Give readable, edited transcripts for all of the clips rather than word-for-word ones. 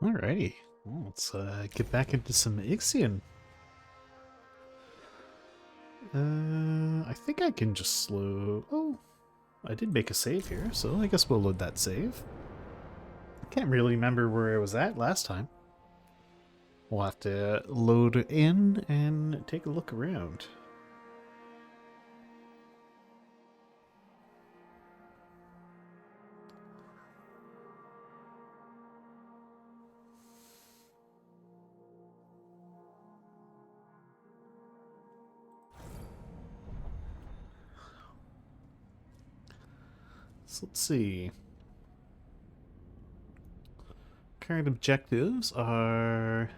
Alrighty, well, let's get back into some Ixion. I think I can just slow... Oh, I did make a save here, so I guess we'll load that save. Can't really remember where I was at last time. We'll have to load in and take a look around. So let's see. Current objectives are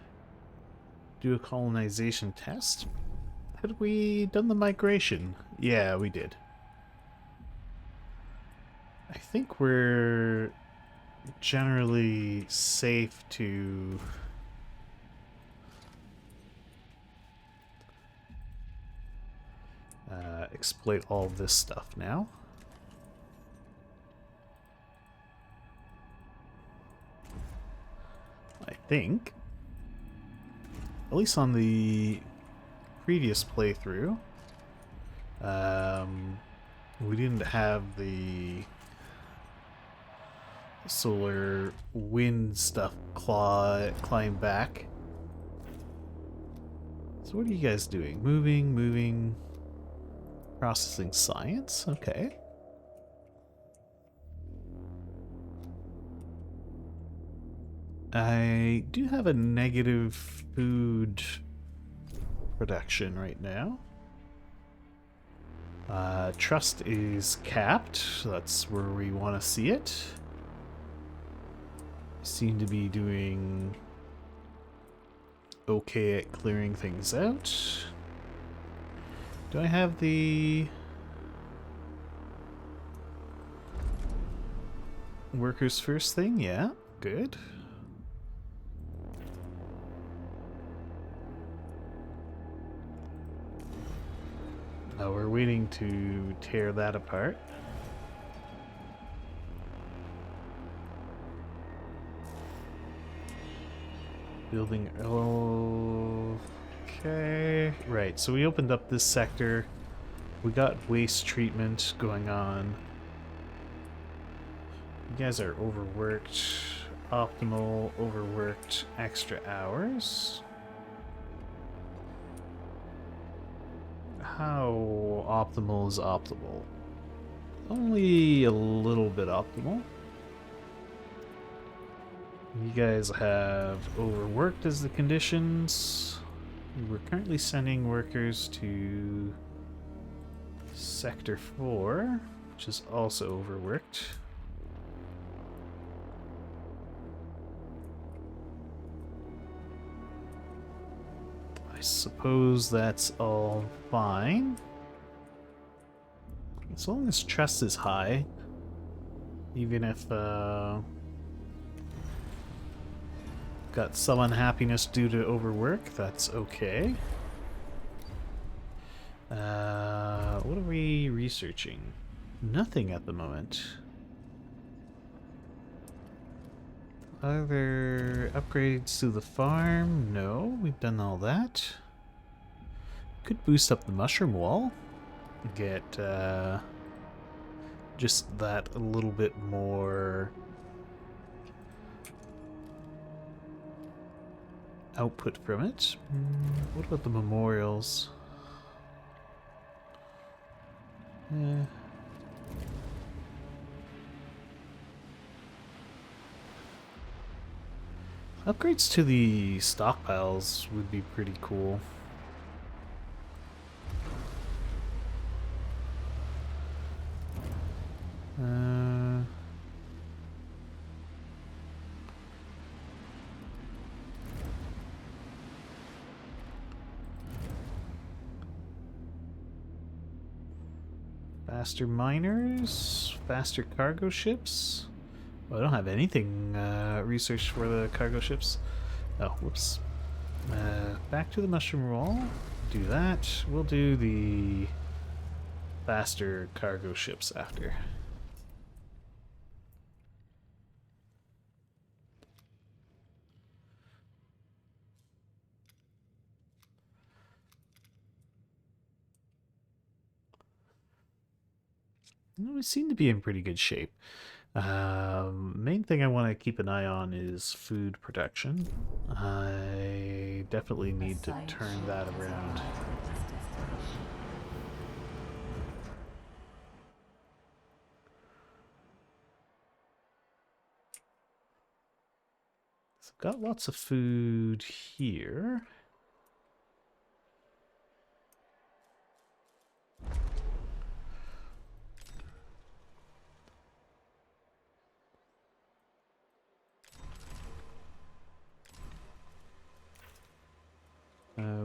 do a colonization test. Had we done the migration? Yeah, we did. I think we're generally safe to exploit all this stuff now. I think, at least on the previous playthrough, we didn't have the solar wind stuff climb back. So what are you guys doing? Moving, processing science? Okay. I do have a negative food production right now. Trust is capped, so that's where we want to see it. Seem to be doing okay at clearing things out. Do I have the workers first thing? Yeah, good. Oh, we're waiting to tear that apart. Building. Oh, okay. Right, so we opened up this sector. We got waste treatment going on. You guys are overworked. Optimal, overworked, extra hours. How optimal is optimal? Only a little bit optimal. You guys have overworked as the conditions. We're currently sending workers to Sector 4, which is also overworked. I suppose that's all fine. As long as trust is high, even if got some unhappiness due to overwork, that's okay. What are we researching? Nothing at the moment. Are there upgrades to the farm? No, we've done all that. Could boost up the mushroom wall. Get just that a little bit more output from it. What about the memorials? Upgrades to the stockpiles would be pretty cool. Faster miners, faster cargo ships. Well, I don't have anything researched for the cargo ships. Oh, whoops. Back to the mushroom wall. Do that. We'll do the faster cargo ships after. We seem to be in pretty good shape. Main thing I want to keep an eye on is food production. I definitely need to turn that around. So I've got lots of food here.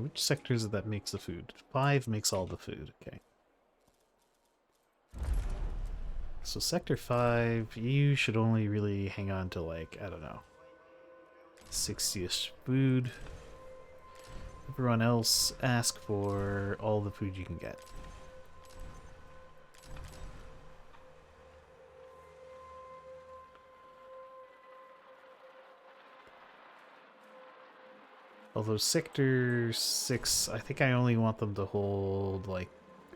Which sector is it that makes the food? 5 makes all the food, okay. So sector 5, you should only really hang on to like, I don't know, 60-ish food. Everyone else, ask for all the food you can get. Although Sector 6, I think I only want them to hold like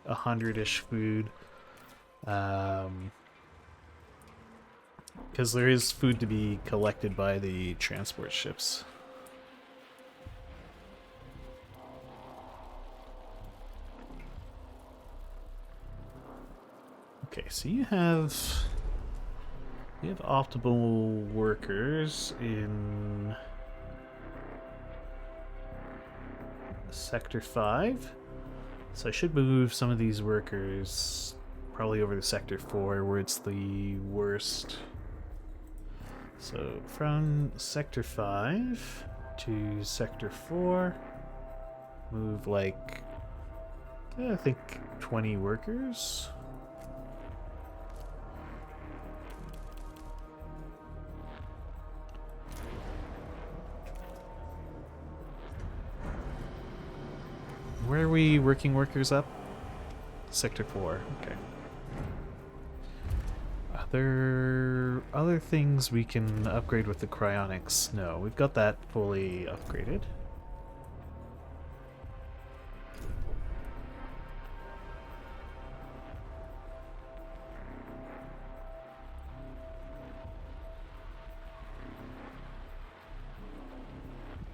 100-ish food. Because there is food to be collected by the transport ships. Okay, so you have optimal workers in Sector 5. So I should move some of these workers probably over to Sector 4 where it's the worst. So from Sector 5 to Sector 4, move like, I think 20 workers. Where are we working workers up? Sector 4, okay. Other things we can upgrade with the cryonics? No, we've got that fully upgraded.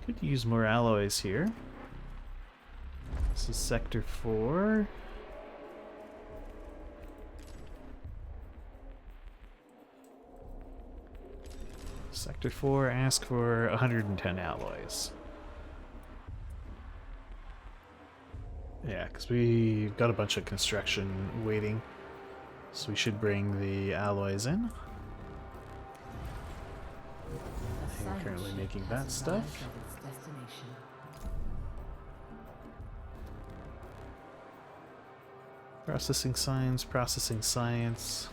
Could use more alloys here. This is Sector 4. Sector 4, ask for 110 alloys. Yeah, because we've got a bunch of construction waiting. So we should bring the alloys in. I'm currently making that stuff. Processing science, processing science.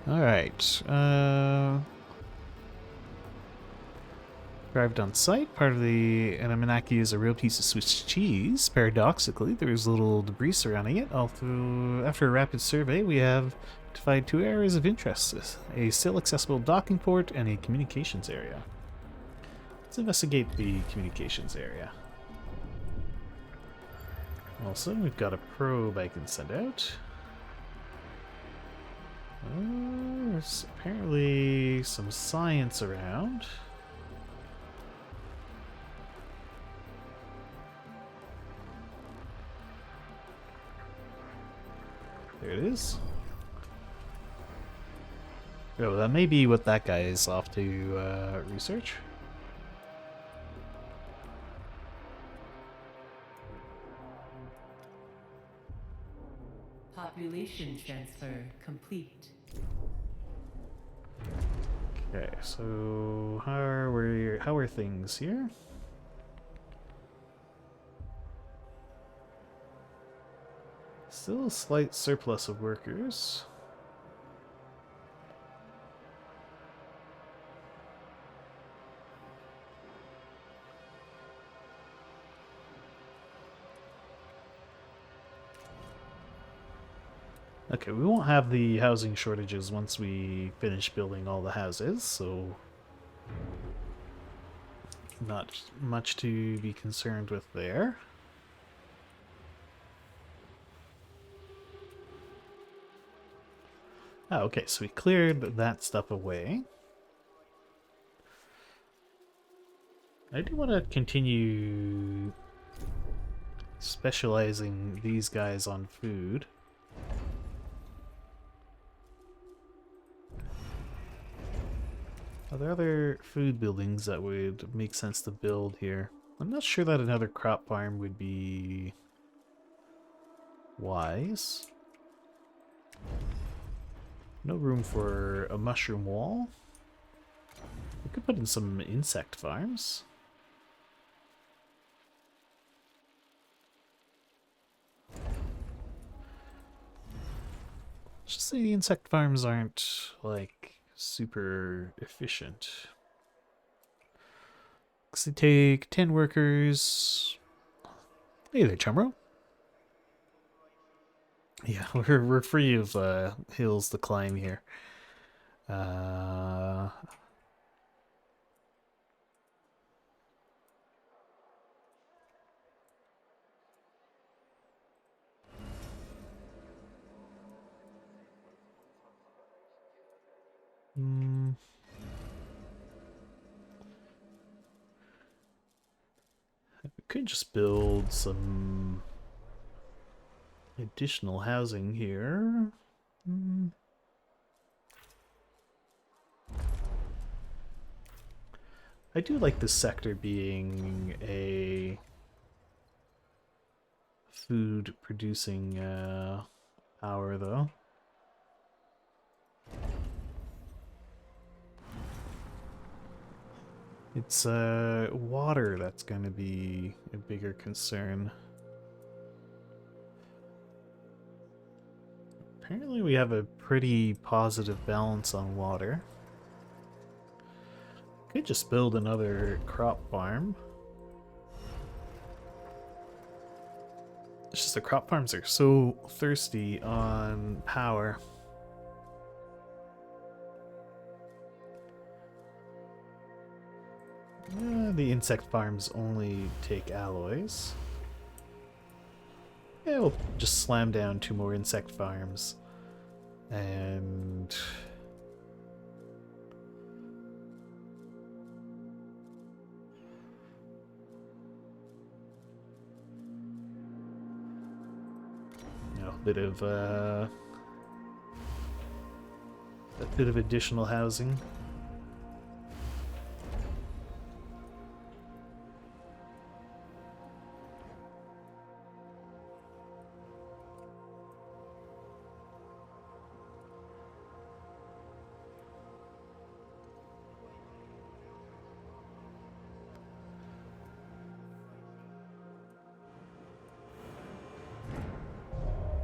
Alright, arrived on site. Part of the Anamanaki is a real piece of Swiss cheese. Paradoxically, there's little debris surrounding it. Although, after a rapid survey, we have identified 2 areas of interest. A still accessible docking port and a communications area. Let's investigate the communications area. Also, we've got a probe I can send out. There's apparently some science around. There it is. Oh, that may be what that guy is off to research. Population transfer complete. Okay, so how are things here? Still a slight surplus of workers. Okay, we won't have the housing shortages once we finish building all the houses, so not much to be concerned with there. Oh, okay, so we cleared that stuff away. I do want to continue specializing these guys on food. Are there other food buildings that would make sense to build here? I'm not sure that another crop farm would be wise. No room for a mushroom wall. We could put in some insect farms. It's just the insect farms aren't, like, super efficient. Because they take 10 workers. Hey there, Chumro. Yeah, we're free of hills to climb here. Uh, mm, we could just build some additional housing here. Mm. I do like this sector being a food producing power, though. It's water that's going to be a bigger concern. Apparently we have a pretty positive balance on water. Could just build another crop farm. It's just the crop farms are so thirsty on power. The insect farms only take alloys. Yeah, we'll just slam down 2 more insect farms. And a bit of additional housing.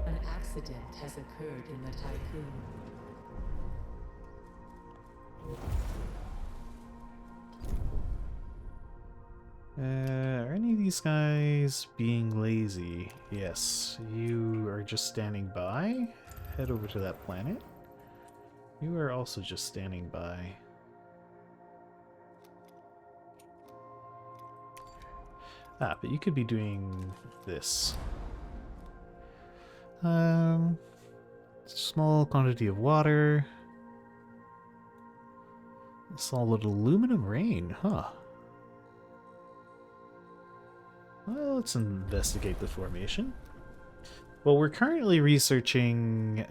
An accident has occurred in the tycoon. Are any of these guys being lazy? Yes, you are just standing by. Head over to that planet. You are also just standing by. Ah, but you could be doing this. Small quantity of water. Solid aluminum rain, huh? Well, let's investigate the formation. Well, we're currently researching,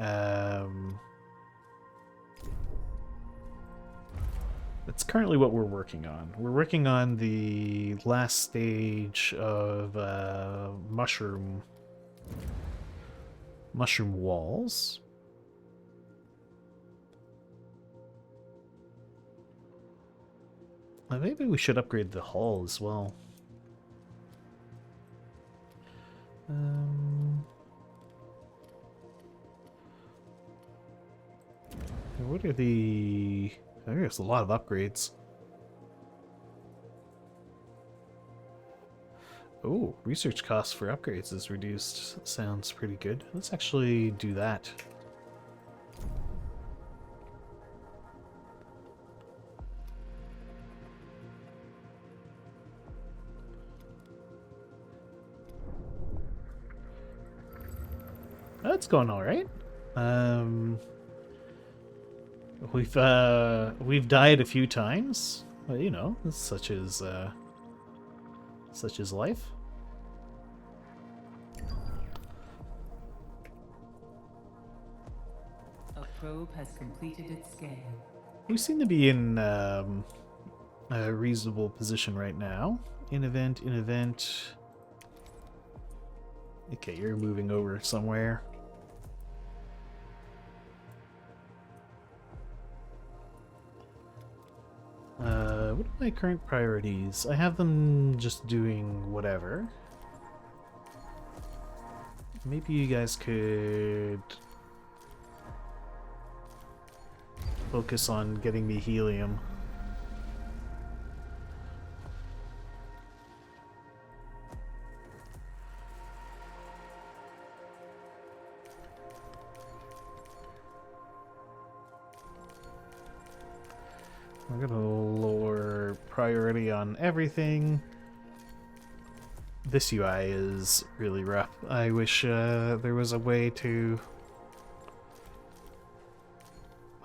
that's currently what we're working on. We're working on the last stage of, mushroom walls. Maybe we should upgrade the hull as well. What are the... There's a lot of upgrades. Oh, research costs for upgrades is reduced. Sounds pretty good. Let's actually do that. That's going all right. We've died a few times. Well, you know, such as life. A probe has completed its scan. We seem to be in a reasonable position right now. In event. Okay, you're moving over somewhere. What are my current priorities? I have them just doing whatever. Maybe you guys could focus on getting me helium. We're gonna lower priority on everything. This UI is really rough. I wish there was a way to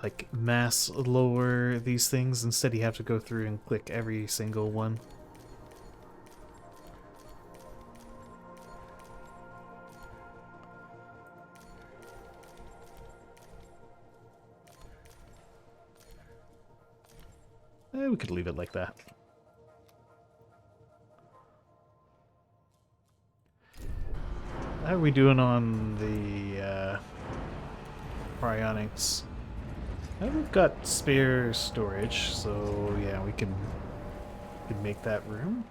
like mass lower these things. Instead you have to go through and click every single one. We could leave it like that. How are we doing on the cryonics? We've got spare storage, so yeah, we can make that room.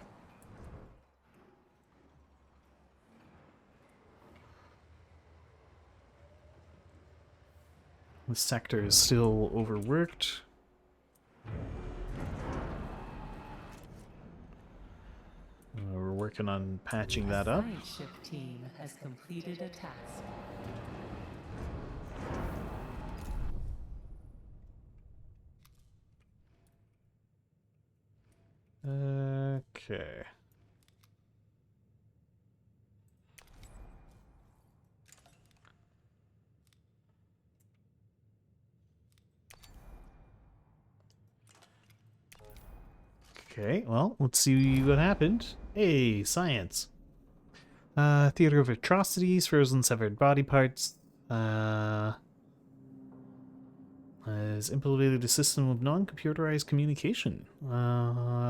The sector is still overworked. We're working on patching that up. The science ship team has completed a task. Okay. Okay, well, let's see what happened. Hey, science. Theater of atrocities, frozen severed body parts. Has implemented a system of non-computerized communication.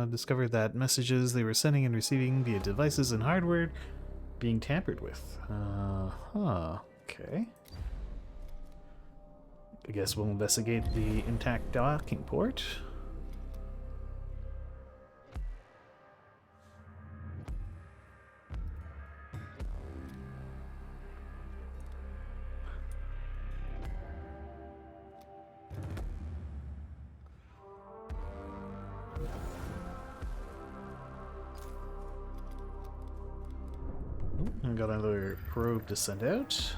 Discovered that messages they were sending and receiving via devices and hardware being tampered with. Okay. I guess we'll investigate the intact docking port. I got another probe to send out.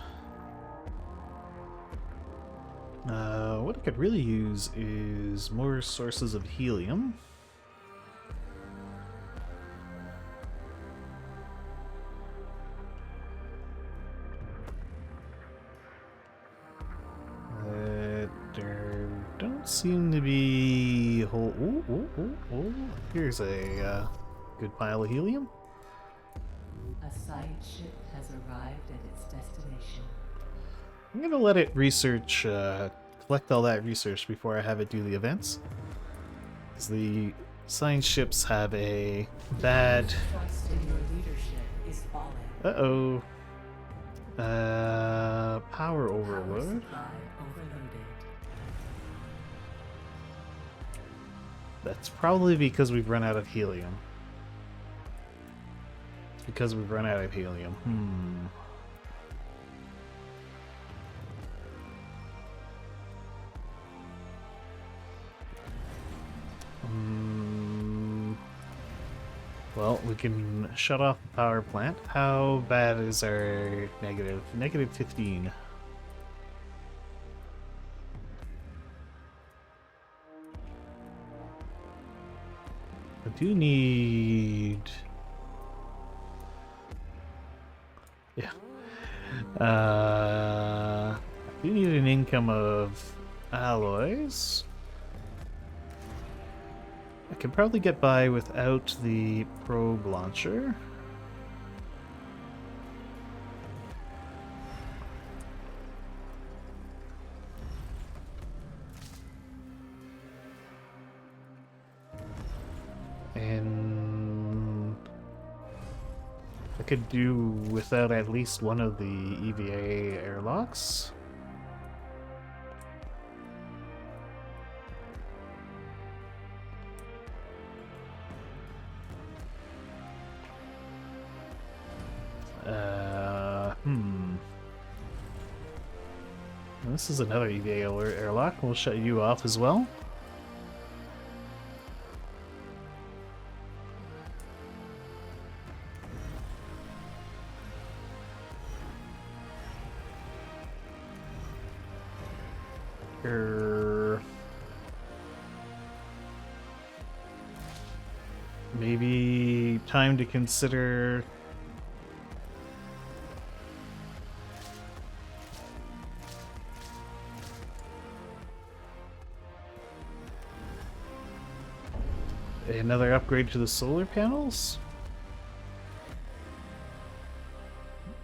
What I could really use is more sources of helium. There don't seem to be a whole... Here's a good pile of helium. A science ship has arrived at its destination. I'm gonna let it research, collect all that research before I have it do the events. Because the science ships have a bad... Trust in your leadership is falling. Uh-oh. Power Power overload. supply overloaded. That's probably because we've run out of helium. It's because we've run out of helium. Well, we can shut off the power plant. How bad is our negative? Negative 15. I do need... Yeah. I do need an income of alloys. I can probably get by without the probe launcher. And I could do without at least one of the EVA airlocks. This is another EVA airlock. We'll shut you off as well. Maybe time to consider another upgrade to the solar panels.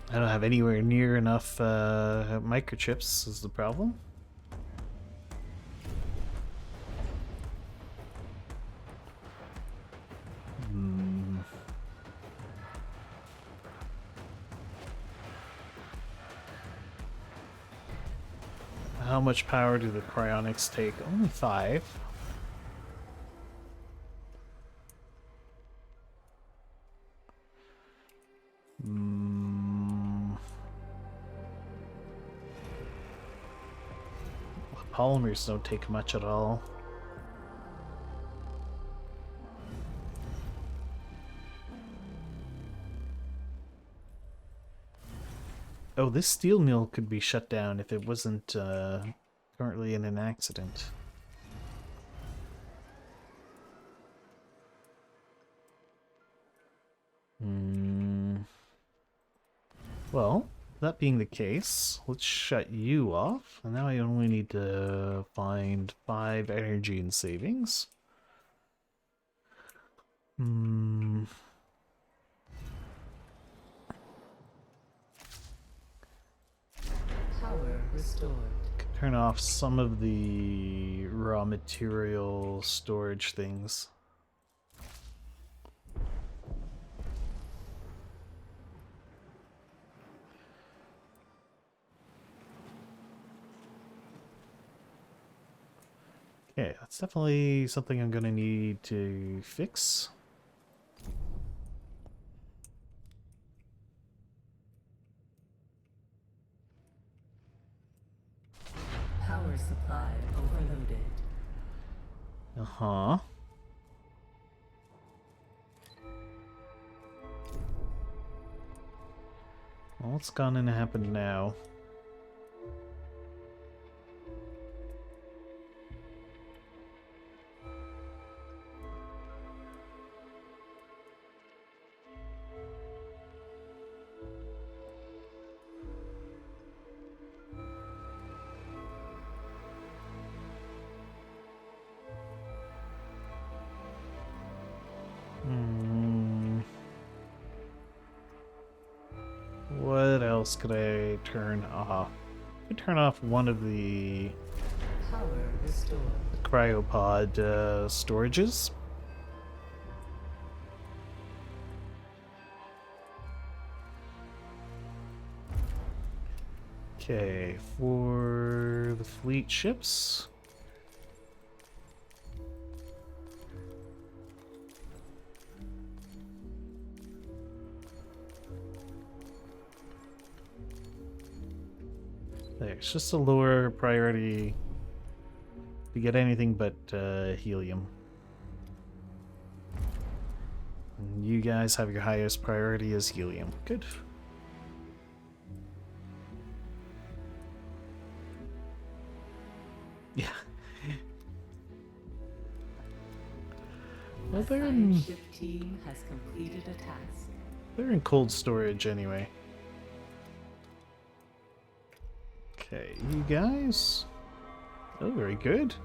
I don't have anywhere near enough microchips is the problem. How much power do the cryonics take? Only 5. Polymers don't take much at all. Oh, this steel mill could be shut down if it wasn't currently in an accident. Well, that being the case, let's shut you off. And now I only need to find 5 energy and savings. Power restored. Turn off some of the raw material storage things. Okay, that's definitely something I'm gonna need to fix. Power supply overloaded. Uh-huh. Well, what's gonna happen now? What else could I turn off? I could turn off one of the Power restored. cryopod storages. Okay, for the fleet ships. It's just a lower priority to get anything but helium. And you guys have your highest priority as helium. Good. Yeah. Well, The ship team has completed a task. they're in cold storage anyway. Okay, you guys. Oh, very good.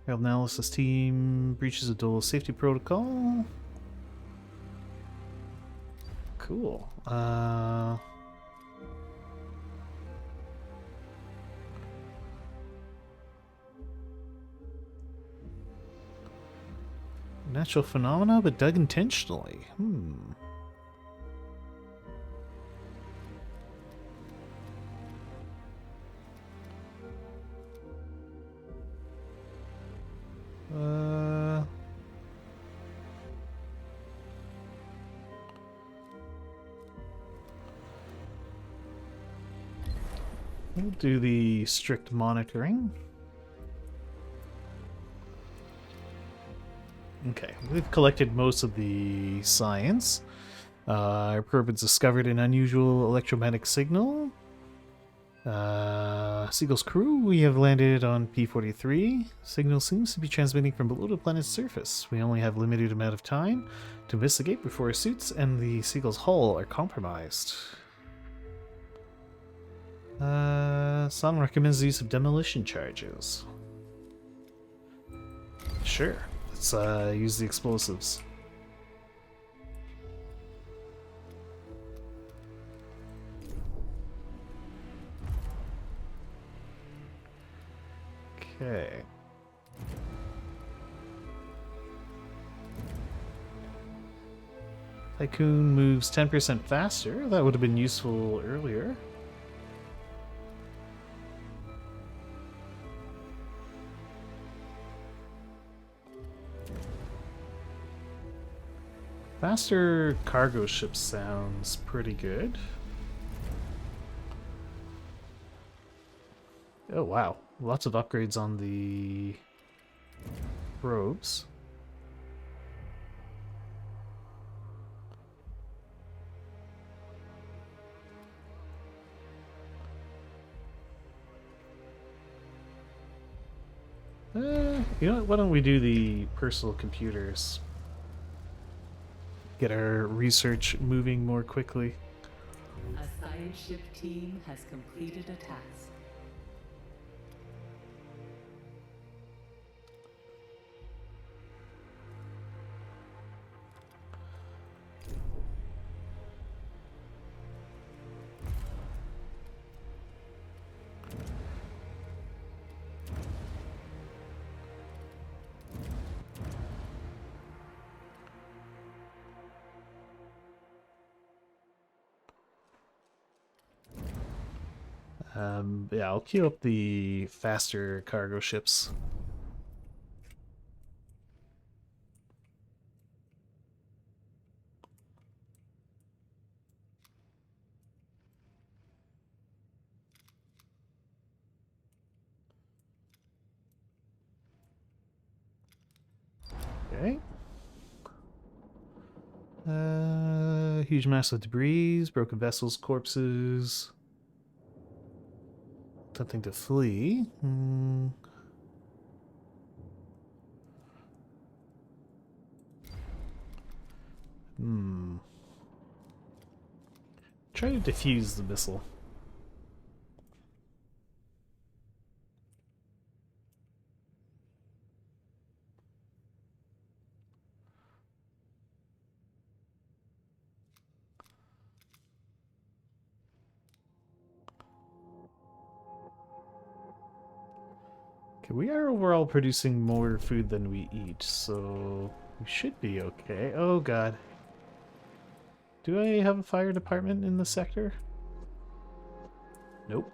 Analysis team breaches a dual safety protocol. Cool. Natural phenomena, but dug intentionally. We'll do the strict monitoring. Okay, we've collected most of the science. Our probe has discovered an unusual electromagnetic signal. Seagull's crew, we have landed on P-43. Signal seems to be transmitting from below the planet's surface. We only have limited amount of time to investigate before our suits and the Seagull's hull are compromised. Some recommends the use of demolition charges. Sure, let's use the explosives. Okay. Tycoon moves 10% faster. That would have been useful earlier. Faster cargo ship sounds pretty good. Oh wow, lots of upgrades on the probes. You know what, why don't we do the personal computers? Get our research moving more quickly. A science ship team has completed a task. Yeah, I'll queue up the faster cargo ships. Okay. Huge mass of debris, broken vessels, corpses. Attempting to flee. Try to defuse the missile. Okay, we are overall producing more food than we eat, so we should be okay. Oh god. Do I have a fire department in the sector? Nope.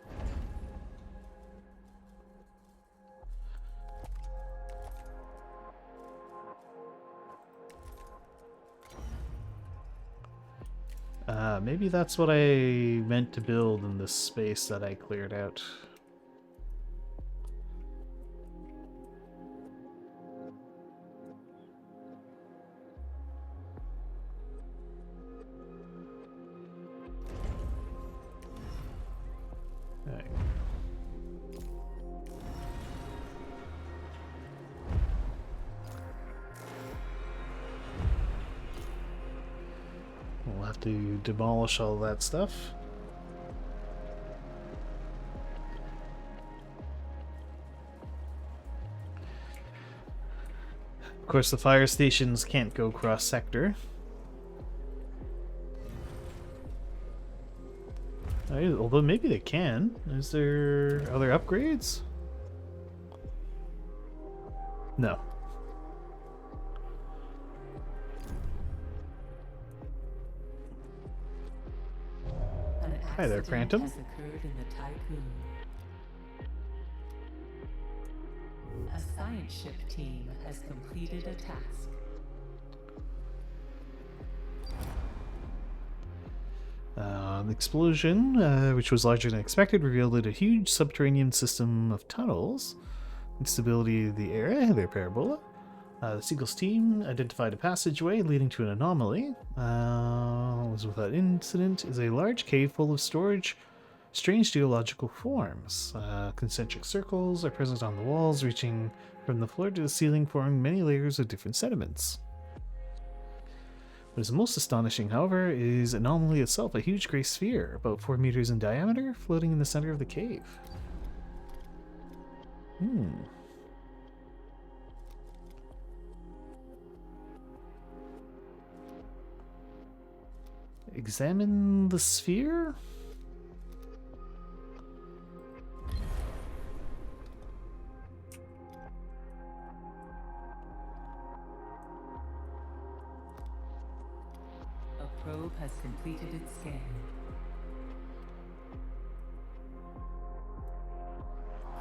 Maybe that's what I meant to build in this space that I cleared out. Alright. We'll have to demolish all that stuff. Of course, the fire stations can't go cross-sector. Although maybe they can. Is there other upgrades? No. An Hi there, accident Phantom. has occurred in the Tycoon. A science ship team has completed a task. The explosion, which was larger than expected, revealed that a huge subterranean system of tunnels. Instability of the area, their parabola. The Seagull's team identified a passageway leading to an anomaly. Was without incident. Is a large cave full of strange geological forms. Concentric circles are present on the walls, reaching from the floor to the ceiling, forming many layers of different sediments. What is most astonishing, however, is anomaly itself, a huge gray sphere, about 4 meters in diameter, floating in the center of the cave. Examine the sphere? A probe has completed its scan.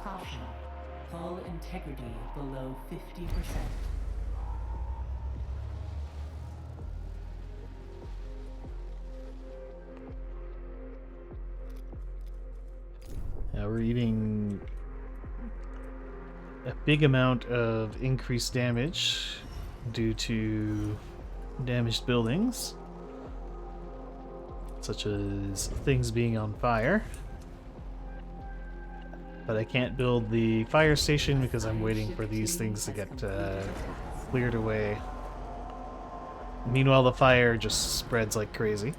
Caution. Hull integrity below 50%. We're eating a big amount of increased damage due to damaged buildings, such as things being on fire. But I can't build the fire station because I'm waiting for these things to get cleared away. Meanwhile, the fire just spreads like crazy.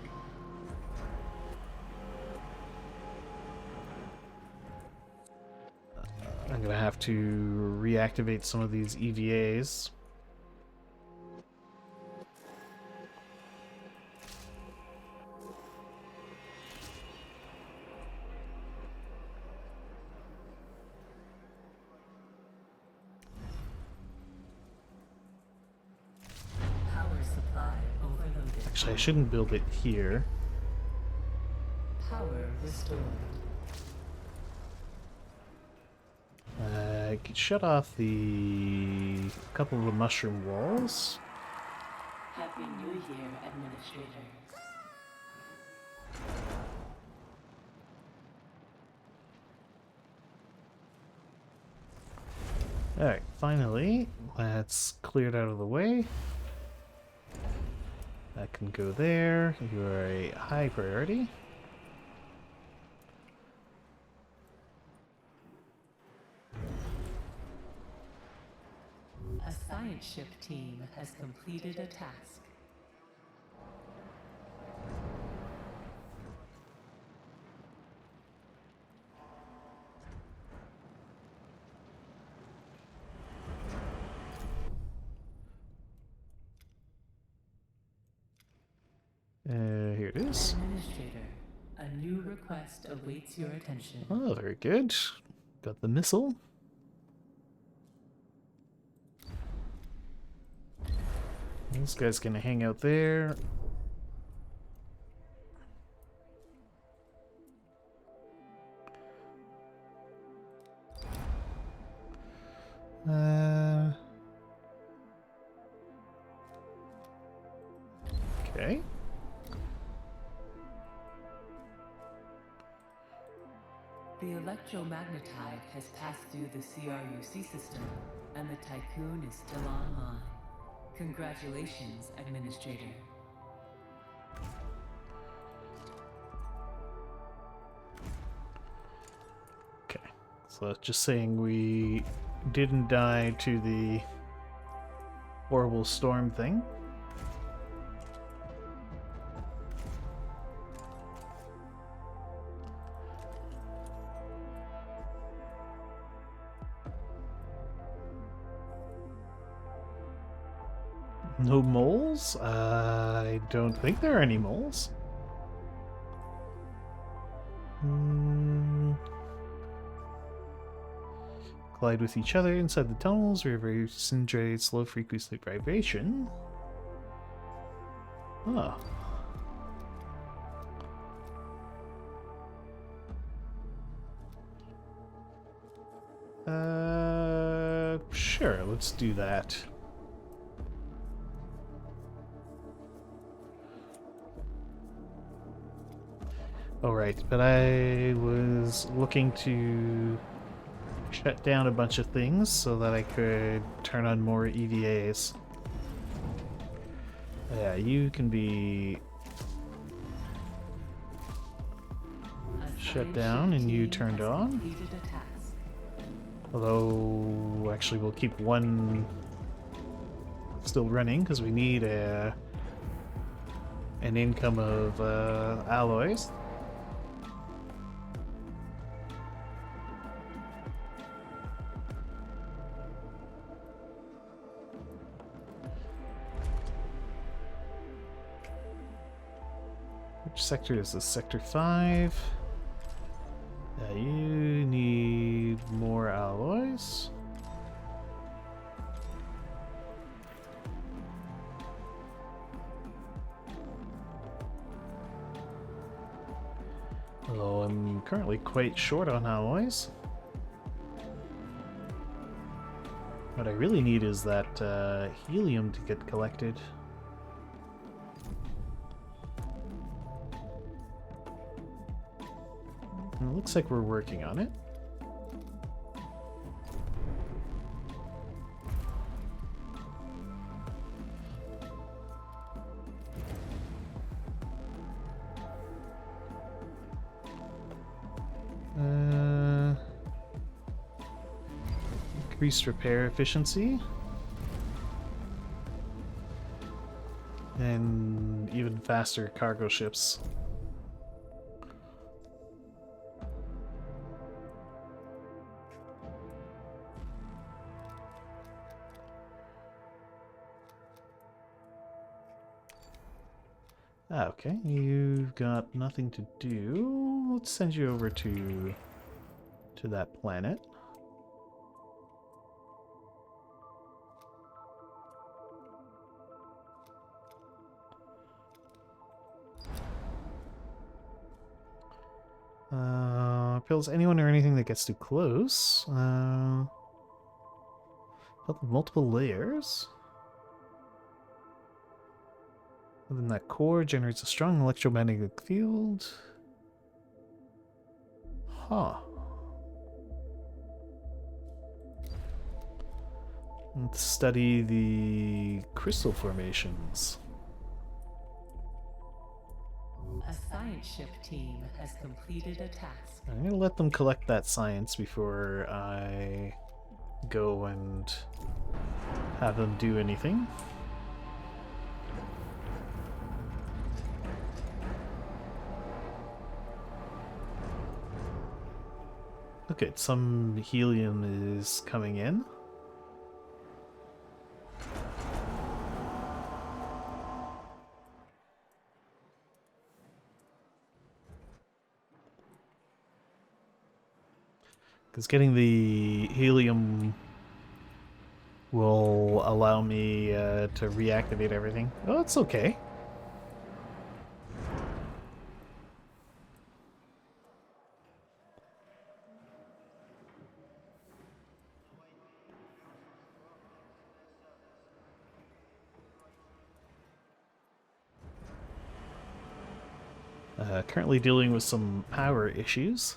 I'm gonna have to reactivate some of these EVAs. Power supply overloaded. Actually, I shouldn't build it here. Power restored. I could shut off the couple of the mushroom walls. Happy New Year, Administrator. Alright, finally, that's cleared out of the way. That can go there. You are a high priority. A science ship team has completed a task. Here it is. Administrator, a new request awaits your attention. Oh, very good. Got the missile. This guy's gonna hang out there. Okay. The electromagnetite has passed through the CRUC system, and the Tycoon is still online. Congratulations, Administrator. Okay. So just saying we didn't die to the horrible storm thing. No moles? I don't think there are any moles. Collide with each other inside the tunnels, reverse generates low frequency vibration. Oh. Sure, let's do that. Alright, but I was looking to shut down a bunch of things so that I could turn on more EVAs. Yeah, you can be shut down and you turned on. Although, actually, we'll keep one still running because we need an income of alloys. Which sector is this? Sector 5. You need more alloys. Although I'm currently quite short on alloys. What I really need is that helium to get collected. And it looks like we're working on it. Increased repair efficiency. And even faster cargo ships. Okay, you've got nothing to do. Let's send you over to that planet. Repels anyone or anything that gets too close. Multiple layers. Within that core generates a strong electromagnetic field. Huh. Let's study the crystal formations. A science ship team has completed a task. I'm gonna let them collect that science before I go and have them do anything. Okay, some helium is coming in. Because getting the helium will allow me to reactivate everything. Oh, it's okay. Currently dealing with some power issues.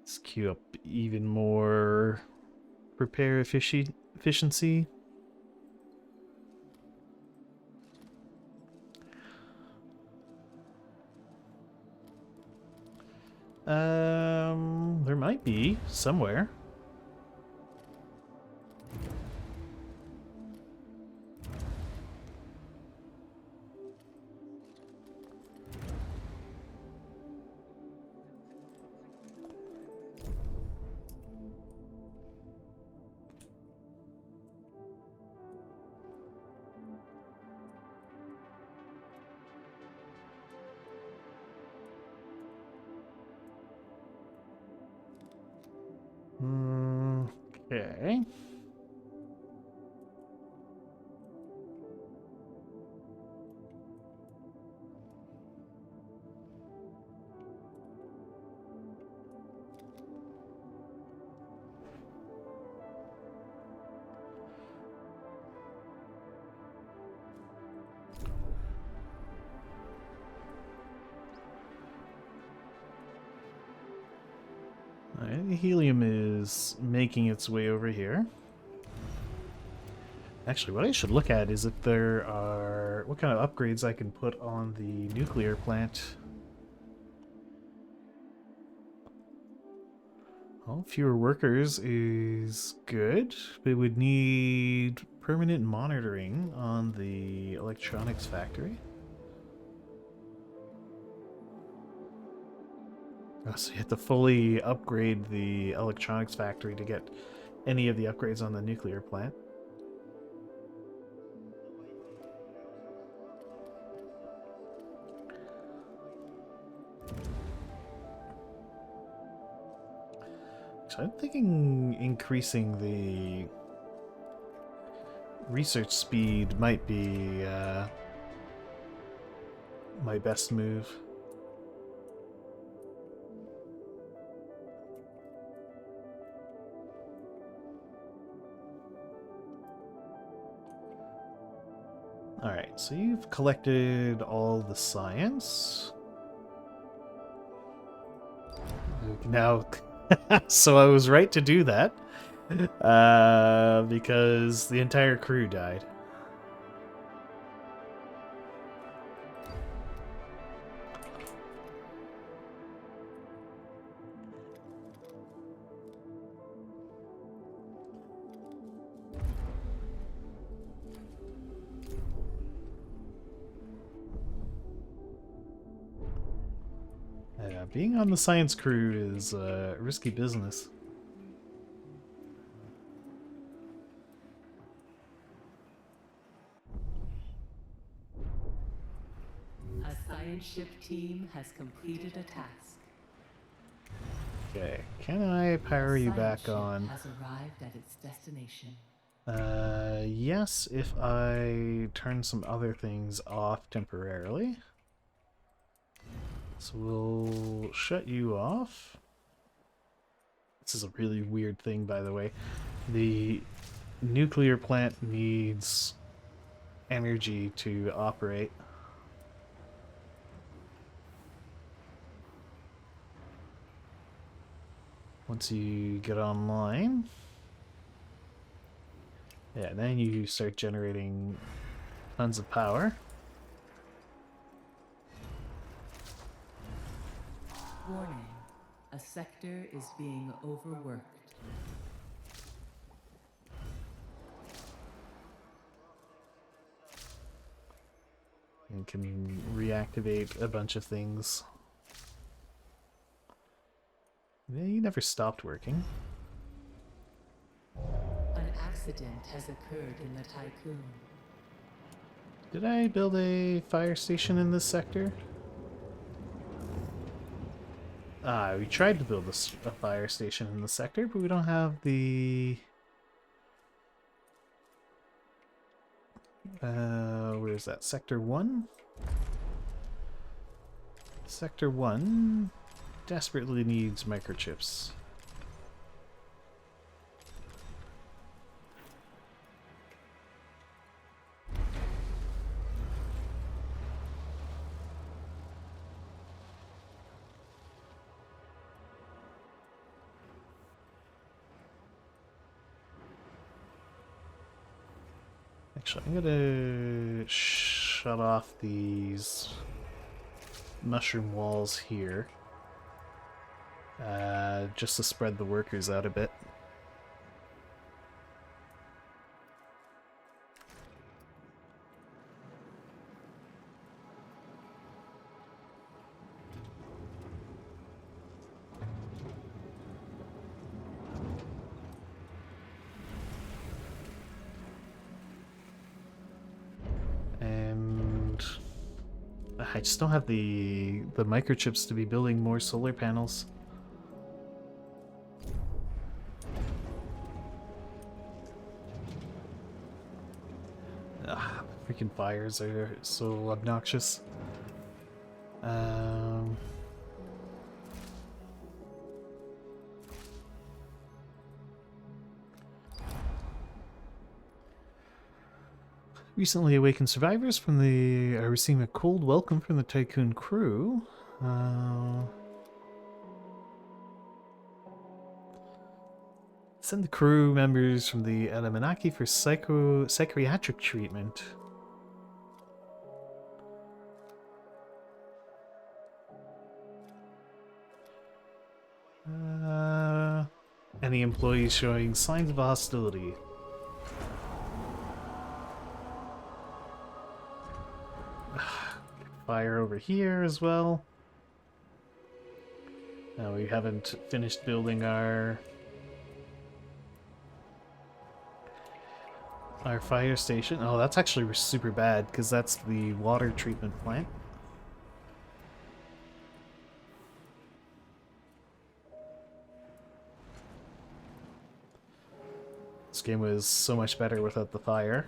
Let's queue up even more repair efficiency. There might be somewhere. Okay. Alright, the helium is making its way over here. Actually, what I should look at is if there are... what kind of upgrades I can put on the nuclear plant. Well, fewer workers is good, but it would need permanent monitoring on the electronics factory. Oh, so you have to fully upgrade the electronics factory to get any of the upgrades on the nuclear plant. So I'm thinking increasing the research speed might be my best move. Alright, so you've collected all the science. Now, so I was right to do that, because the entire crew died. Being on the science crew is risky business. A science ship team has completed a task. Okay, can I power you back on? Has arrived at its destination. Yes, if I turn some other things off temporarily. So we'll shut you off. This is a really weird thing, by the way. The nuclear plant needs energy to operate. Once you get online, yeah, then you start generating tons of power. Warning. A sector is being overworked. And can reactivate a bunch of things. Yeah, you never stopped working. An accident has occurred in the Tycoon. Did I build a fire station in this sector? We tried to build a fire station in the sector, but we don't have the... where is that? Sector 1? Sector 1 desperately needs microchips. Actually, I'm gonna shut off these mushroom walls here. just to spread the workers out a bit. And I just don't have the microchips to be building more solar panels. Ugh, freaking fires are so obnoxious. Recently awakened survivors from the are receiving a cold welcome from the Tycoon crew. Send the crew members from the Adamanaki for psychiatric treatment. Any employees showing signs of hostility. Fire over here as well. Now we haven't finished building our fire station. Oh, that's actually super bad because that's the water treatment plant. This game was so much better without the fire.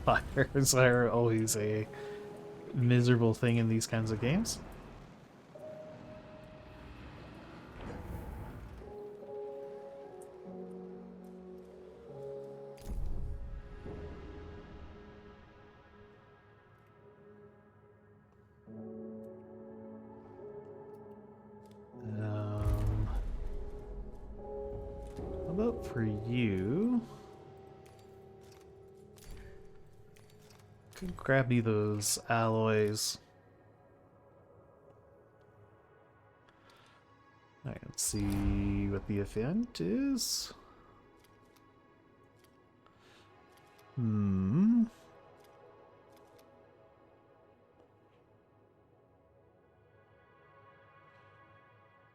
Fires are always a miserable thing in these kinds of games. How about for you? Could grab me those alloys. Alright, let's see what the event is.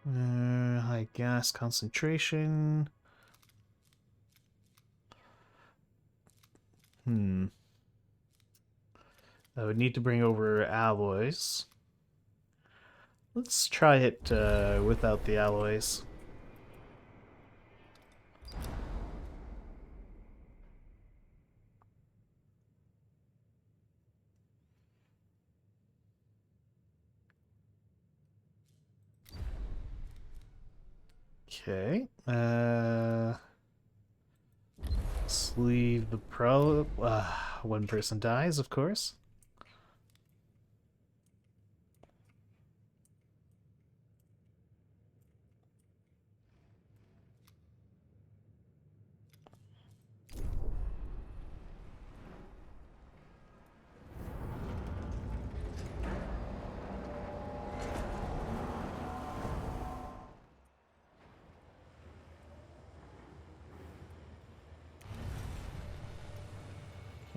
High gas concentration. I would need to bring over alloys. Let's try it without the alloys. Okay. Let's leave the pro. One person dies, of course.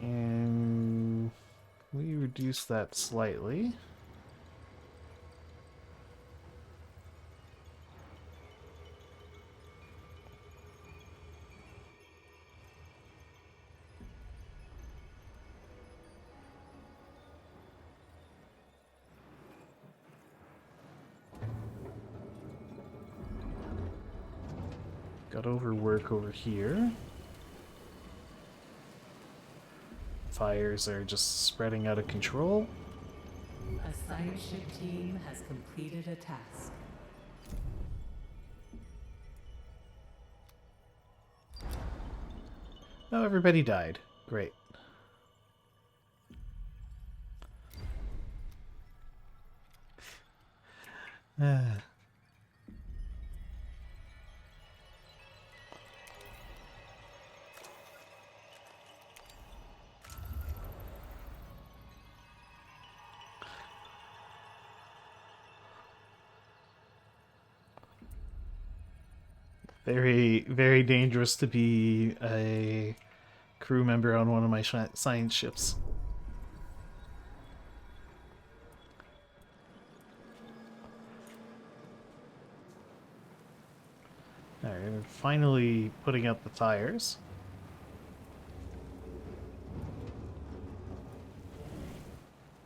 And we reduce that slightly. Got overwork over here. Fires are just spreading out of control. A science ship team has completed a task. Oh, everybody died. Great. Very, very dangerous to be a crew member on one of my science ships. Alright, we're finally putting out the tires.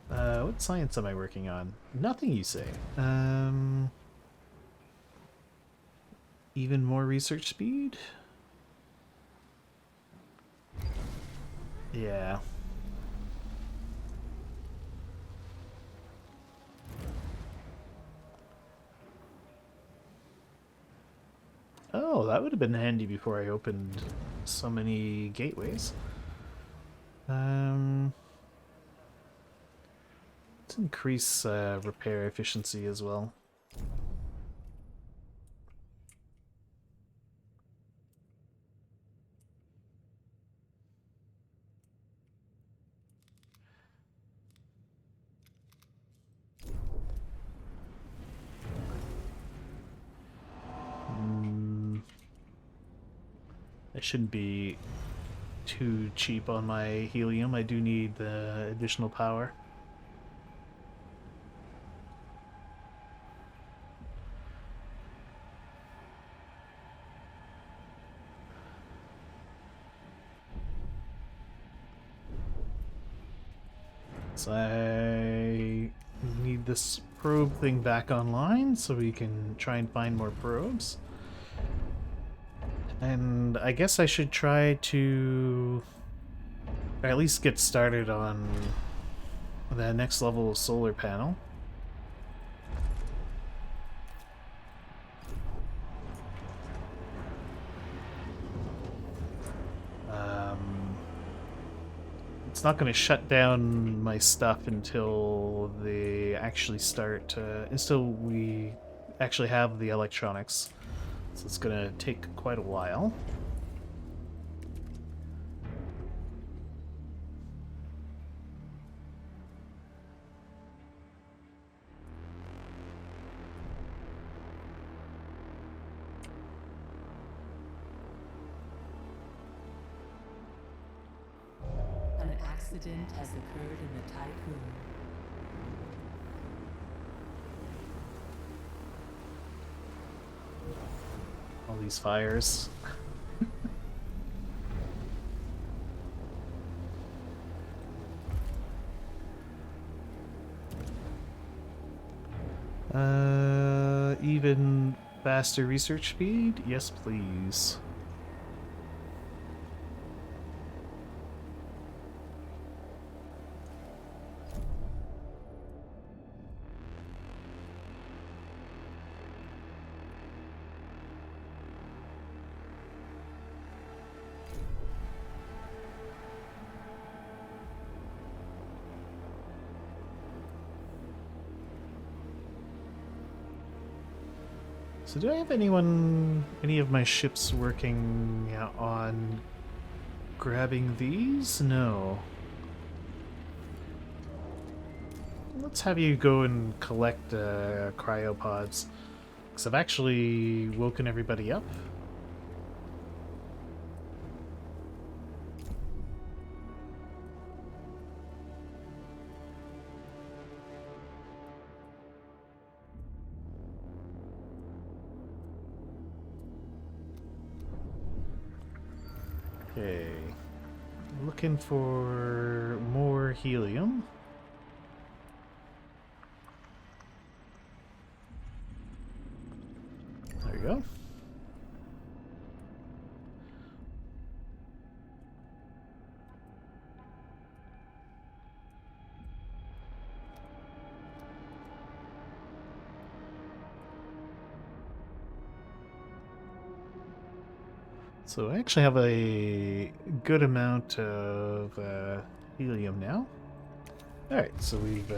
What science am I working on? Nothing, you say. Even more research speed? Yeah. Oh, that would have been handy before I opened so many gateways. Let's increase repair efficiency as well. I shouldn't be too cheap on my helium. I do need additional power. So I need this probe thing back online so we can try and find more probes. And I guess I should try to at least get started on the next level of solar panel. It's not going to shut down my stuff until they actually start, until we actually have the electronics. So it's going to take quite a while. An accident has occurred in the Tycoon. All these fires. Even faster research speed? Yes, please. So do I have any of my ships working on grabbing these? No. Let's have you go and collect cryopods. Because I've actually woken everybody up. Okay. Looking for more helium. There we go. So I actually have a good amount of helium now. Alright, so we've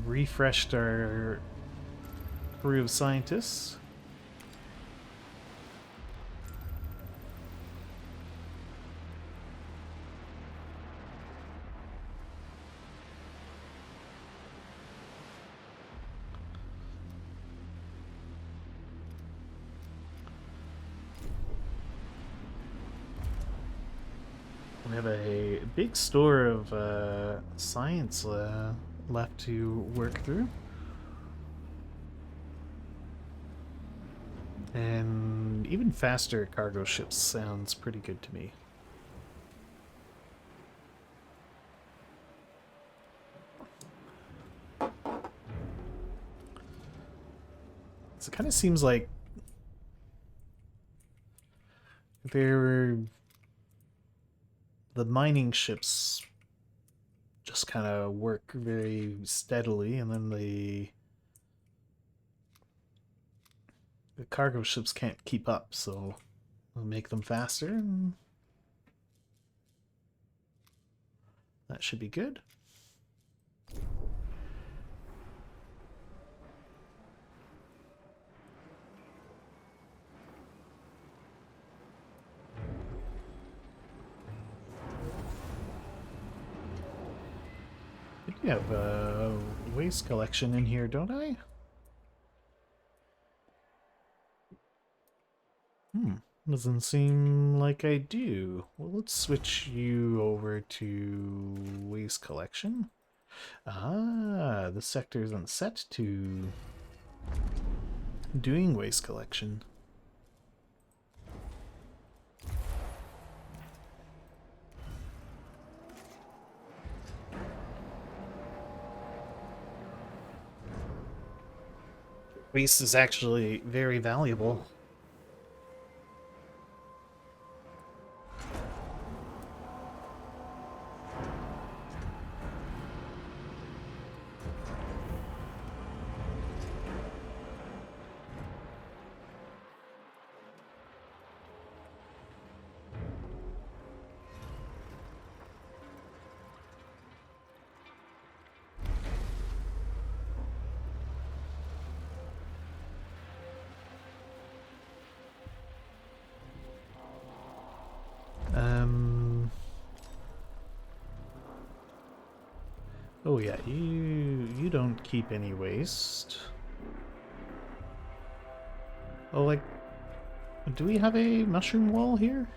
refreshed our crew of scientists. big store of science left to work through. And even faster cargo ships sounds pretty good to me. So it kind of seems like the mining ships just kind of work very steadily, and then the cargo ships can't keep up, so we'll make them faster, and that should be good. I do have a waste collection in here, don't I? Doesn't seem like I do. Well, let's switch you over to waste collection. Ah, the sector isn't set to doing waste collection. Waste is actually very valuable. Oh yeah, you don't keep any waste. Oh, like, do we have a mushroom wall here?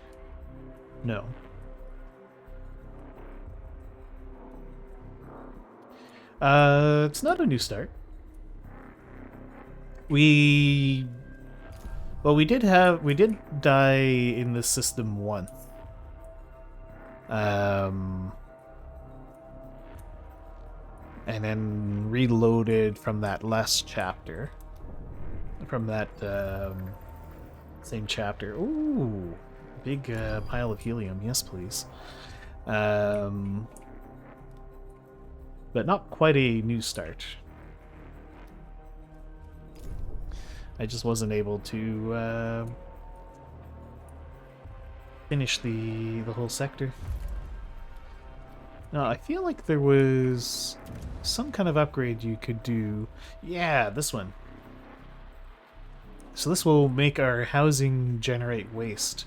No. It's not a new start. We did die in this system once. And then reloaded from that last chapter. From that same chapter. Ooh, big pile of helium. Yes, please. But not quite a new start. I just wasn't able to finish the whole sector. No, I feel like there was some kind of upgrade you could do. Yeah, this one. So this will make our housing generate waste,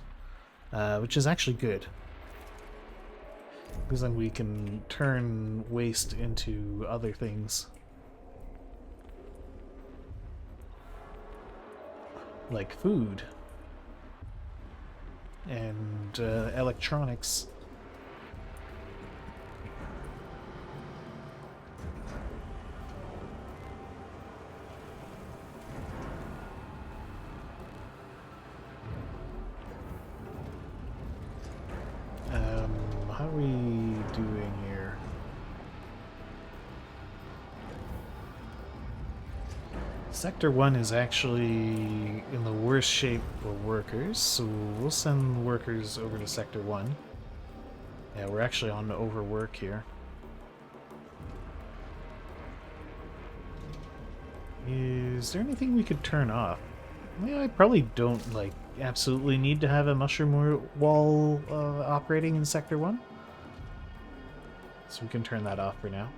which is actually good. Because then we can turn waste into other things. Like food. And electronics. How are we doing here? Sector 1 is actually in the worst shape for workers, so we'll send workers over to Sector 1. Yeah, we're actually on overwork here. Is there anything we could turn off? Yeah, I probably don't, like, absolutely need to have a mushroom wall operating in Sector 1. So we can turn that off for now.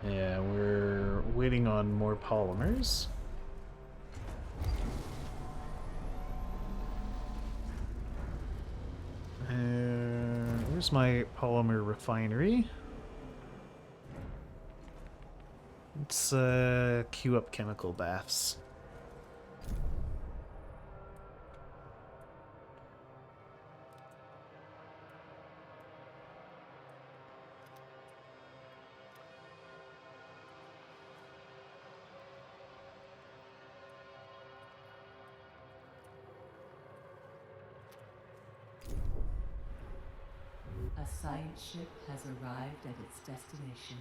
Yeah, we're waiting on more polymers. Where's my polymer refinery? Let's queue up chemical baths. A science ship has arrived at its destination.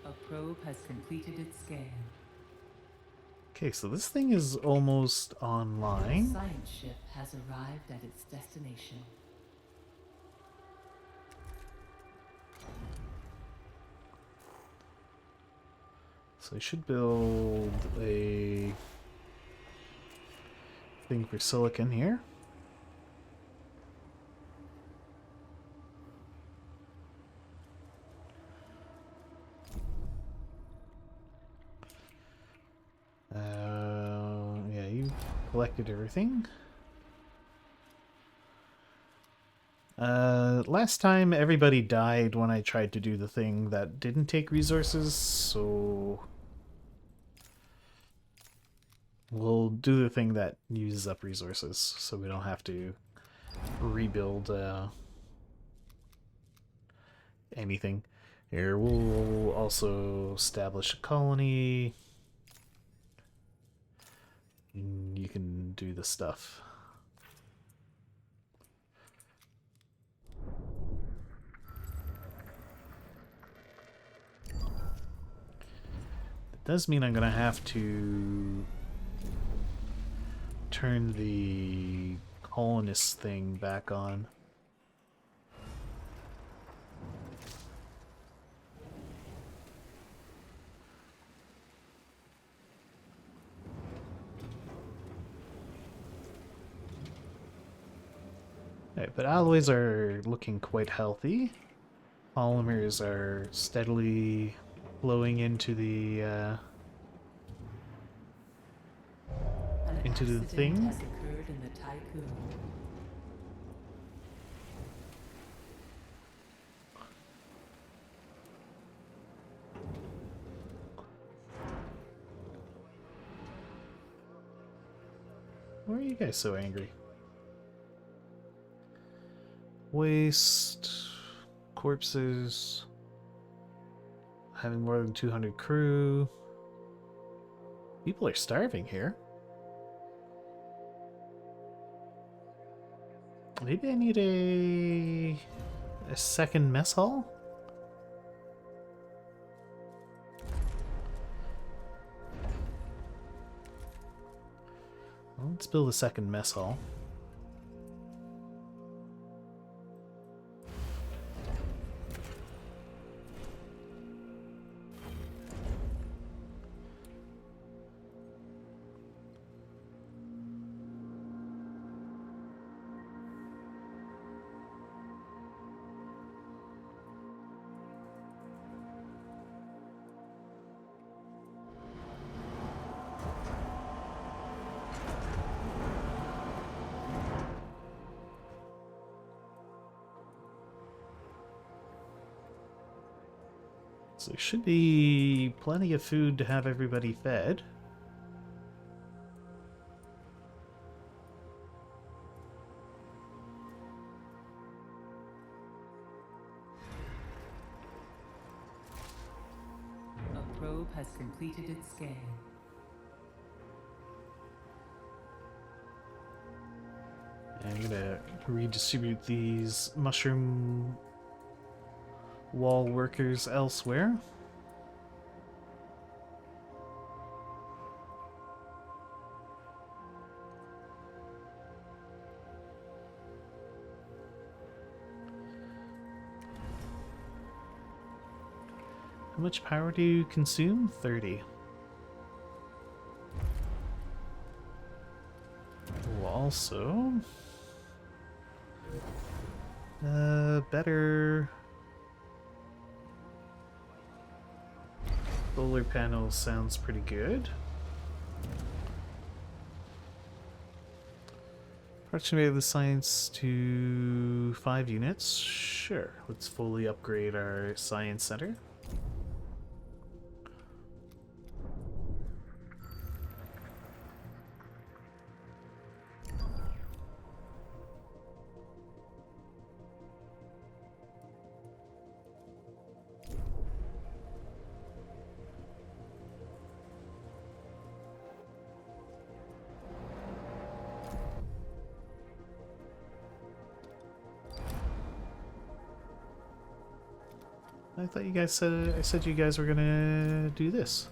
A probe has completed its scan. Okay, so this thing is almost A online. science ship has arrived at its destination. So I should build a thing for silicon here. Yeah, you collected everything. Last time everybody died when I tried to do the thing that didn't take resources, so we'll do the thing that uses up resources, so we don't have to rebuild anything. Here, we'll also establish a colony. And you can do the stuff. It does mean I'm gonna have to turn the colonist thing back on. Right, but alloys are looking quite healthy. Polymers are steadily flowing into the An thing. accident has occurred in the Tycoon. Why are you guys so angry? Waste, corpses, having more than 200 crew. People are starving here. Maybe I need a second mess hall? Well, let's build a second mess hall. So there should be plenty of food to have everybody fed. A probe has completed its scan. And I'm gonna redistribute these mushroom wall workers elsewhere. How much power do you consume? 30. We'll also Better solar panels sounds pretty good. Proximity of the science to 5 units. Sure, let's fully upgrade our science center. I thought you guys said I said you guys were gonna do this.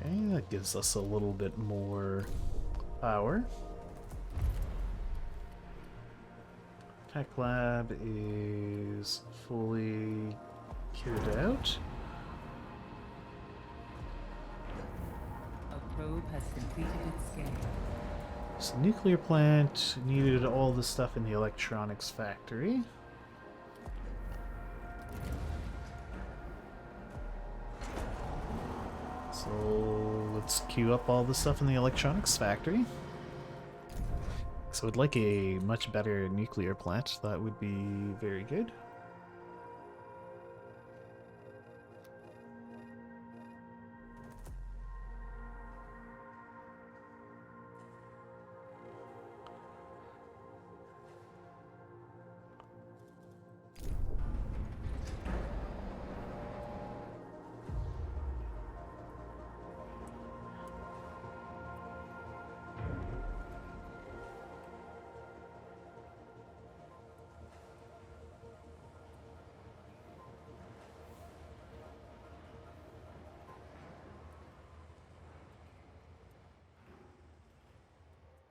Okay, that gives us a little bit more power. Tech lab is fully kitted out. A probe has completed its scan. So nuclear plant needed all the stuff in the electronics factory. So let's queue up all the stuff in the electronics factory. So I'd like a much better nuclear plant. That would be very good.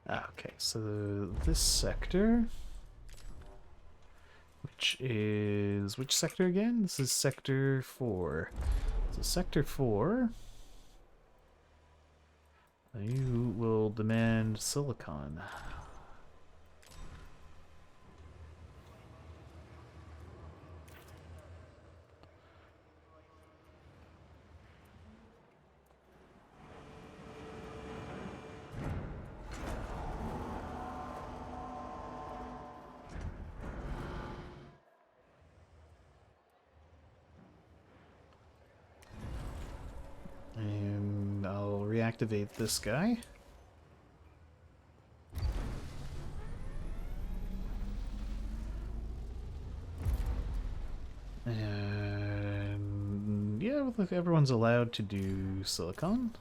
Okay, so this sector, which sector again? This is sector 4. So sector 4, you will demand silicon. And I'll reactivate this guy. And yeah, look, everyone's allowed to do silicon.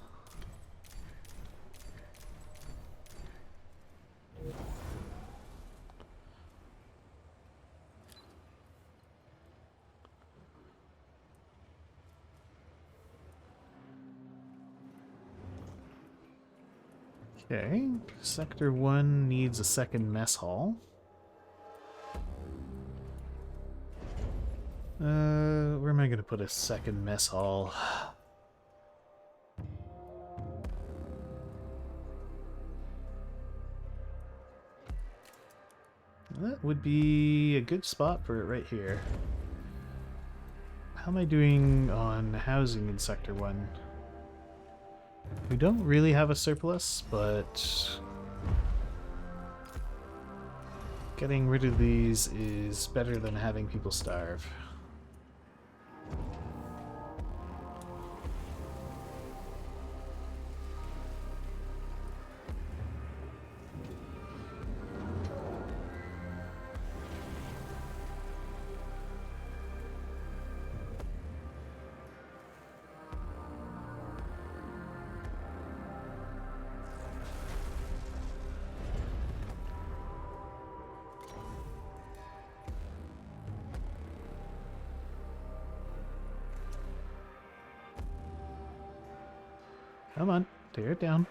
Okay, Sector 1 needs a second mess hall. Where am I going to put a second mess hall? That would be a good spot for it right here. How am I doing on housing in Sector 1? We don't really have a surplus, but getting rid of these is better than having people starve. Come on, tear it down.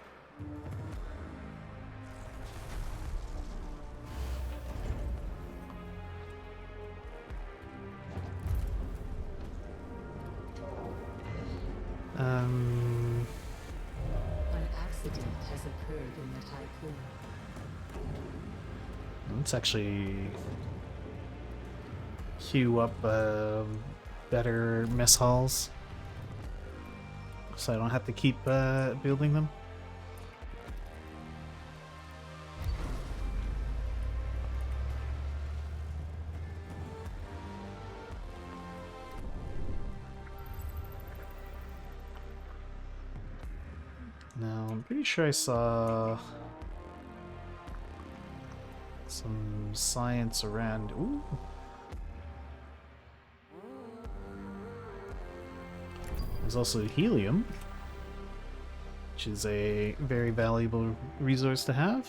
An accident has occurred in the tycoon. Let's actually queue up better mess halls so I don't have to keep building them. Now, I'm pretty sure I saw some science around. Ooh. There's also helium, which is a very valuable resource to have.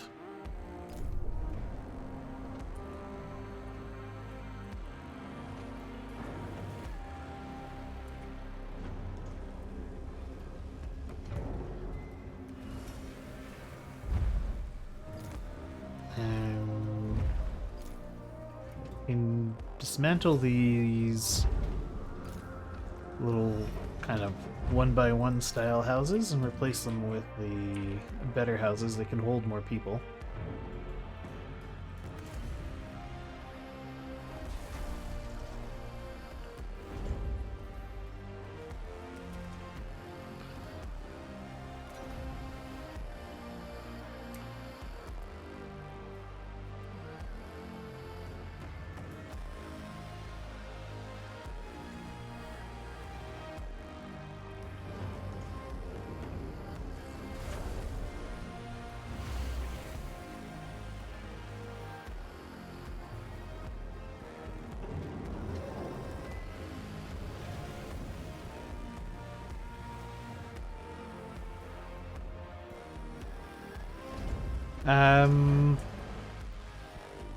Can dismantle these little kind of one-by-one style houses and replace them with the better houses that can hold more people.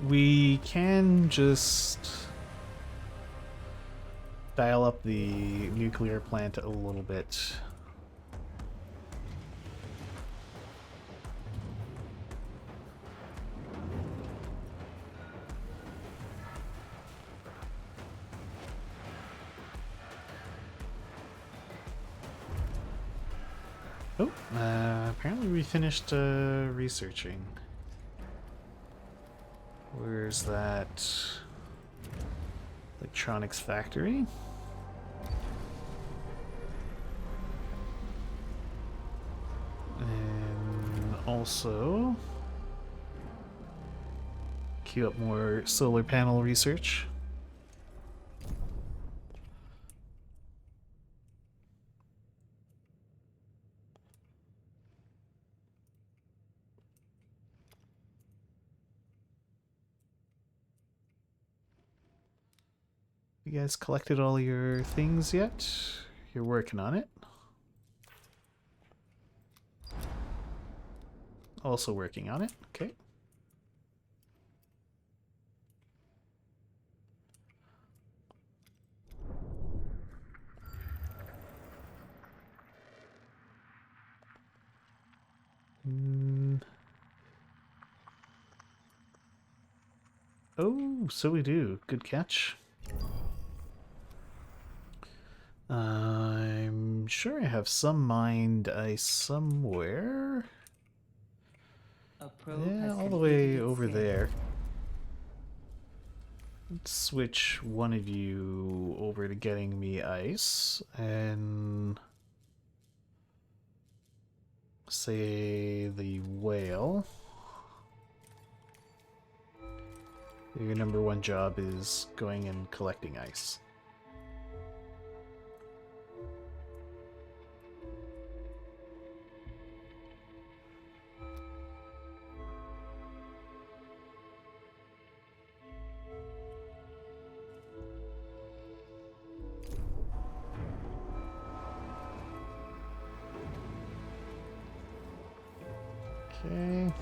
We can just dial up the nuclear plant a little bit. Oh, apparently we finished researching. Where's that electronics factory? And also queue up more solar panel research. You guys collected all your things yet? You're working on it. Also working on it. Okay. Oh, so we do. Good catch. I'm sure I have some mined ice somewhere. Yeah, all the way over there. Let's switch one of you over to getting me ice and say the whale. Your number one job is going and collecting ice. Okay.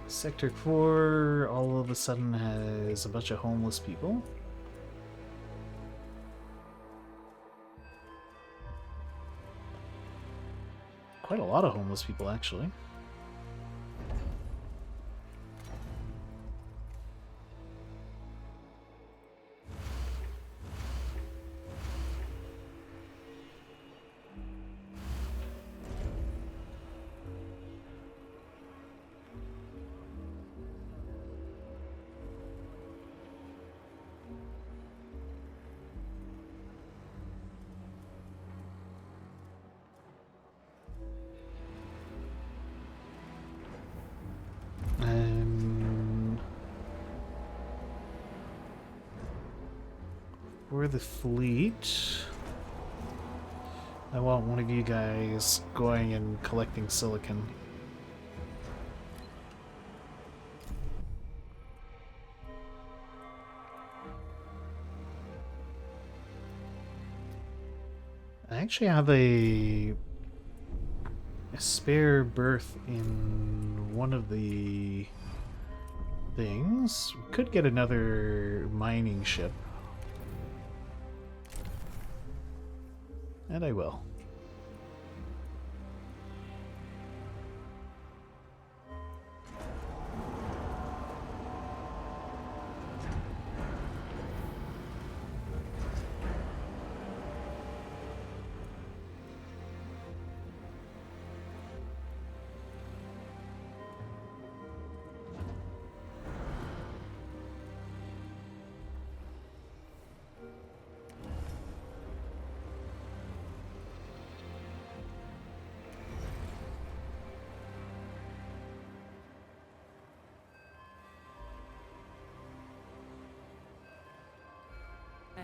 Sector 4 all of a sudden has a bunch of homeless people. quite a lot of homeless people, actually. For the fleet, I want one of you guys going and collecting silicon. I actually have a spare berth in one of the things. We could get another mining ship. And I will.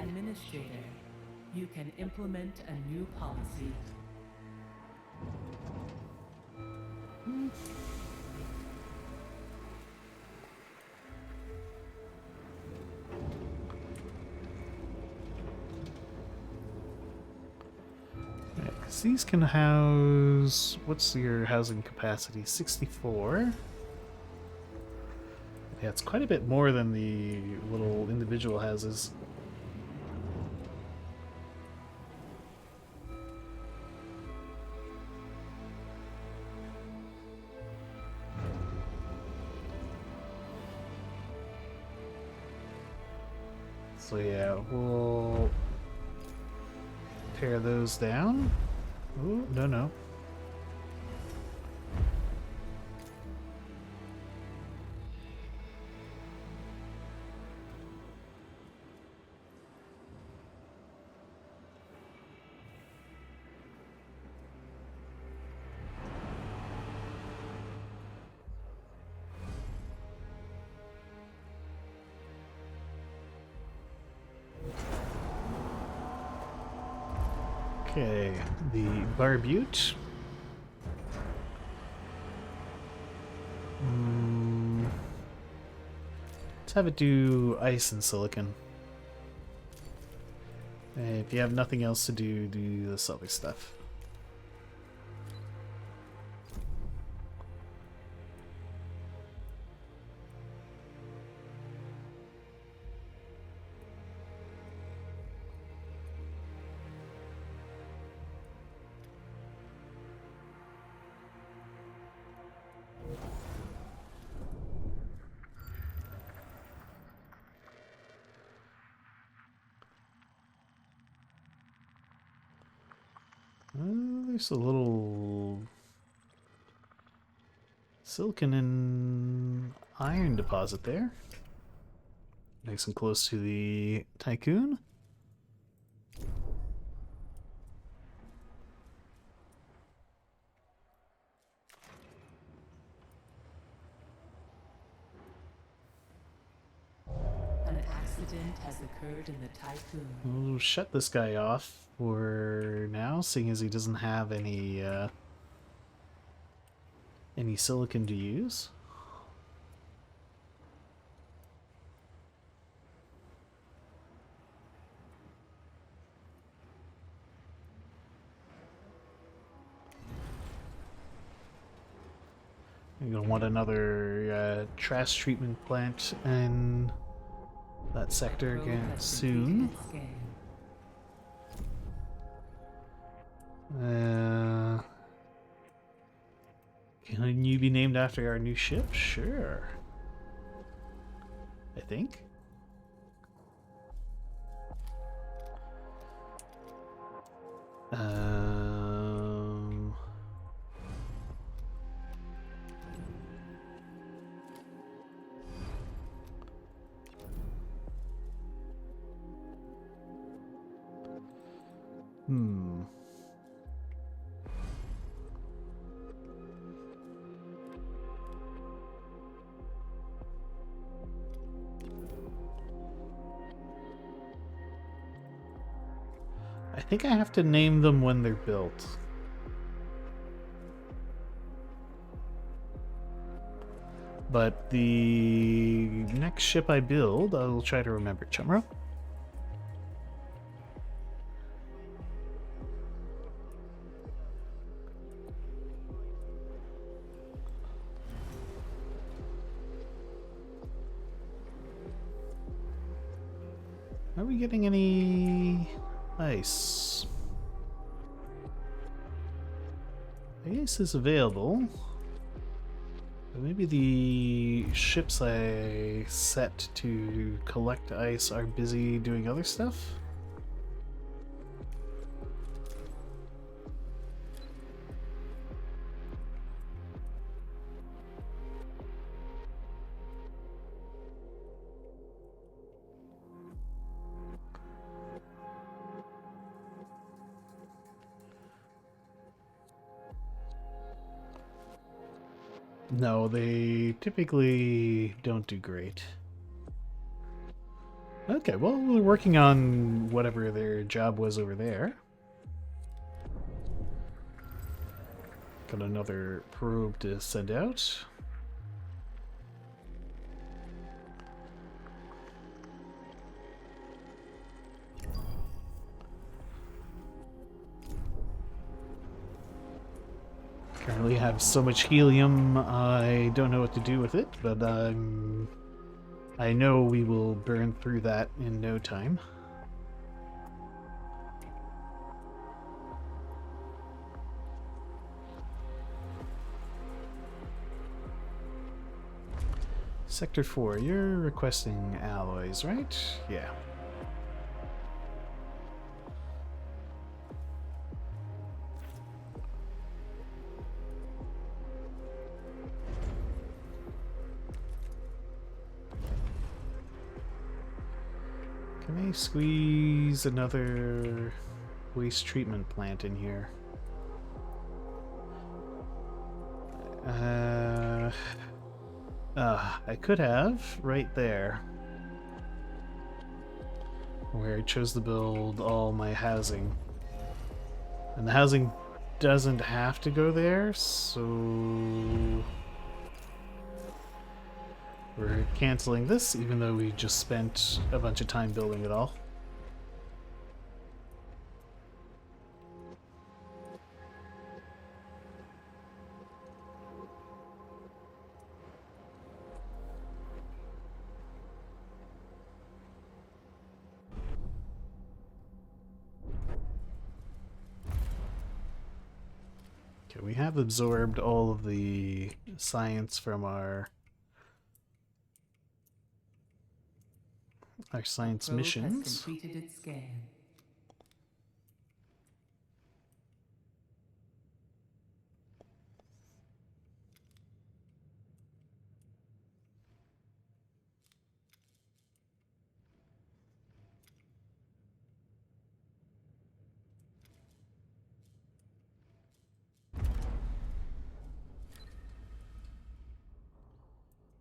Administrator, you can implement a new policy. Because these can house... What's your housing capacity? 64? Yeah, it's quite a bit more than the little individual houses. So yeah, we'll tear those down. Ooh, no, no. Okay, the Barbute. Let's have it do ice and silicon. And if you have nothing else to do, do this other stuff. There's a little silicon and iron deposit there. Nice and close to the Tycoon. An accident has occurred in the Tycoon. We'll shut this guy off for now, seeing as he doesn't have any silicon to use. You're gonna want another trash treatment plant in that sector again soon. Can you be named after our new ship? Sure. I think. Um... Hmm. I think I have to name them when they're built. But the next ship I build, I'll try to remember. Chumro? Are we getting any ice? Ice is available. But maybe the ships I set to collect ice are busy doing other stuff? No, they typically don't do great. Okay, well, we're working on whatever their job was over there. Got another probe to send out. Currently have so much helium, I don't know what to do with it, but I know we will burn through that in no time. Sector 4, you're requesting alloys, right? Yeah. Can I squeeze another waste treatment plant in here? I could have right there, where I chose to build all my housing. And the housing doesn't have to go there, so we're canceling this, even though we just spent a bunch of time building it all. Okay, we have absorbed all of the science from our science Probe missions. has completed its scan.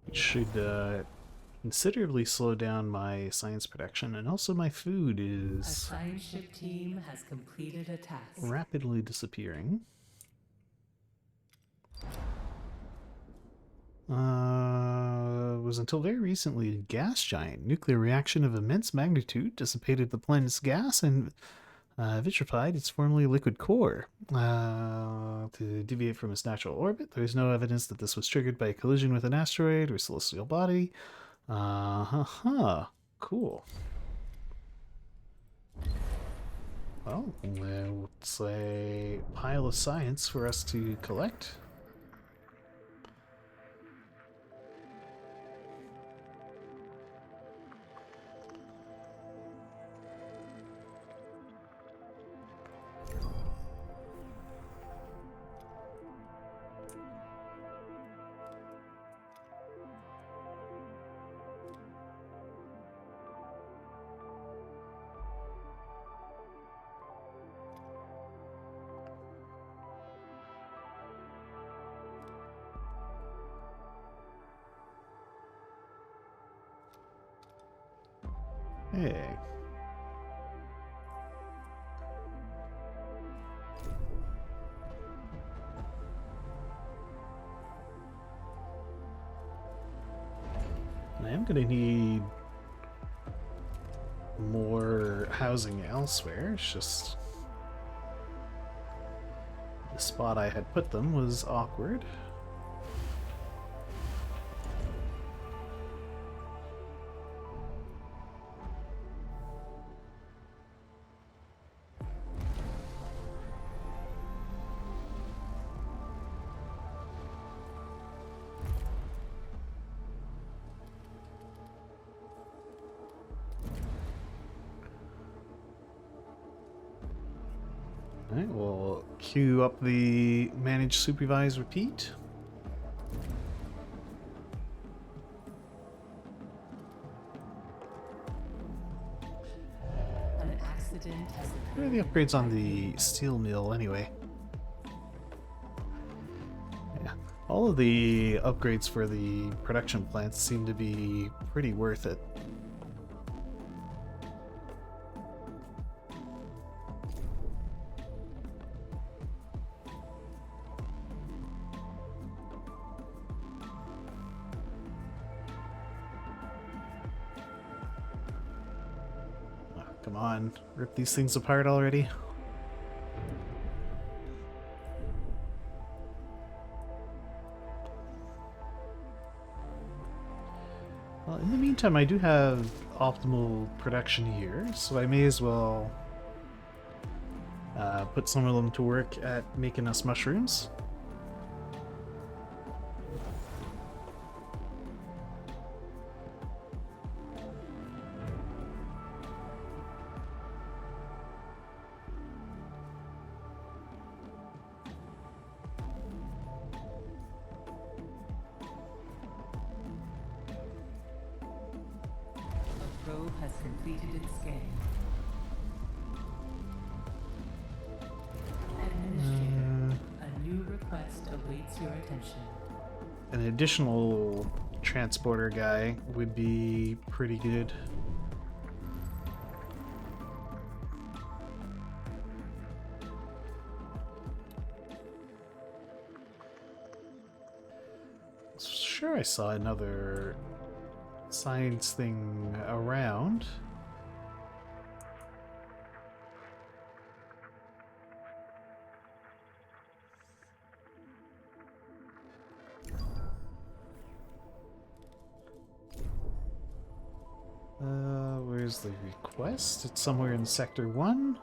It should considerably slow down my science production, and also my food A is science ship team has completed a task. rapidly disappearing. Was until very recently a gas giant. Nuclear reaction of immense magnitude dissipated the planet's gas and vitrified its formerly liquid core. To deviate from its natural orbit, there is no evidence that this was triggered by a collision with an asteroid or celestial body. Cool. Well, it's a pile of science for us to collect. Hey. I am going to need more housing elsewhere. It's just the spot I had put them was awkward. Alright, we'll queue up the manage, supervise, repeat. An accident has What are the upgrades on the steel mill anyway? Yeah, all of the upgrades for the production plants seem to be pretty worth it. Come on, rip these things apart already. Well, in the meantime, I do have optimal production here, so I may as well put some of them to work at making us mushrooms. A probe has completed its scan. Administrator, a new request awaits your attention. An additional transporter guy would be pretty good. Sure, I saw another science thing around. Where's the request? It's somewhere in Sector 1.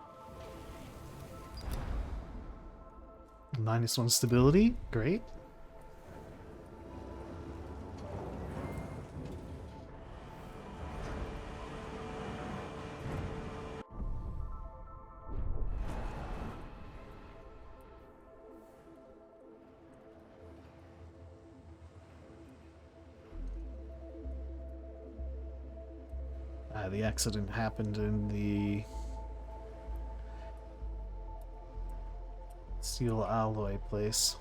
-1 stability. Great. The accident happened in the steel alloy place.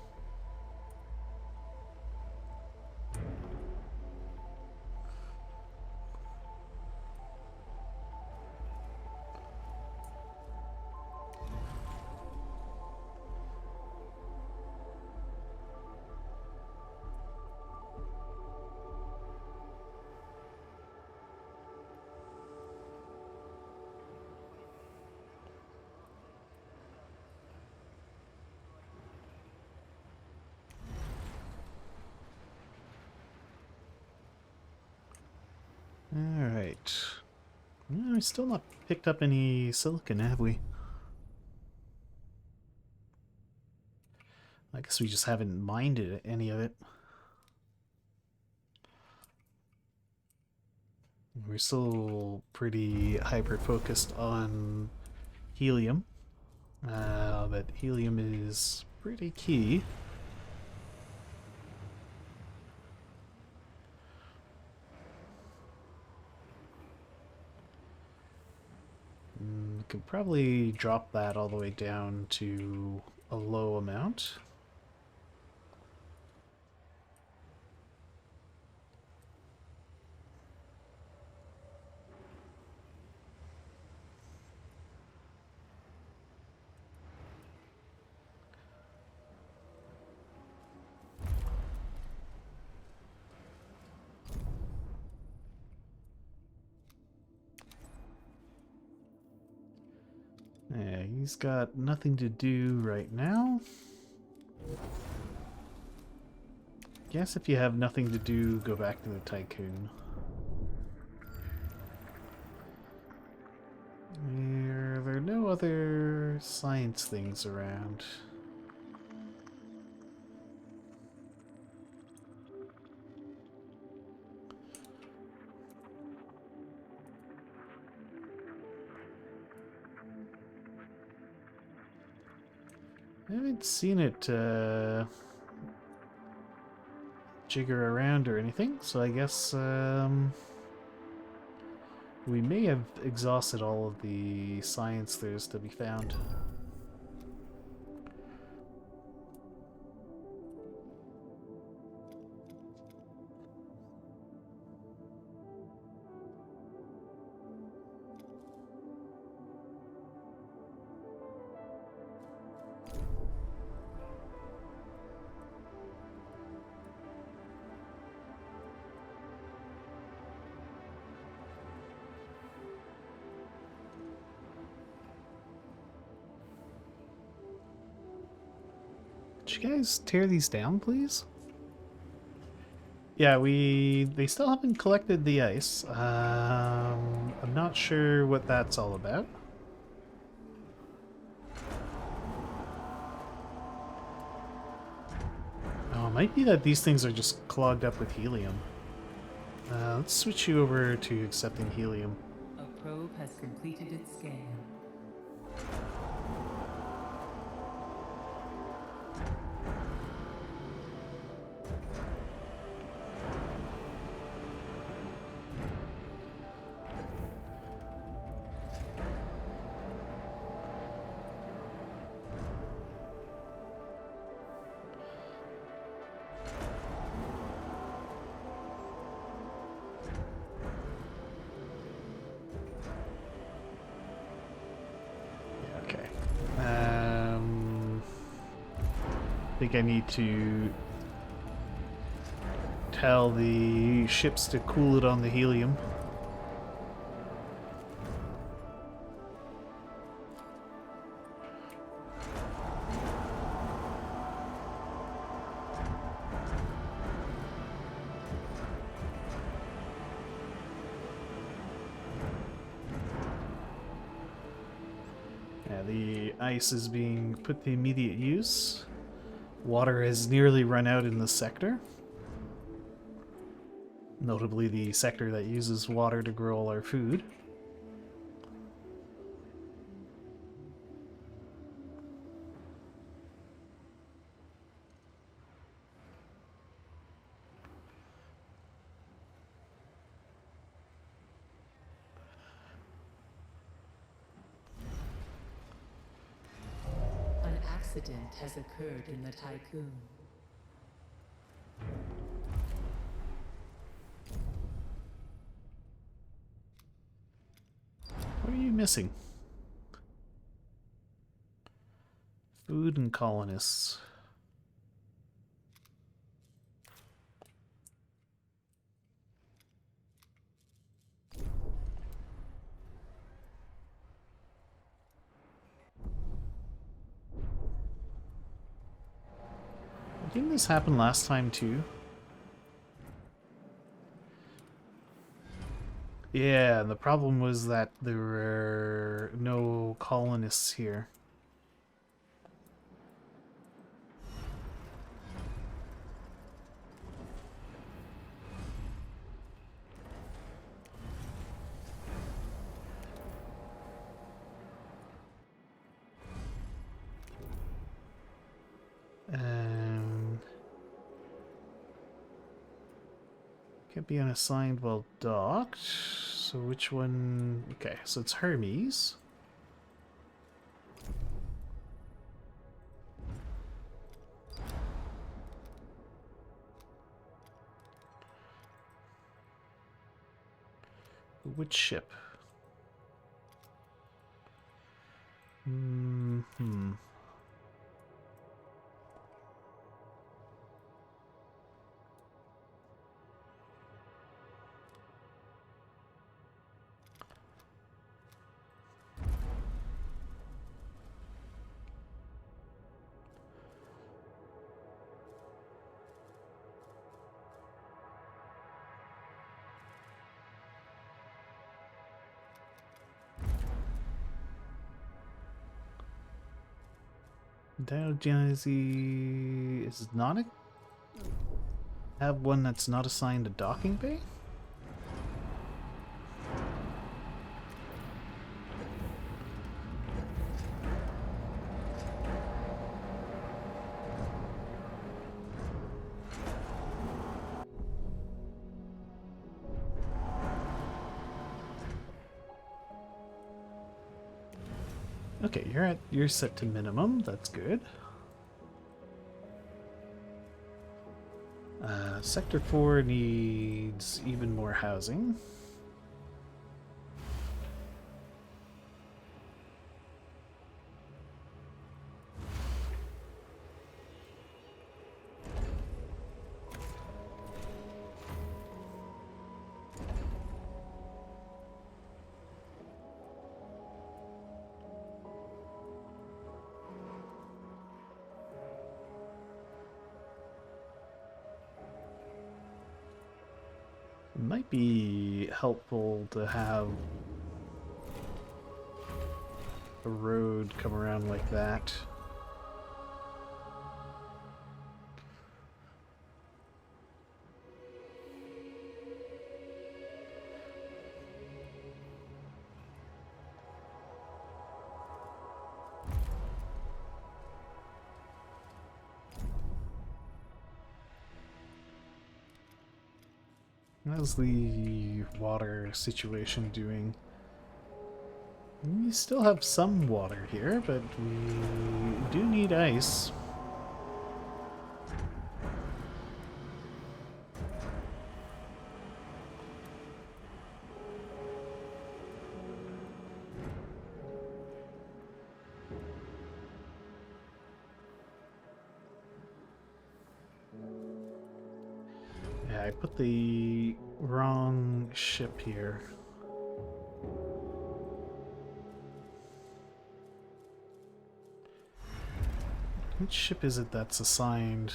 Alright. We've still not picked up any silicon, have we? I guess we just haven't minded any of it. We're still pretty hyper-focused on helium. But helium is pretty key. Could probably drop that all the way down to a low amount. Yeah, he's got nothing to do right now. Guess if you have nothing to do, go back to the Tycoon. There are no other science things around. I haven't seen it jigger around or anything, so I guess we may have exhausted all of the science there's to be found. Could you guys tear these down, please? Yeah, they still haven't collected the ice. I'm not sure what that's all about. Oh, it might be that these things are just clogged up with helium. Let's switch you over to accepting helium. A probe has completed its scan. Okay. I think I need to tell the ships to cool it on the helium. Yeah, the ice is being put to immediate use. Water has nearly run out in the sector. Notably the sector that uses water to grow all our food. An accident has occurred in the Tycoon. What are you missing? Food and colonists. Didn't this happen last time too? Yeah, the problem was that there were no colonists here. Can't be unassigned while docked. So which one? Okay, so it's Hermes. Which ship? Hmm. Diogenizy is not a have one that's not assigned a docking bay? Okay, you're set to minimum. That's good. Sector 4 needs even more housing. It might be helpful to have a road come around like that. How's the water situation doing? We still have some water here, but we do need ice. Yeah, I put the wrong ship here. Which ship is it that's assigned?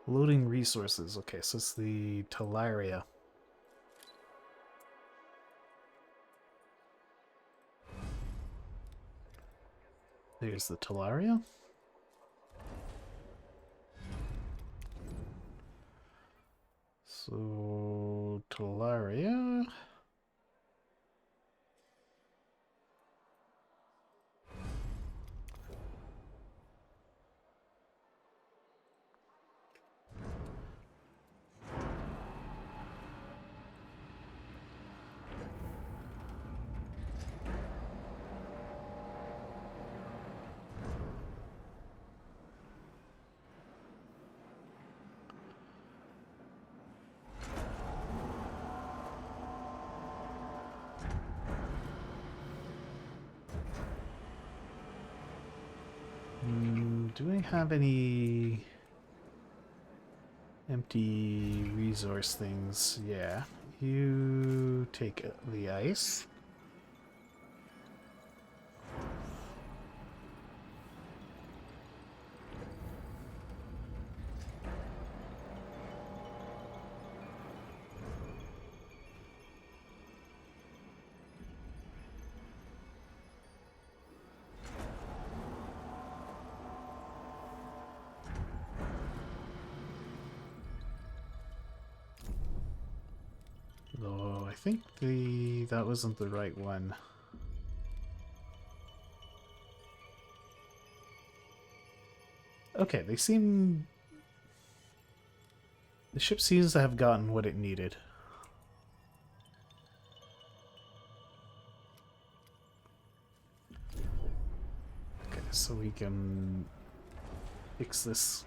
Loading resources. Okay, so it's the Talaria. There's the Talaria. So, Talaria. Do I have any empty resource things? Yeah. You take the ice. Though I think that wasn't the right one. Okay, the ship seems to have gotten what it needed. Okay, so we can fix this.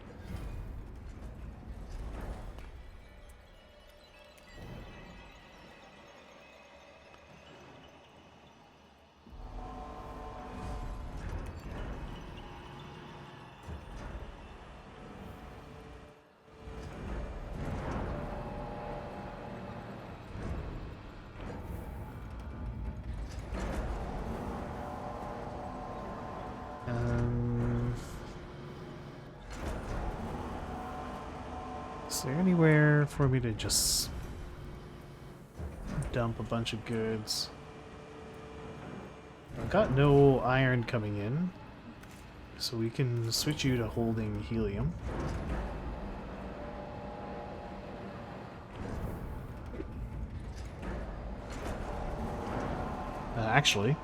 Is there anywhere for me to just dump a bunch of goods? I've got no iron coming in, so we can switch you to holding helium. Actually,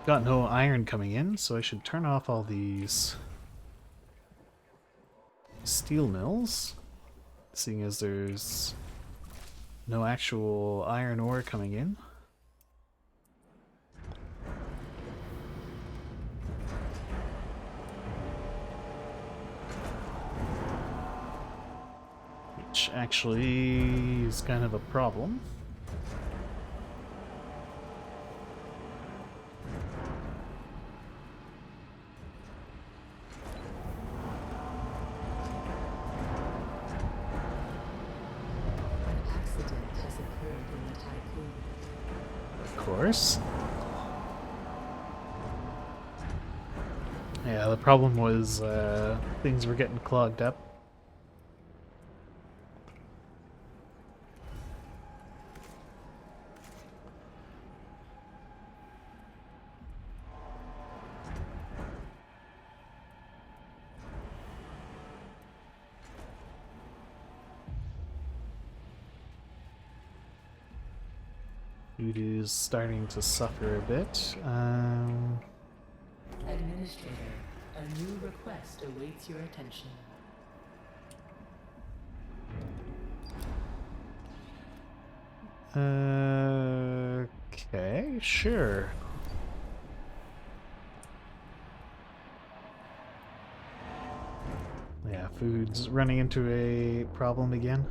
got no iron coming in, so I should turn off all these steel mills, seeing as there's no actual iron ore coming in. Which actually is kind of a problem. Of course. Yeah, the problem was things were getting clogged up. Food is starting to suffer a bit. Administrator, a new request awaits your attention. Okay, sure. Yeah, food's running into a problem again.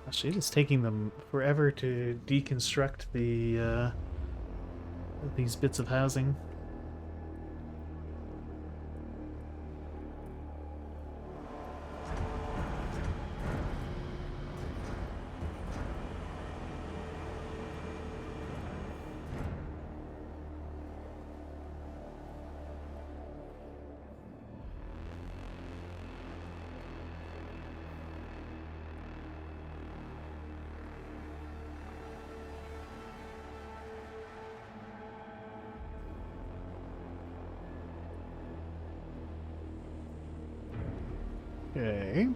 Actually, it's taking them forever to deconstruct the these bits of housing. Okay.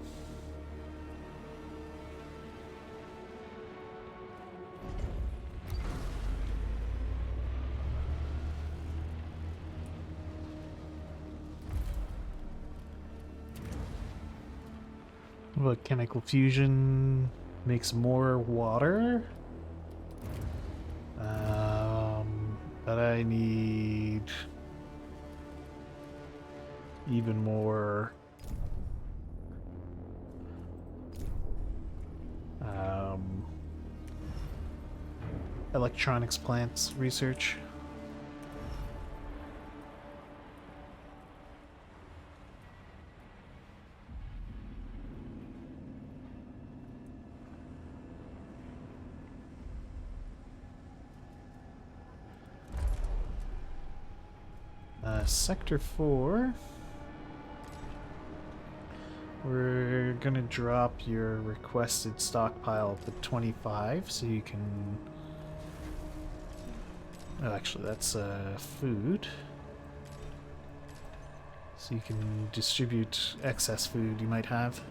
What chemical fusion makes more water? But I need even more electronics plants research. Sector 4. We're gonna drop your requested stockpile to 25 so you can... Oh, actually, that's food. So you can distribute excess food you might have.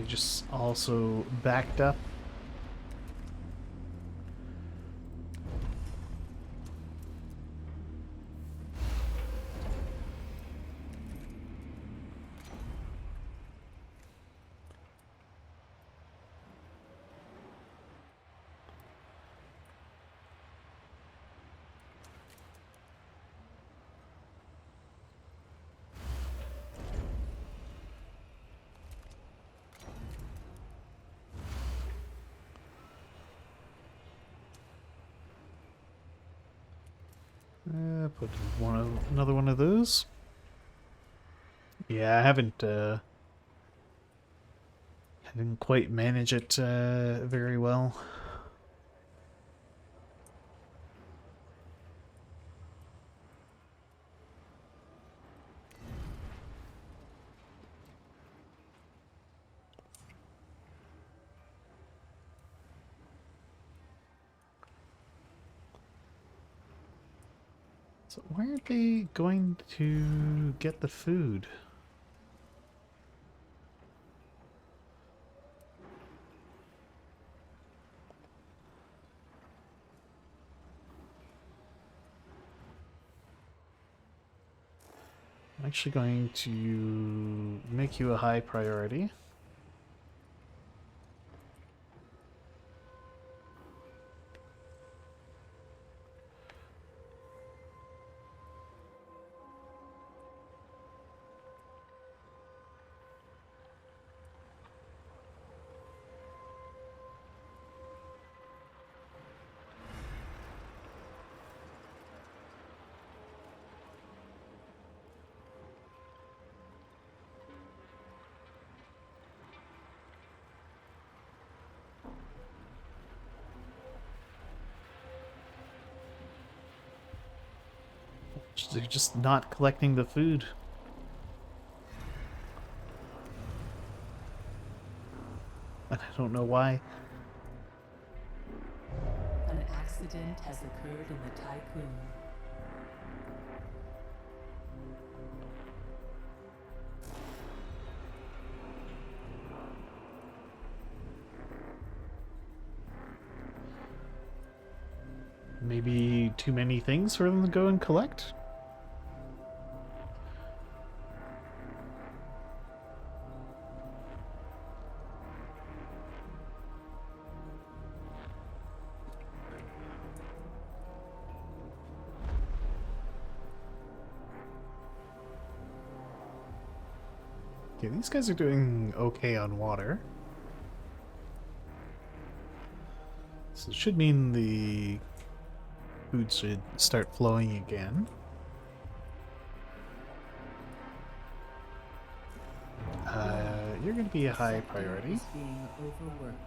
they just also backed up. Put another one of those. Yeah, I didn't quite manage it very well. So where are they going to get the food? I'm actually going to make you a high priority. They're just not collecting the food. And I don't know why. An accident has occurred in the Tycoon. Maybe too many things for them to go and collect? Okay, these guys are doing okay on water. So it should mean the food should start flowing again. You're going to be a high priority. Is being overworked.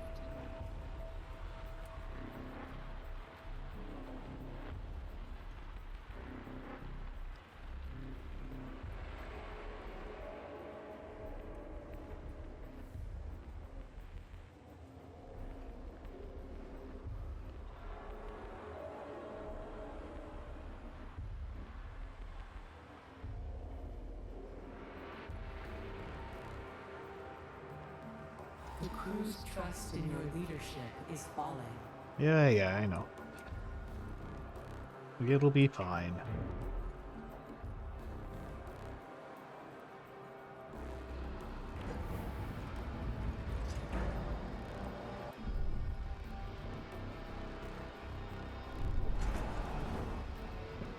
The crew's trust in your leadership is falling. Yeah, I know. It'll be fine.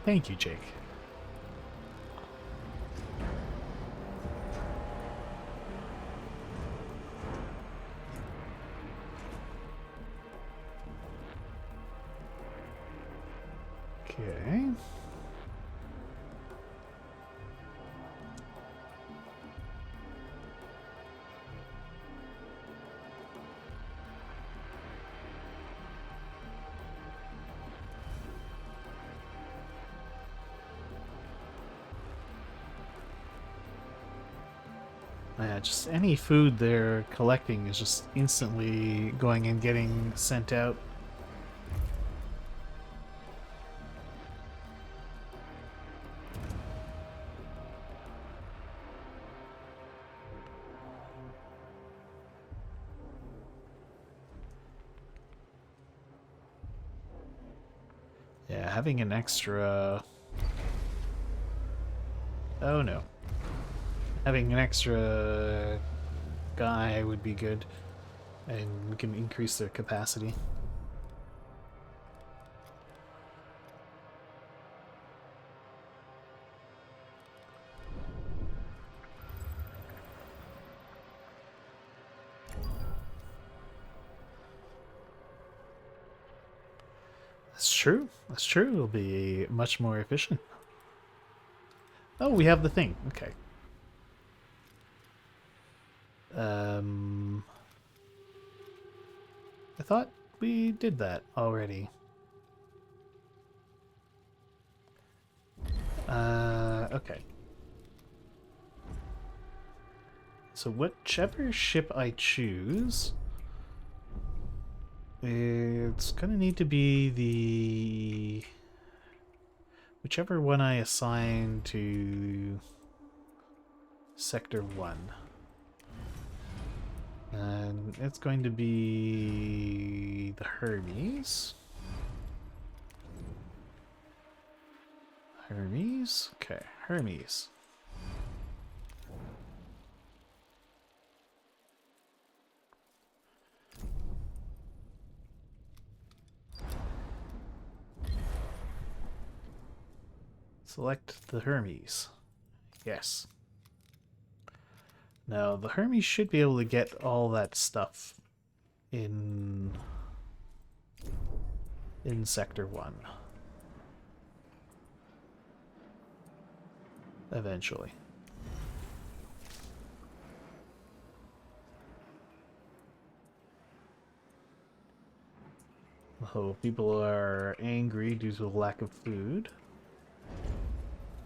Thank you, Jake. Okay. Yeah, just any food they're collecting is just instantly going and getting sent out. Yeah, having an extra... Oh no. Having an extra guy would be good, and we can increase their capacity. That's true. That's true. It'll be much more efficient. Oh, we have the thing. Okay. I thought we did that already. Okay. So whichever ship I choose, it's gonna need to be the... whichever one I assign to Sector 1. And it's going to be the Hermes. Hermes? Okay, Hermes. Select the Hermes. Yes. Now, the Hermes should be able to get all that stuff in Sector 1. Eventually. Oh, people are angry due to the lack of food.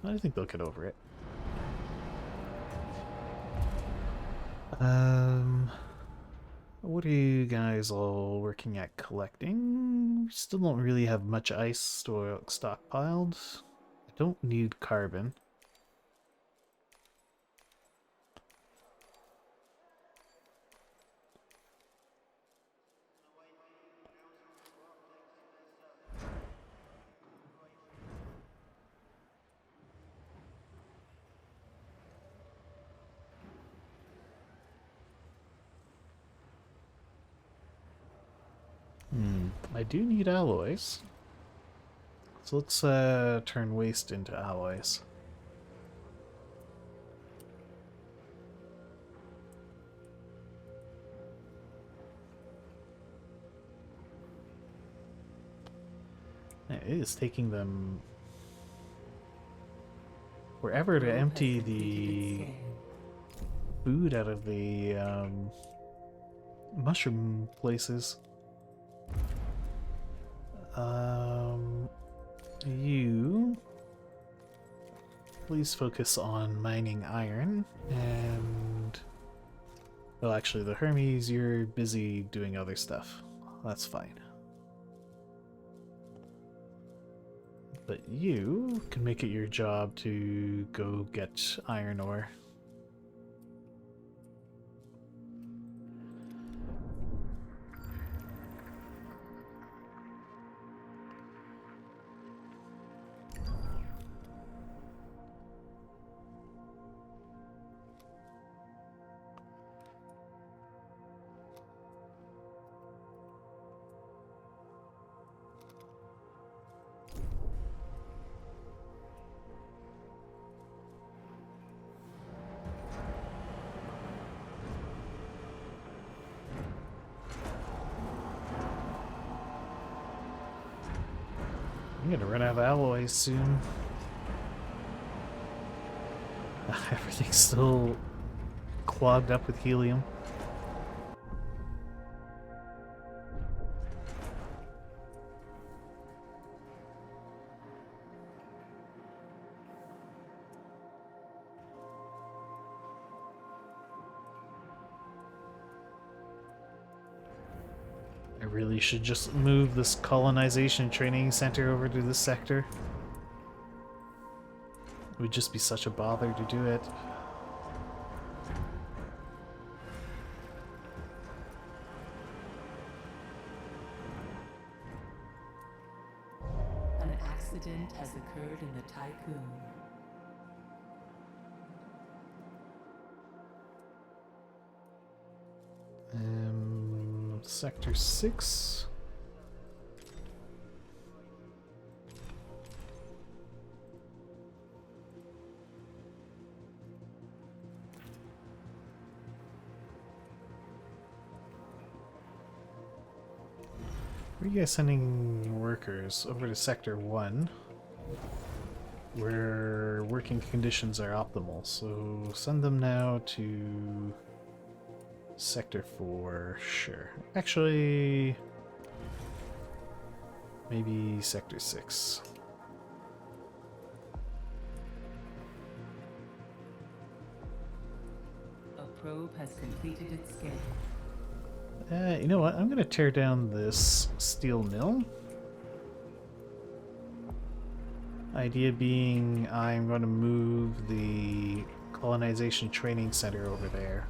I think they'll get over it. What are you guys all working at collecting? Still don't really have much ice stockpiled. I don't need carbon. I do need alloys. So let's turn waste into alloys. It is taking them forever to empty the food out of the mushroom places. You please focus on mining iron, and well, actually the Hermes, you're busy doing other stuff. That's fine. But you can make it your job to go get iron ore. I'm gonna run out of alloys soon. Everything's still clogged up with helium. I really should just move this colonization training center over to this sector. It would just be such a bother to do it. An Tycoon. Sector 6. Where are you guys sending workers? Over to Sector 1, where working conditions are optimal. So send them now to Sector 4, sure. Actually, maybe Sector 6. A probe has completed its scan. You know what? I'm going to tear down this steel mill. Idea being I'm going to move the colonization training center over there.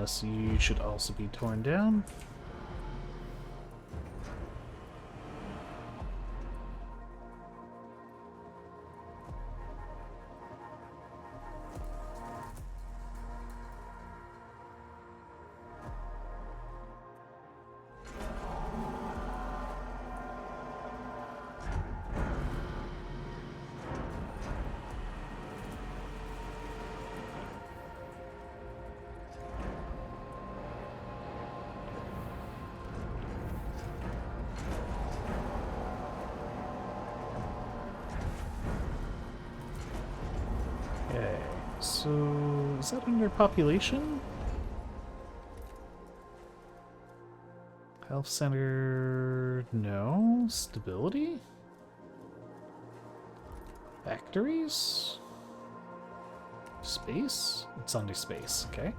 So you should also be torn down. Okay, so is that under population? Health center, no. Stability? Factories? Space? It's under space, okay.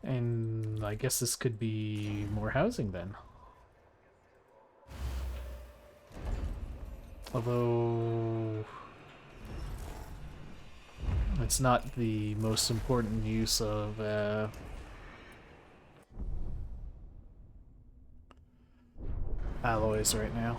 And I guess this could be more housing then. Although it's not the most important use of alloys right now.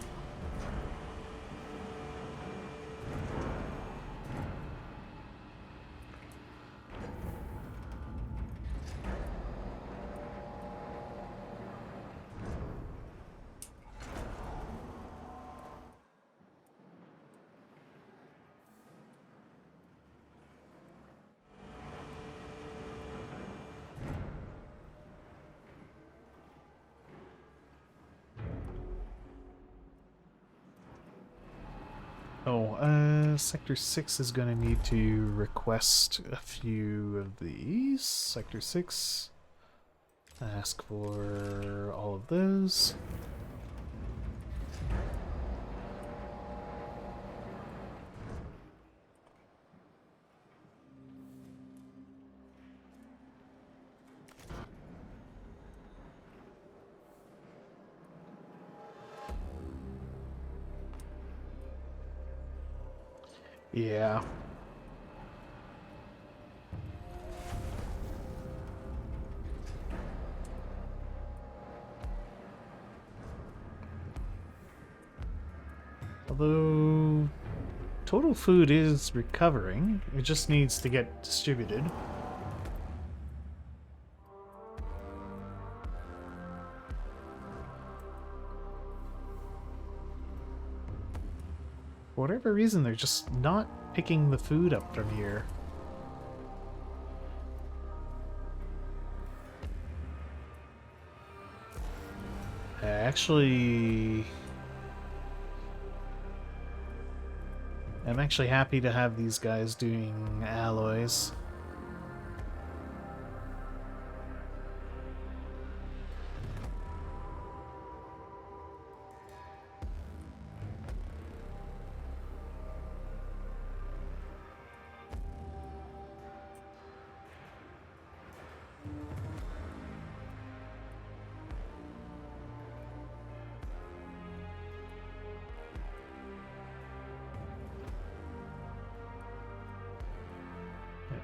Sector 6 is going to need to request a few of these. Sector 6, ask for all of those. Yeah. Although total food is recovering, it just needs to get distributed. For whatever reason, they're just not picking the food up from here. I'm actually happy to have these guys doing alloys.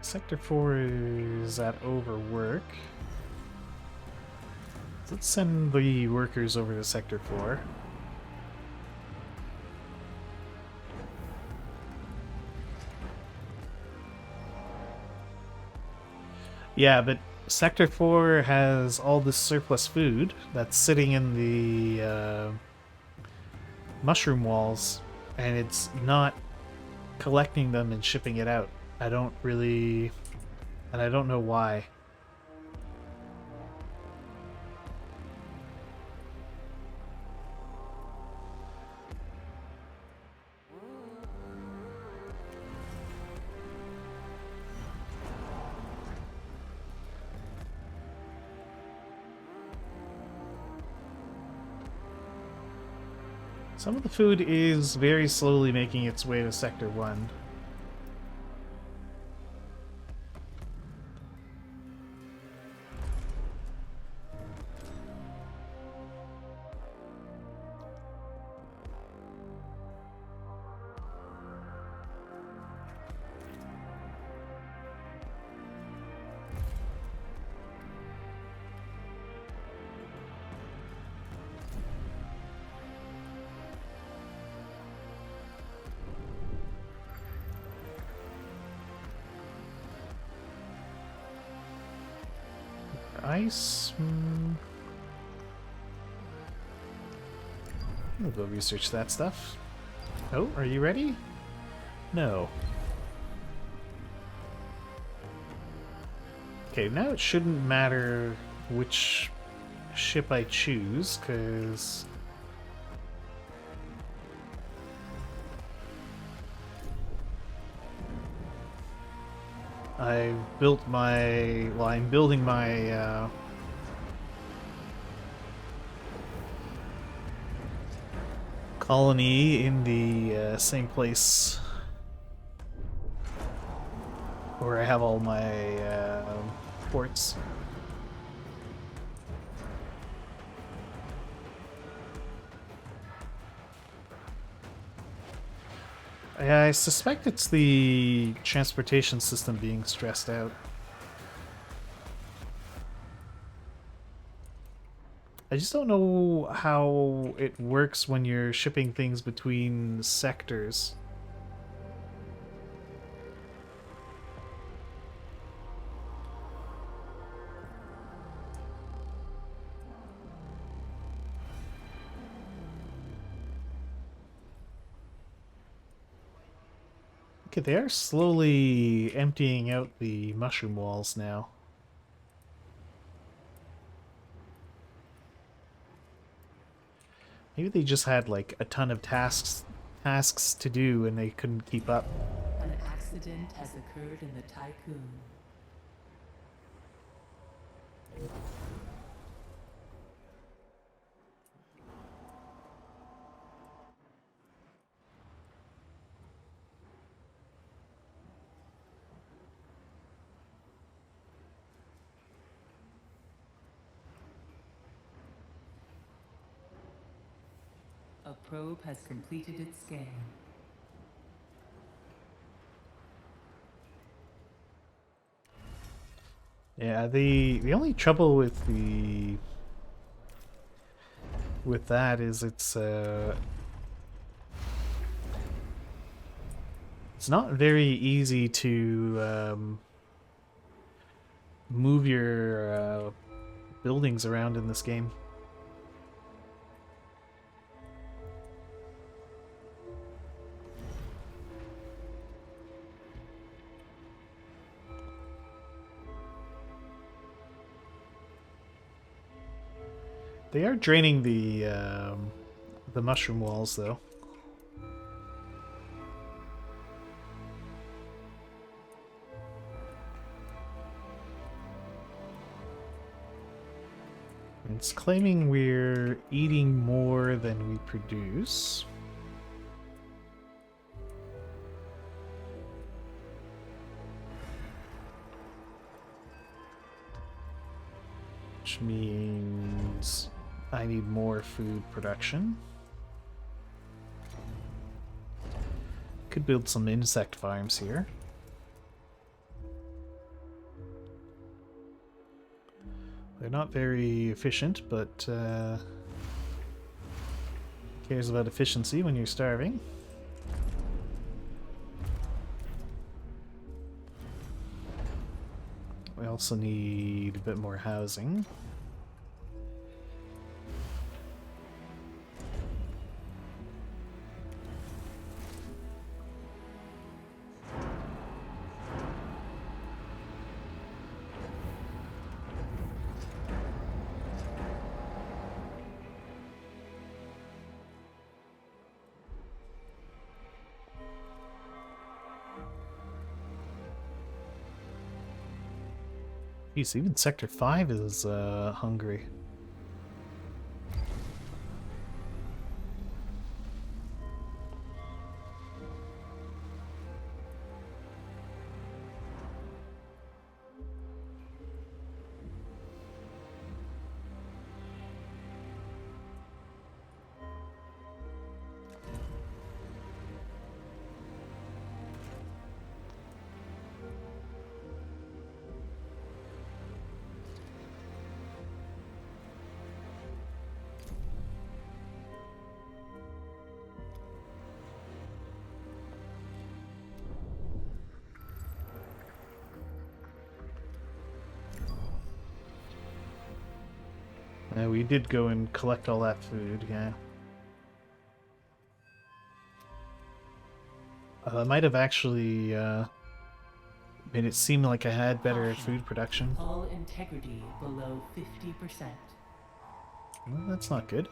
Sector 4 is at overwork. Let's send the workers over to Sector 4. Yeah, but Sector 4 has all this surplus food that's sitting in the mushroom walls, and it's not collecting them and shipping it out. I don't really... and I don't know why. Some of the food is very slowly making its way to Sector 1. Ice? We'll go research that stuff. Oh, are you ready? No. Okay, now it shouldn't matter which ship I choose, because... I built my... well, I'm building my, colony in the, same place where I have all my, ports. I suspect it's the transportation system being stressed out. I just don't know how it works when you're shipping things between sectors. Okay, they are slowly emptying out the mushroom walls now. Maybe they just had like a ton of tasks to do and they couldn't keep up. An accident has occurred in the Tycoon. A probe has completed its scan. Yeah, the only trouble with that is it's not very easy to move your buildings around in this game. They are draining the mushroom walls, though. It's claiming we're eating more than we produce. Which means I need more food production. Could build some insect farms here. They're not very efficient, but cares about efficiency when you're starving. We also need a bit more housing. Jeez, even Sector 5 is hungry. We did go and collect all that food, yeah. I might have actually made it seem like I had better food production. Hull integrity below 50%. Well, that's not good.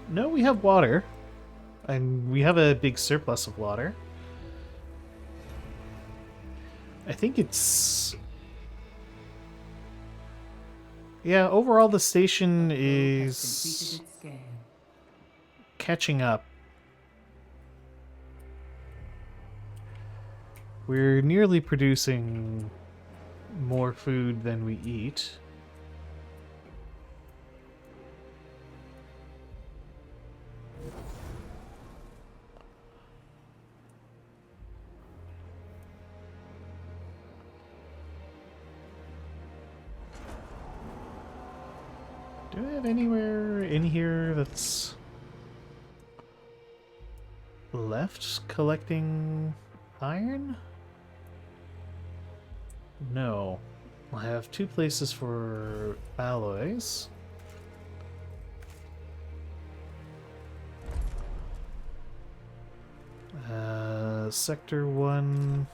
No, we have water. And we have a big surplus of water. I think it's... Yeah, overall the station is catching up. We're nearly producing more food than we eat. Do I have anywhere in here that's left collecting iron? No. I have 2 places for alloys. Sector 1...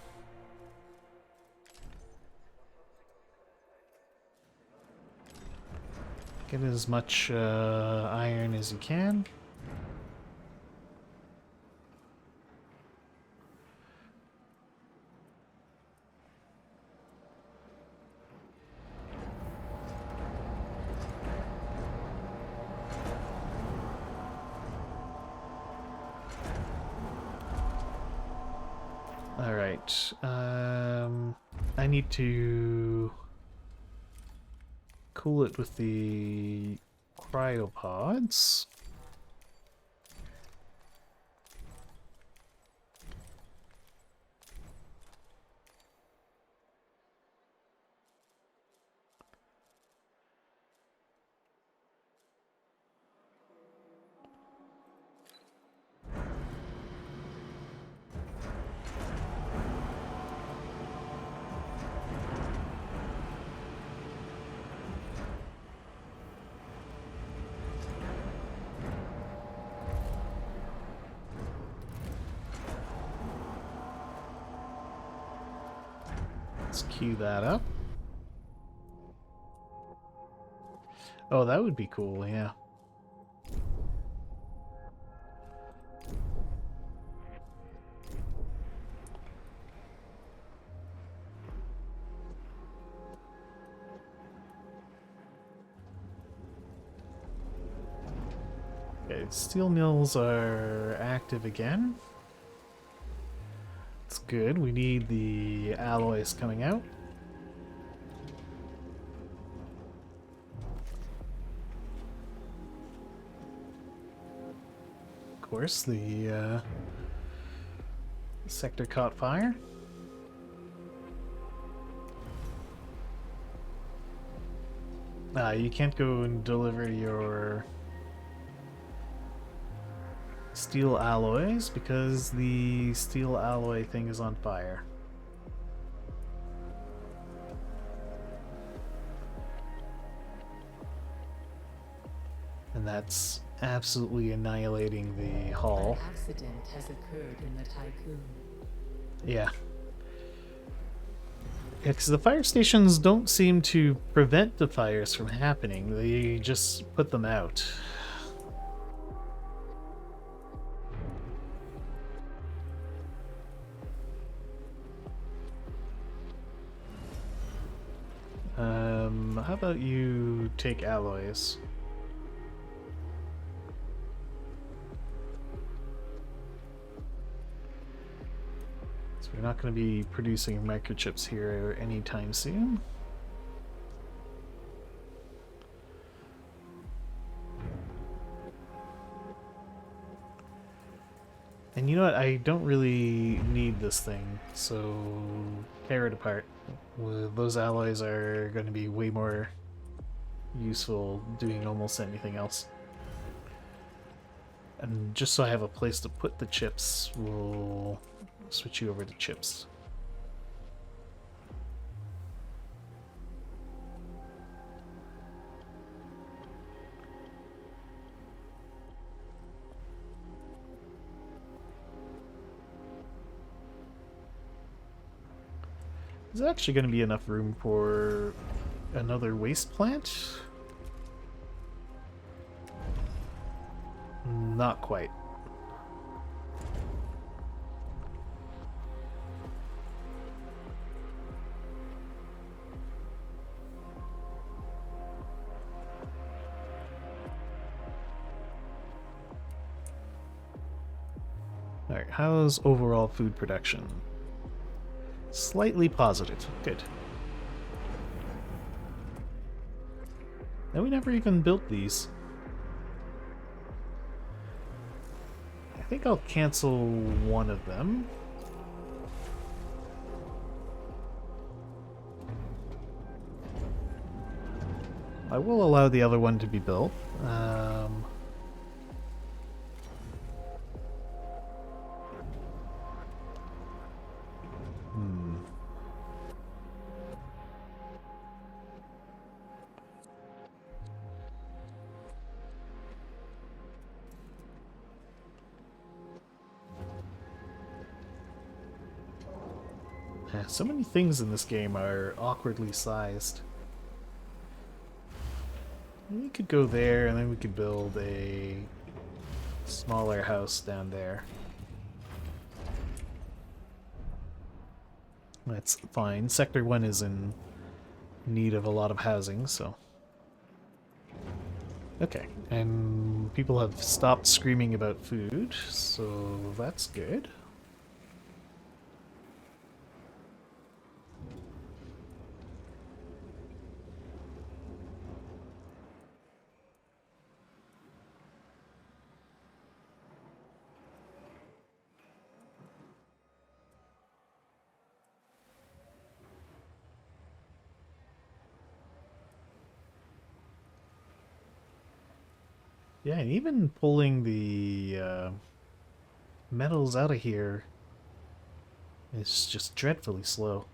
Get as much iron as you can. Alright. I need to cool it with the cryopods. Let's queue that up. Oh, that would be cool, yeah. Okay, steel mills are active again. It's good. We need the alloys coming out. Of course, the sector caught fire. You can't go and deliver your steel alloys because the steel alloy thing is on fire. And that's absolutely annihilating the hull. An accident has occurred in the Tycoon. Yeah. Yeah, because the fire stations don't seem to prevent the fires from happening. They just put them out. How about you take alloys? So we're not going to be producing microchips here anytime soon. And you know what? I don't really need this thing, so tear it apart. Those alloys are going to be way more useful doing almost anything else. And just so I have a place to put the chips, we'll switch you over to chips. There's actually going to be enough room for another waste plant. Not quite. Alright, how's overall food production? Slightly positive. Good. Now we never even built these. I think I'll cancel one of them. I will allow the other one to be built. So many things in this game are awkwardly sized. We could go there, and then we could build a smaller house down there. That's fine. Sector 1 is in need of a lot of housing, so... Okay, and people have stopped screaming about food, so that's good. Yeah, and even pulling the metals out of here is just dreadfully slow.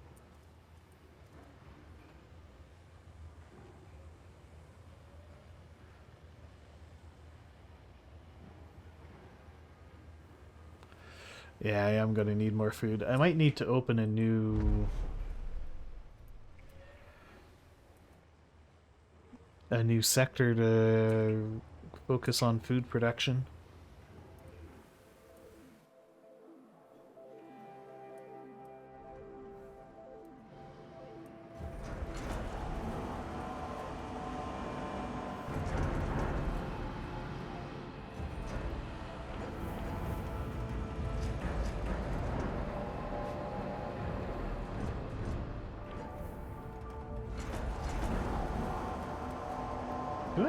Yeah, I am going to need more food. I might need to open a new sector to focus on food production.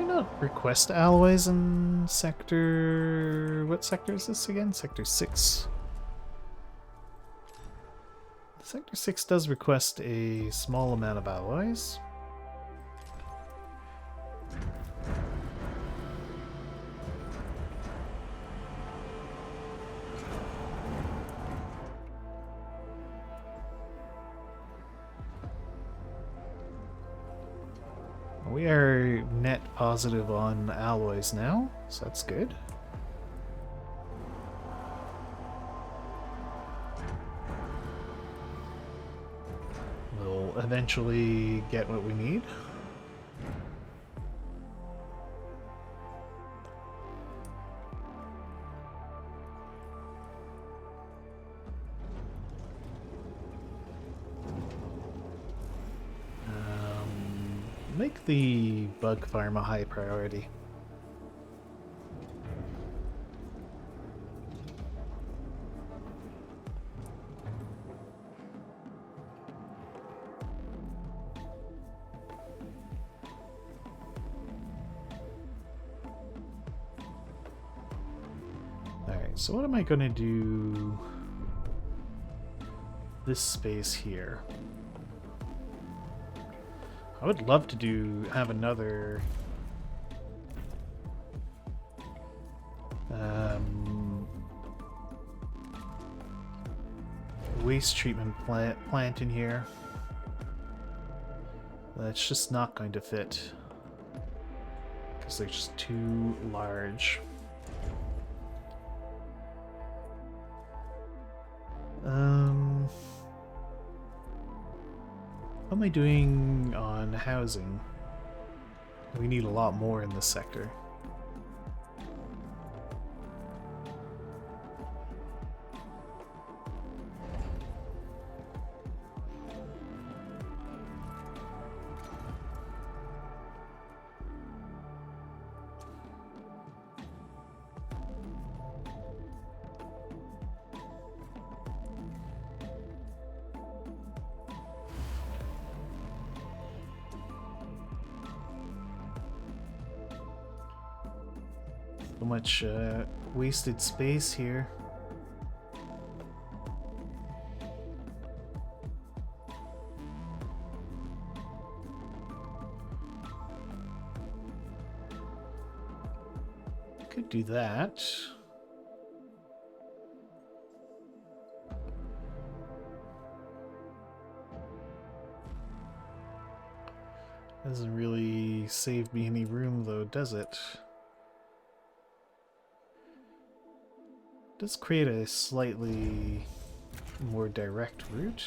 I not request alloys in sector... What sector is this again? Sector 6. Sector 6 does request a small amount of alloys. We are net positive on alloys now, so that's good. We'll eventually get what we need. Make the bug farm a high priority. Alright, so what am I going to do this space here? I would love to have another waste treatment plant in here. That's just not going to fit because they're just too large. How am I doing on housing? We need a lot more in this sector. So much wasted space here. Could do that. Doesn't really save me any room though, does it? Does create a slightly more direct route.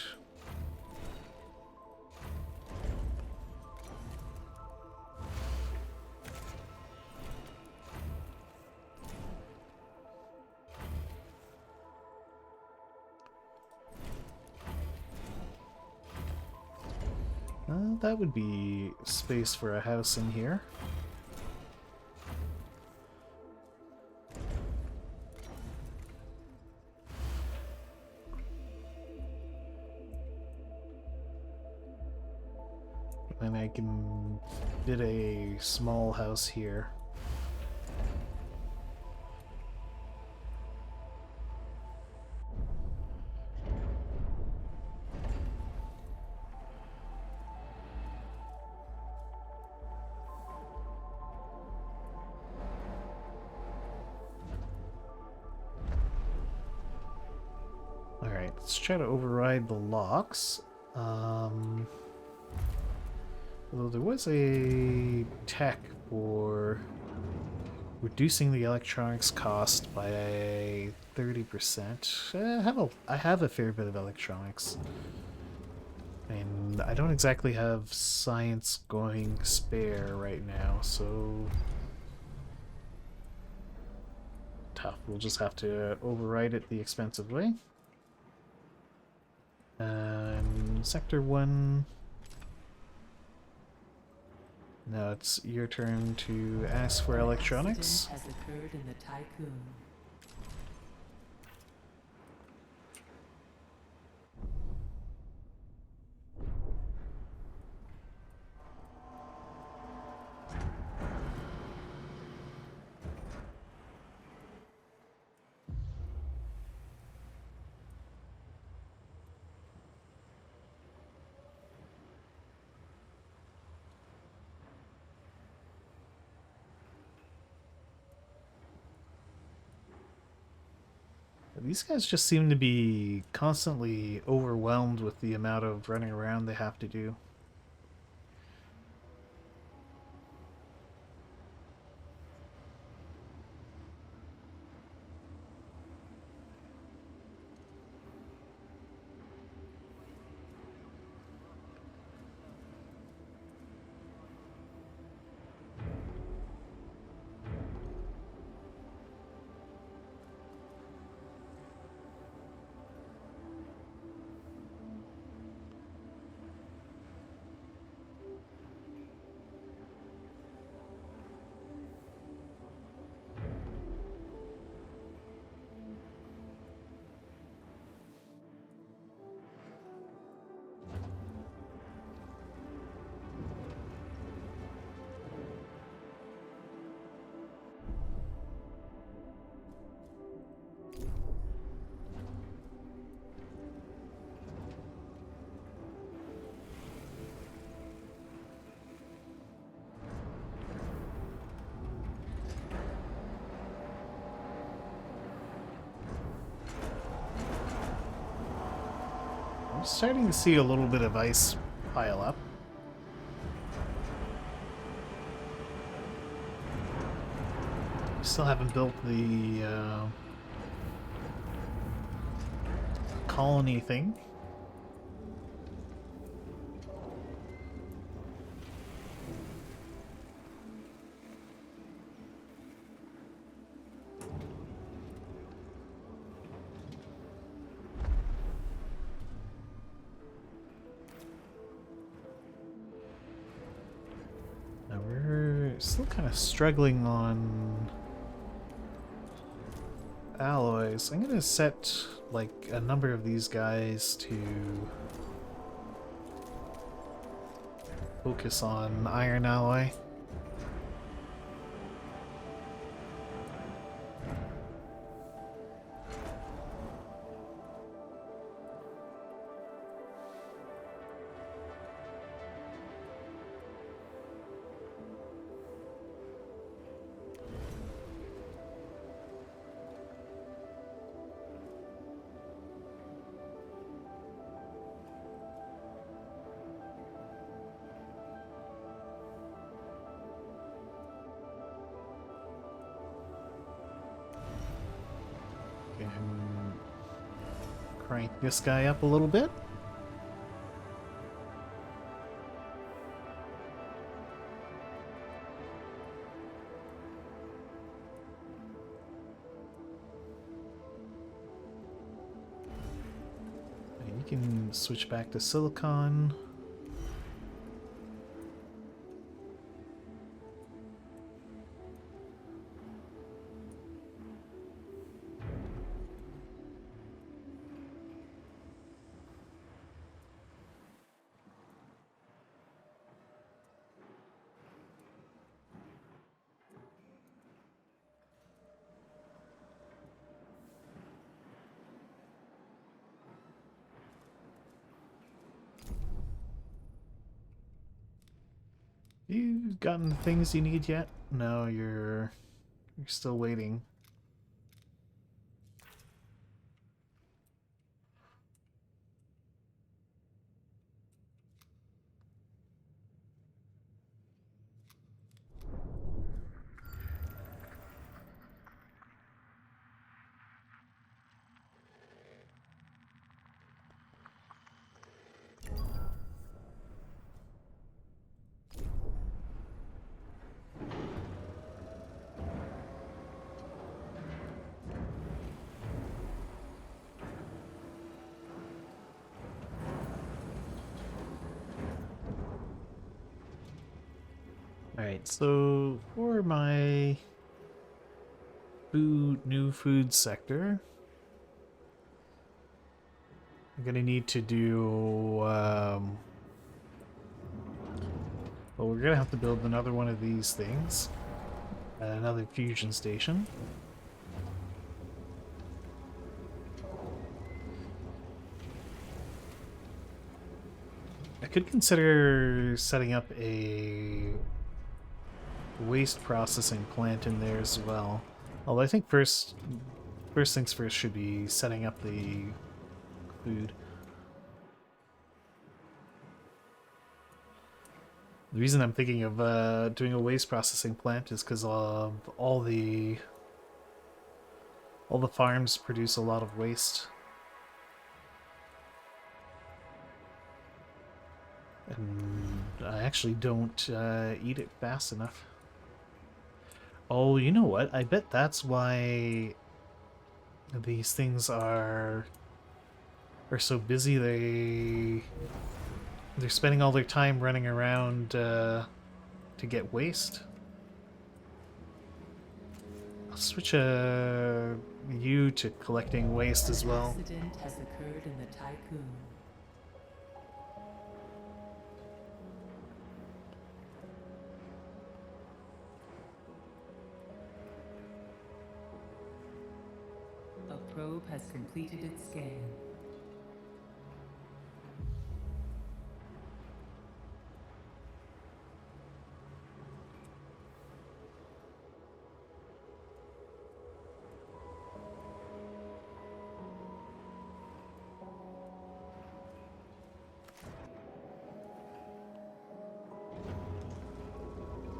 That would be space for a house in here. And I can fit a small house here. Alright, let's try to override the locks. Although there was a tech for reducing the electronics cost by 30%. I have a fair bit of electronics. And I don't exactly have science going spare right now, so tough. We'll just have to override it the expensive way. Sector 1. Now it's your turn to ask for electronics. Accident has occurred in the Tycoon. These guys just seem to be constantly overwhelmed with the amount of running around they have to do. I'm starting to see a little bit of ice pile up. Still haven't built the colony thing. Now we're still kind of struggling on alloys. I'm gonna set like a number of these guys to focus on iron alloy. And crank this guy up a little bit. And you can switch back to silicon. You gotten the things you need yet? No, you're still waiting. Alright, so for my new food sector, I'm gonna need to do, well, we're gonna have to build another one of these things, another fusion station. I could consider setting up a waste processing plant in there as well. Although I think first first things first should be setting up the food. The reason I'm thinking of doing a waste processing plant is because all the farms produce a lot of waste. And I actually don't eat it fast enough. Oh, you know what? I bet that's why these things are so busy. They're spending all their time running around to get waste. I'll switch you to collecting waste as well. An accident has occurred in the Tycoon. A probe has completed its scan.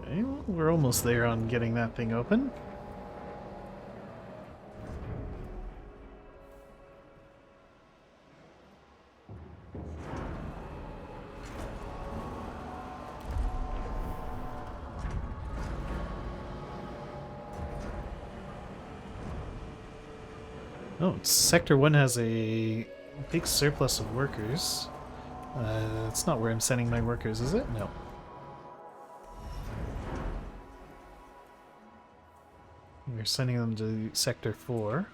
Okay, well, we're almost there on getting that thing open. Oh, Sector 1 has a big surplus of workers. That's not where I'm sending my workers, is it? No. We're sending them to Sector 4.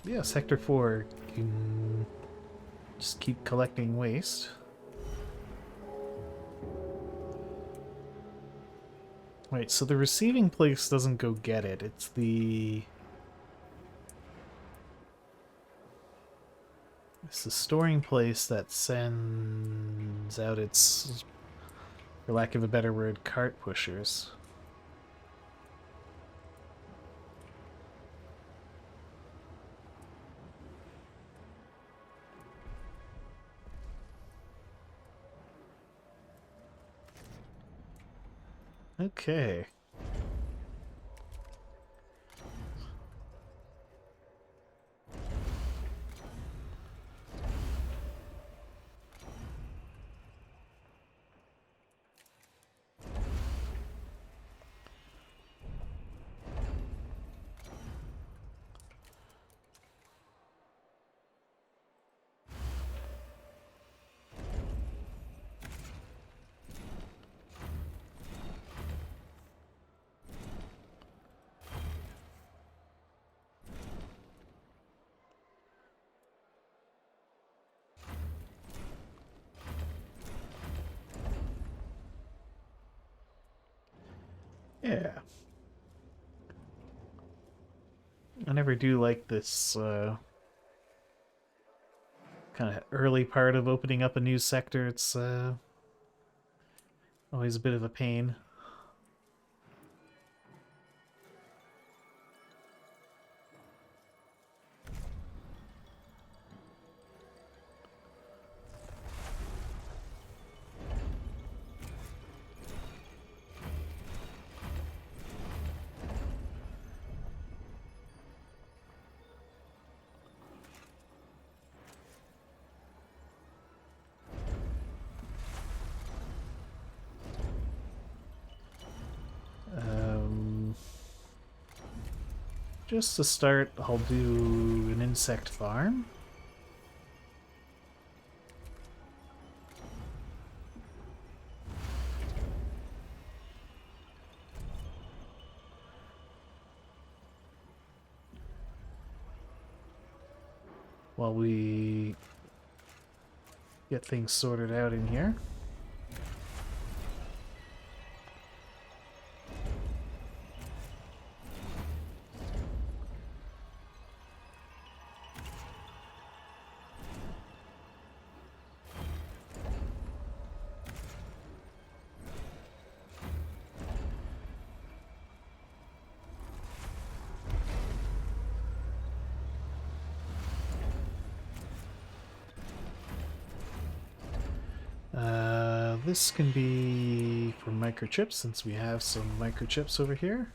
Yeah, Sector 4 can just keep collecting waste. Wait, so the receiving place doesn't go get it. It's the storing place that sends out its, for lack of a better word, cart pushers. Okay. Yeah. I never do like this kind of early part of opening up a new sector. It's always a bit of a pain. Just to start, I'll do an insect farm. while we get things sorted out in here. This can be for microchips, since we have some microchips over here.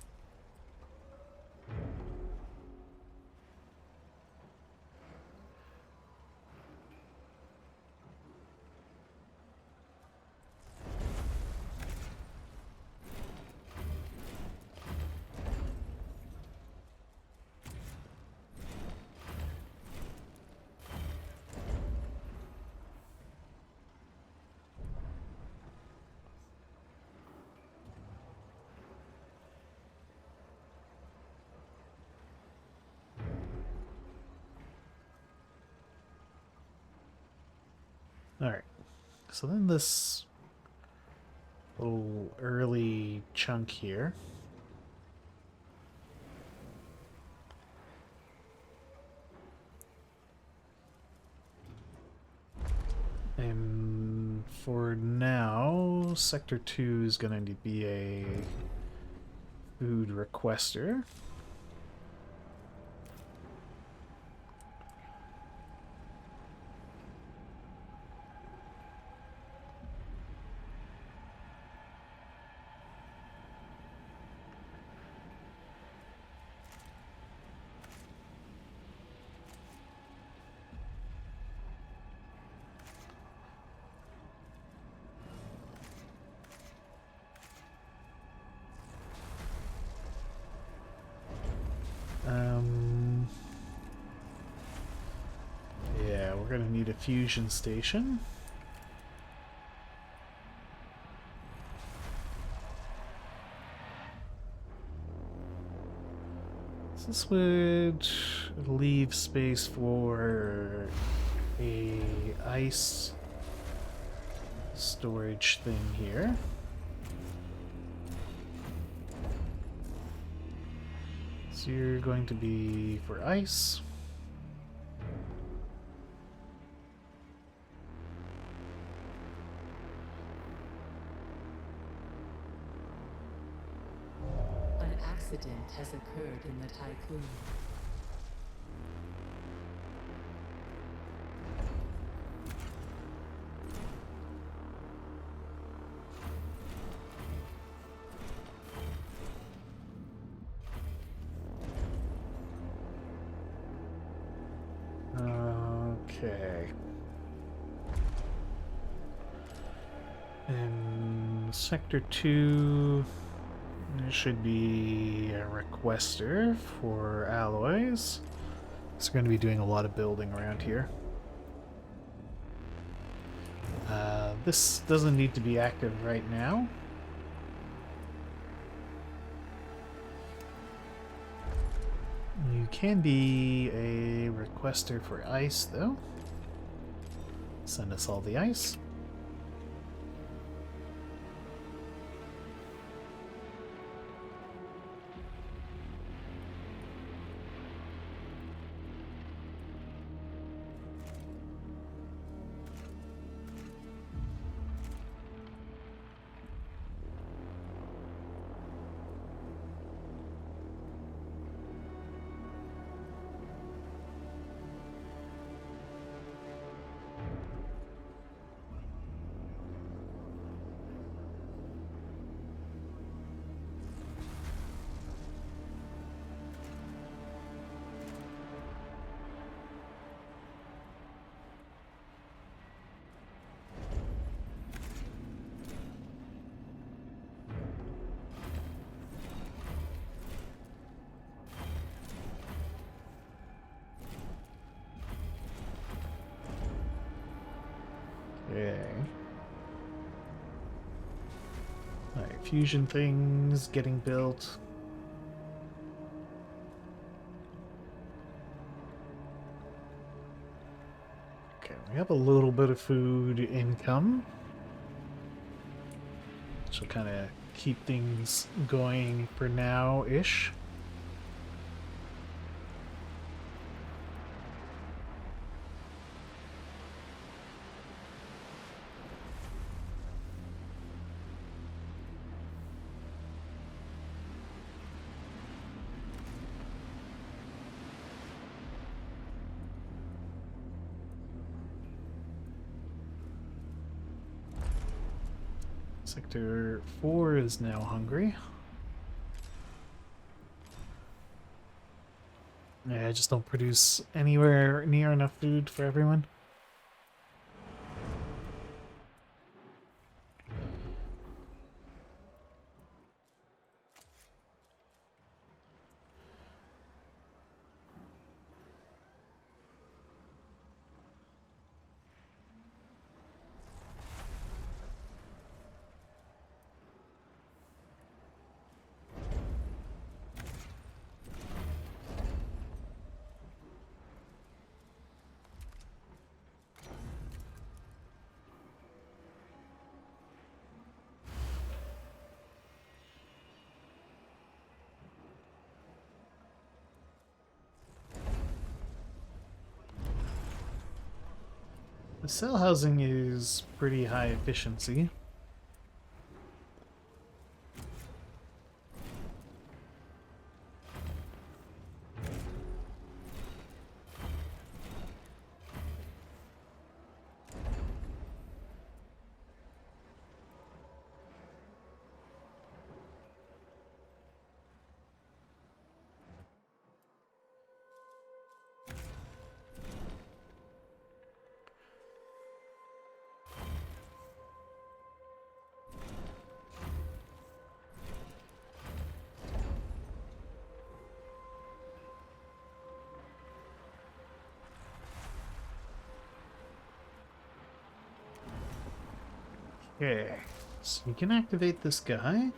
Alright, so then this little early chunk here. And for now, Sector 2 is going to be a food requester. Yeah, we're going to need a fusion station. This would leave space for a ice storage thing here. So you're going to be for ice. An accident has occurred in the Tycoon. Okay. In Sector 2, there should be a requester for alloys. So we're going to be doing a lot of building around here. This doesn't need to be active right now. You can be a requester for ice, though. Send us all the ice. Okay. Alright, fusion things getting built. Okay, we have a little bit of food income, which will kind of keep things going for now-ish. Sector 4 is now hungry. Yeah, I just don't produce anywhere near enough food for everyone. The cell housing is pretty high efficiency. Okay, so you can activate this guy.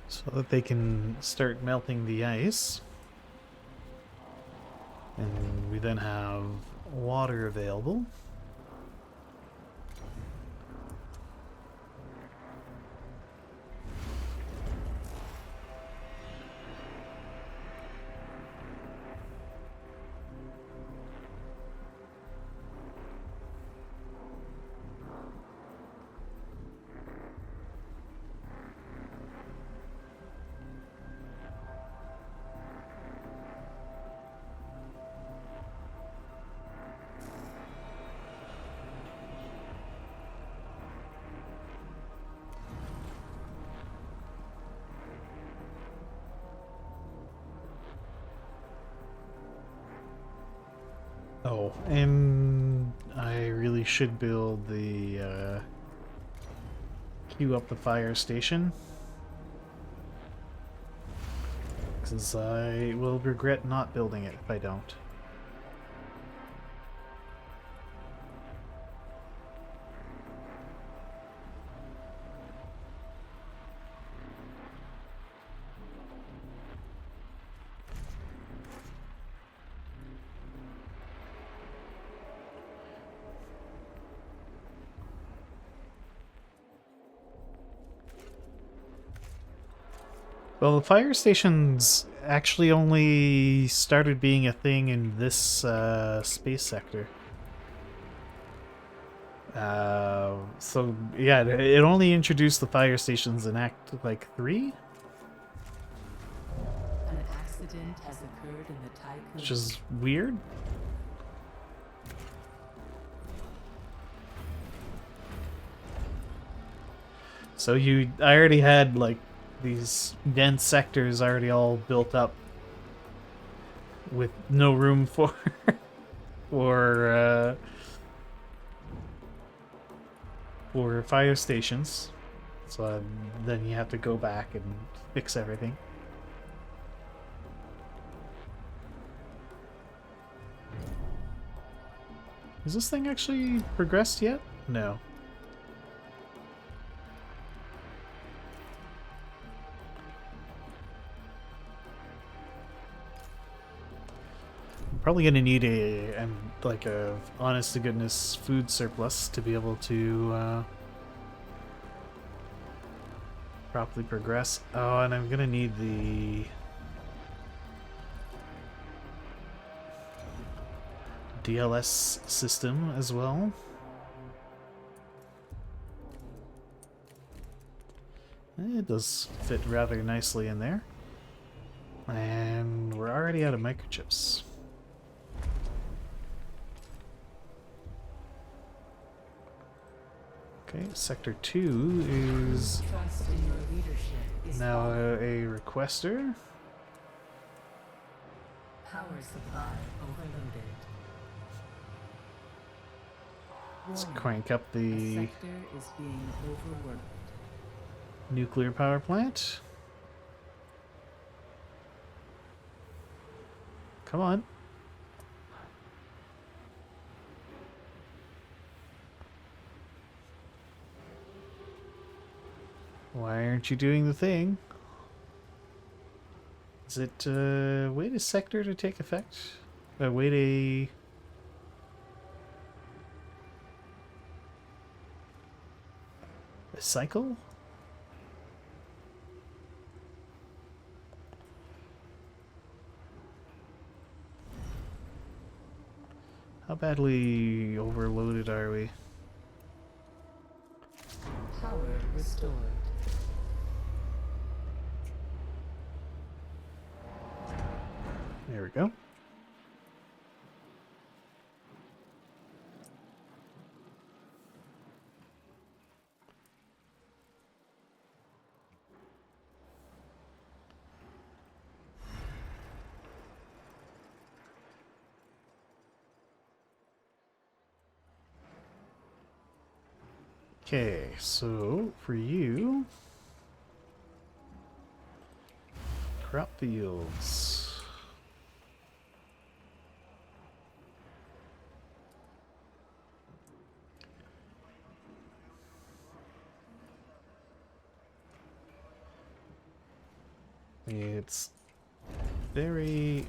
So that they can start melting the ice. And we then have water available. Oh, and I really should build the queue up the fire station, because I will regret not building it if I don't. Well, the fire stations actually only started being a thing in this space sector. So yeah, it only introduced the fire stations in Act like 3, An accident has occurred in the Tycoon. which is weird. So I already had like these dense sectors already all built up with no room for for for fire stations. So then you have to go back and fix everything. Is this thing actually progressed yet? No. Probably gonna need like a honest to goodness food surplus to be able to properly progress. Oh, and I'm gonna need the DLS system as well. It does fit rather nicely in there. And we're already out of microchips. Okay, Sector 2 is Trust in your leadership is now falling. a requester. Power supply overloaded. Let's Warning. crank up The the sector is being overworked. nuclear power plant. Come on. Why aren't you doing the thing? Is it wait a sector to take effect? Wait a cycle? How badly overloaded are we? Power restored. There we go. Okay, so for you, crop fields. It's very...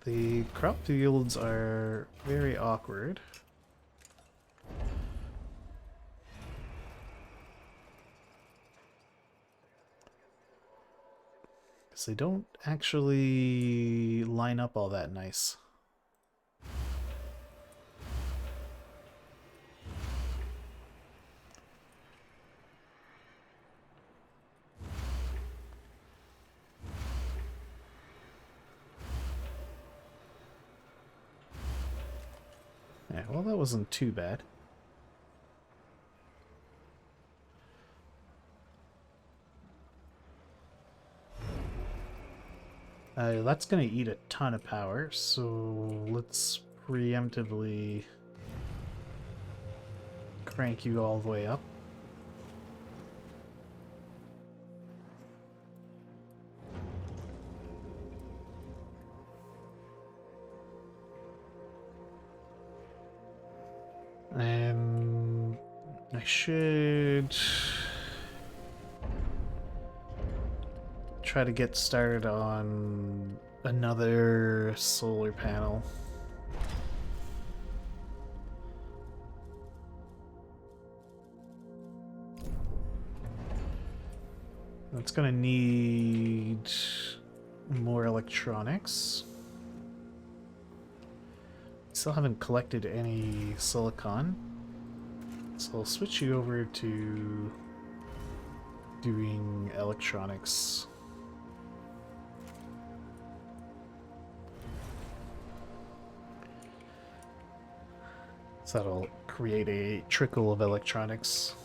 The crop fields are very awkward. Because they don't actually line up all that nice. Yeah, well, that wasn't too bad. That's going to eat a ton of power, so let's preemptively crank you all the way up. And I should try to get started on another solar panel. That's gonna need more electronics. Still haven't collected any silicon, so I'll switch you over to doing electronics. So that'll create a trickle of electronics.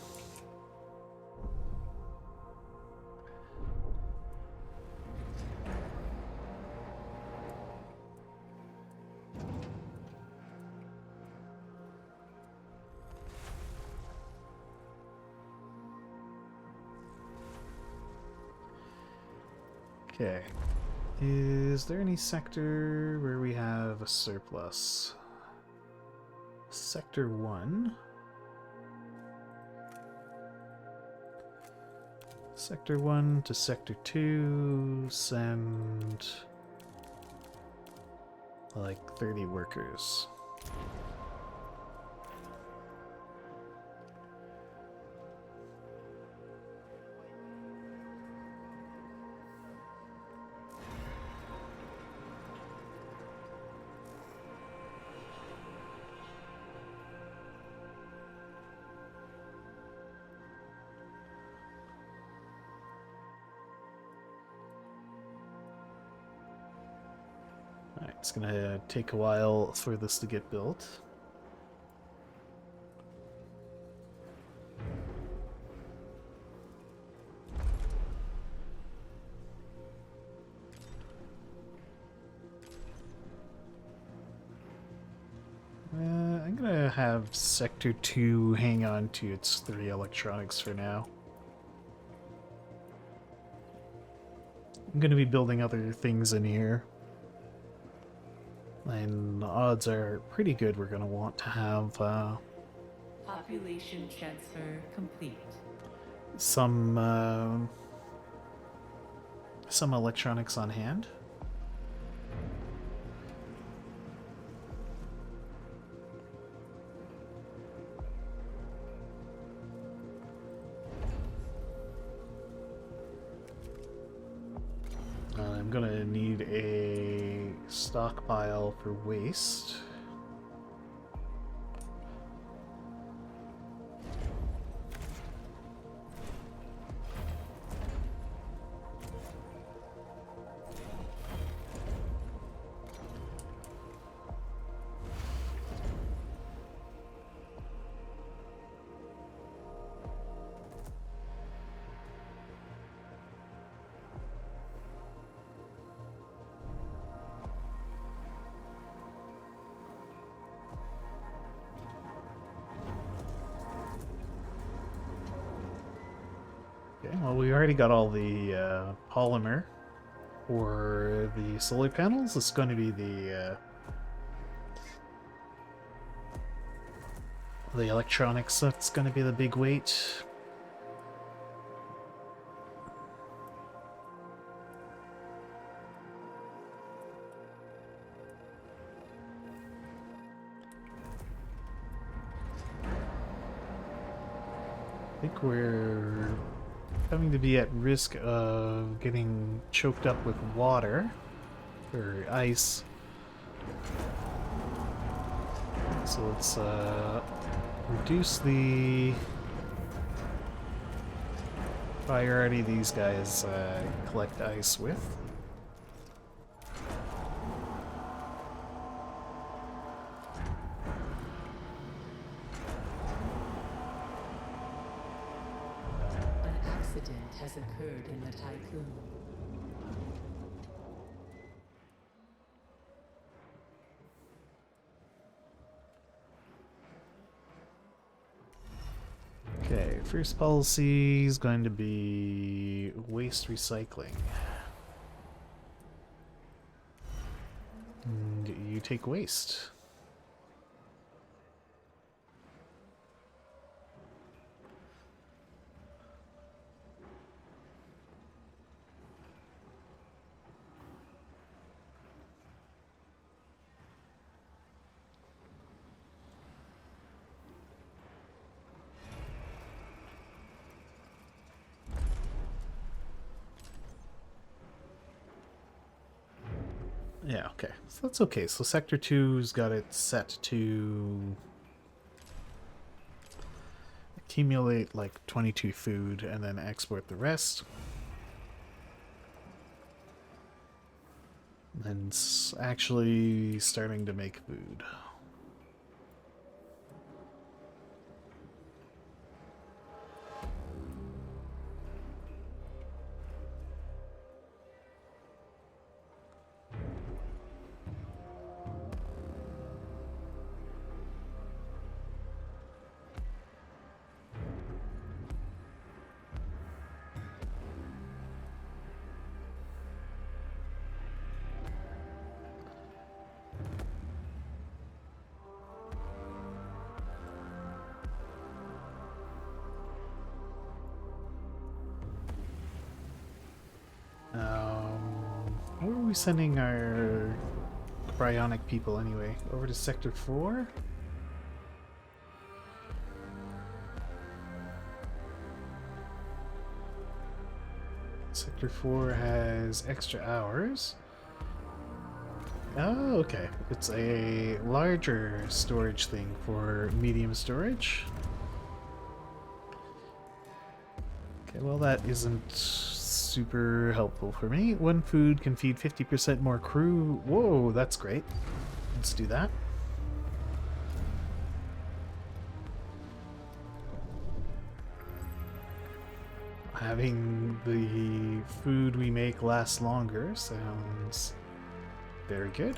Okay. Is there any sector where we have a surplus? Sector 1. Sector 1 to Sector 2. Send like 30 workers. Alright, it's gonna take a while for this to get built. I'm gonna have Sector 2 hang on to its 3 electronics for now. I'm gonna be building other things in here. And the odds are pretty good we're gonna want to have Population transfer complete. some electronics on hand. I'm gonna need a stockpile for waste. Okay, well, we already got all the polymer for the solar panels. It's going to be the electronics that's going to be the big weight. I think we're going to be at risk of getting choked up with water or ice. So let's reduce the priority these guys collect ice with. Has occurred in the tycoon. Okay, first policy is going to be waste recycling. And you take waste. Yeah, okay. So that's okay. So Sector 2's got it set to accumulate like 22 food and then export the rest. And it's actually starting to make food. Where are we sending our bryonic people anyway. Over to Sector 4. Sector 4 has extra hours. Oh, okay. It's a larger storage thing for medium storage. Okay, well that isn't super helpful for me. One food can feed 50% more crew. Whoa, that's great. Let's do that. Having the food we make last longer sounds very good.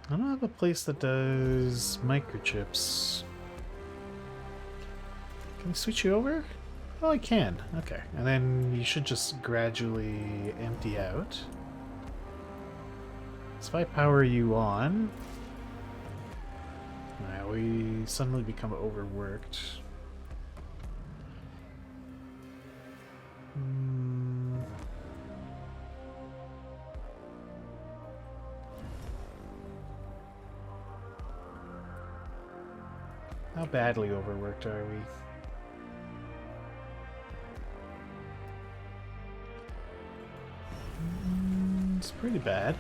I don't have a place that does microchips. Can I switch you over? Oh, I can. Okay. And then you should just gradually empty out. So if I power you on, we suddenly become overworked. How badly overworked are we? It's pretty bad.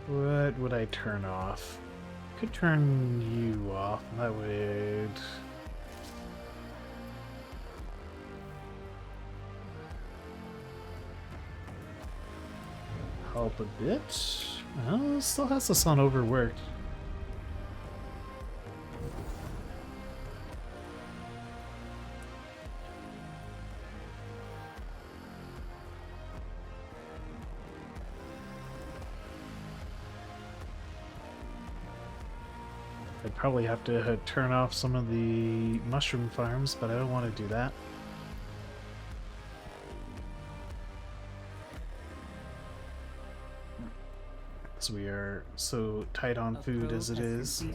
What would I turn off? Could turn you off. That would help a bit. Well, it still has us on overworked. I'd probably have to turn off some of the mushroom farms, but I don't want to do that. Because we are so tight on food as it is.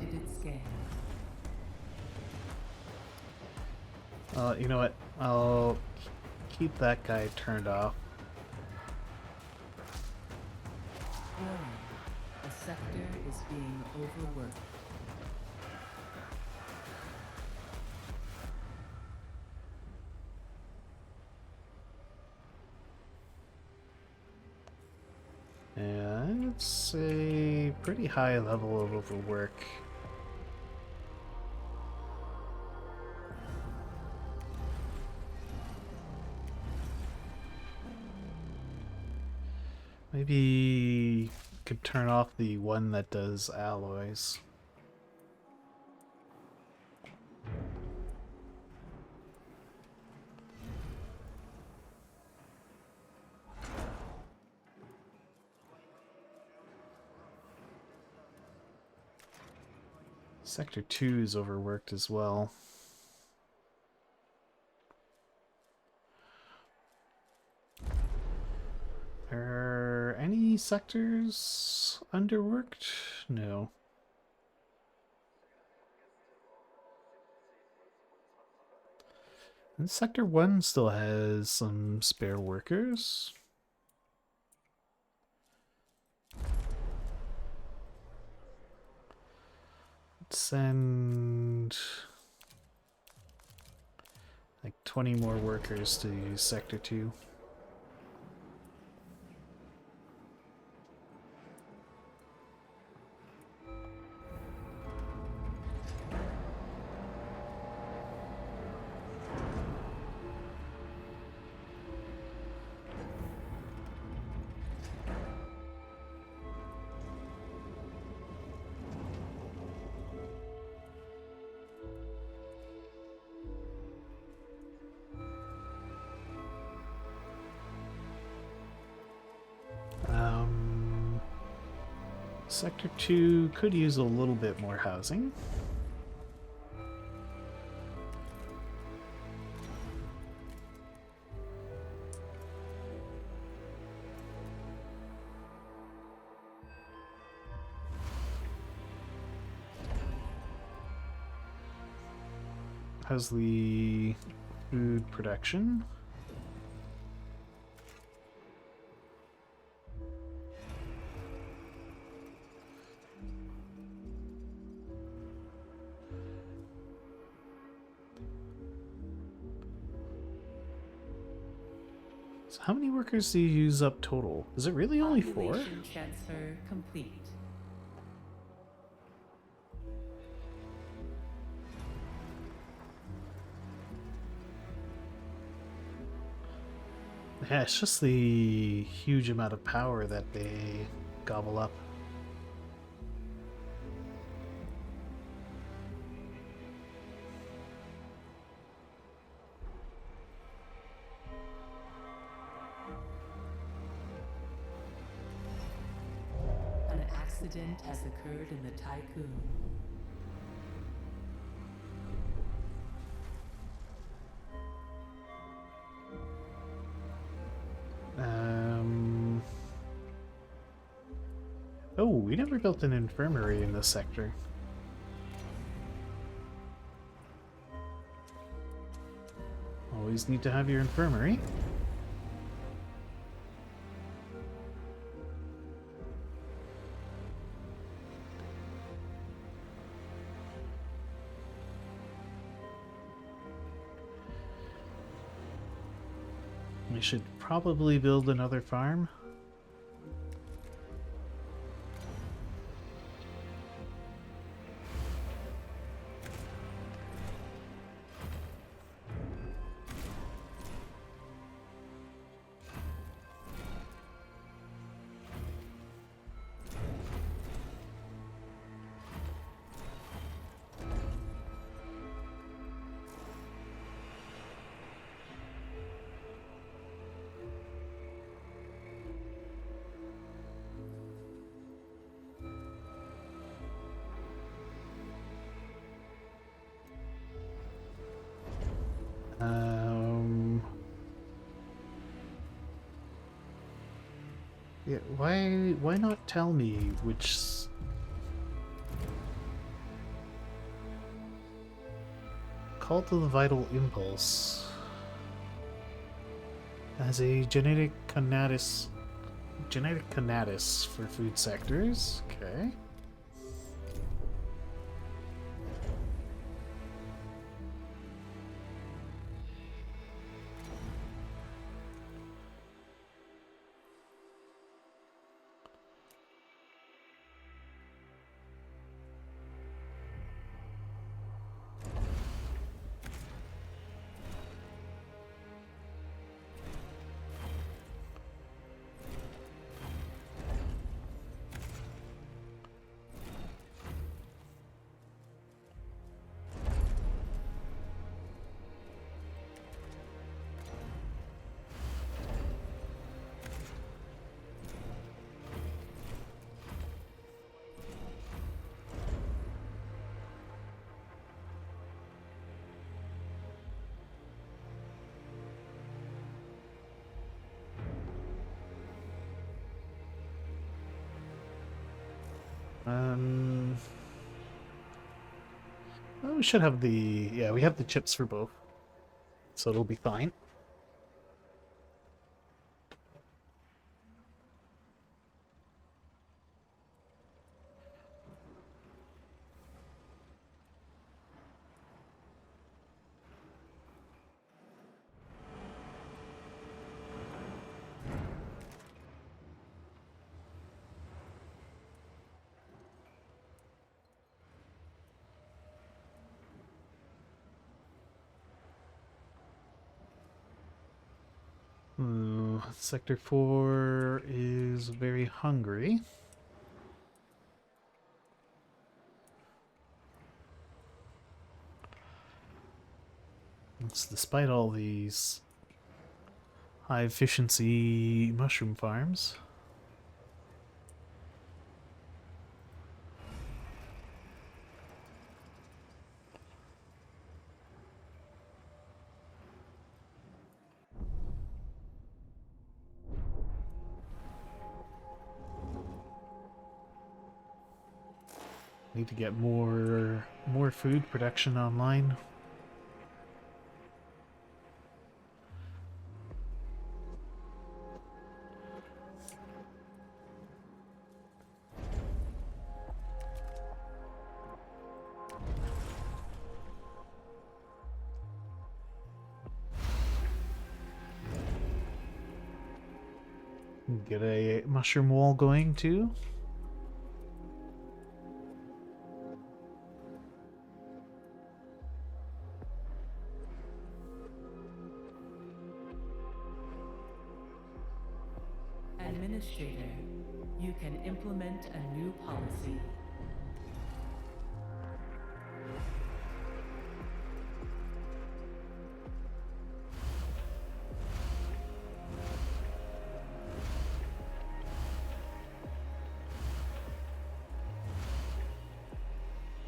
You know what? I'll keep that guy turned off. The sector is being overworked. And it's a pretty high level of overwork. Maybe could turn off the one that does alloys. Sector 2 is overworked as well. Are any sectors underworked? No. And Sector 1 still has some spare workers. Let's send like 20 more workers to Sector 2. Sector 2 could use a little bit more housing. How's the food production? So how many workers do you use up total? Is it really only 4? Population transfer complete. Yeah, it's just the huge amount of power that they gobble up. An accident has occurred in the Tycoon. Oh, we never built an infirmary in this sector. Always need to have your infirmary. We should probably build another farm. Yeah, why not tell me which call to the vital impulse as a genetic conatus for food sectors. Okay. Well, we should have yeah, we have the chips for both, so it'll be fine. Sector 4 is very hungry. It's despite all these high efficiency mushroom farms. Need to get more food production online. Get a mushroom wall going too. Administrator, you can implement a new policy.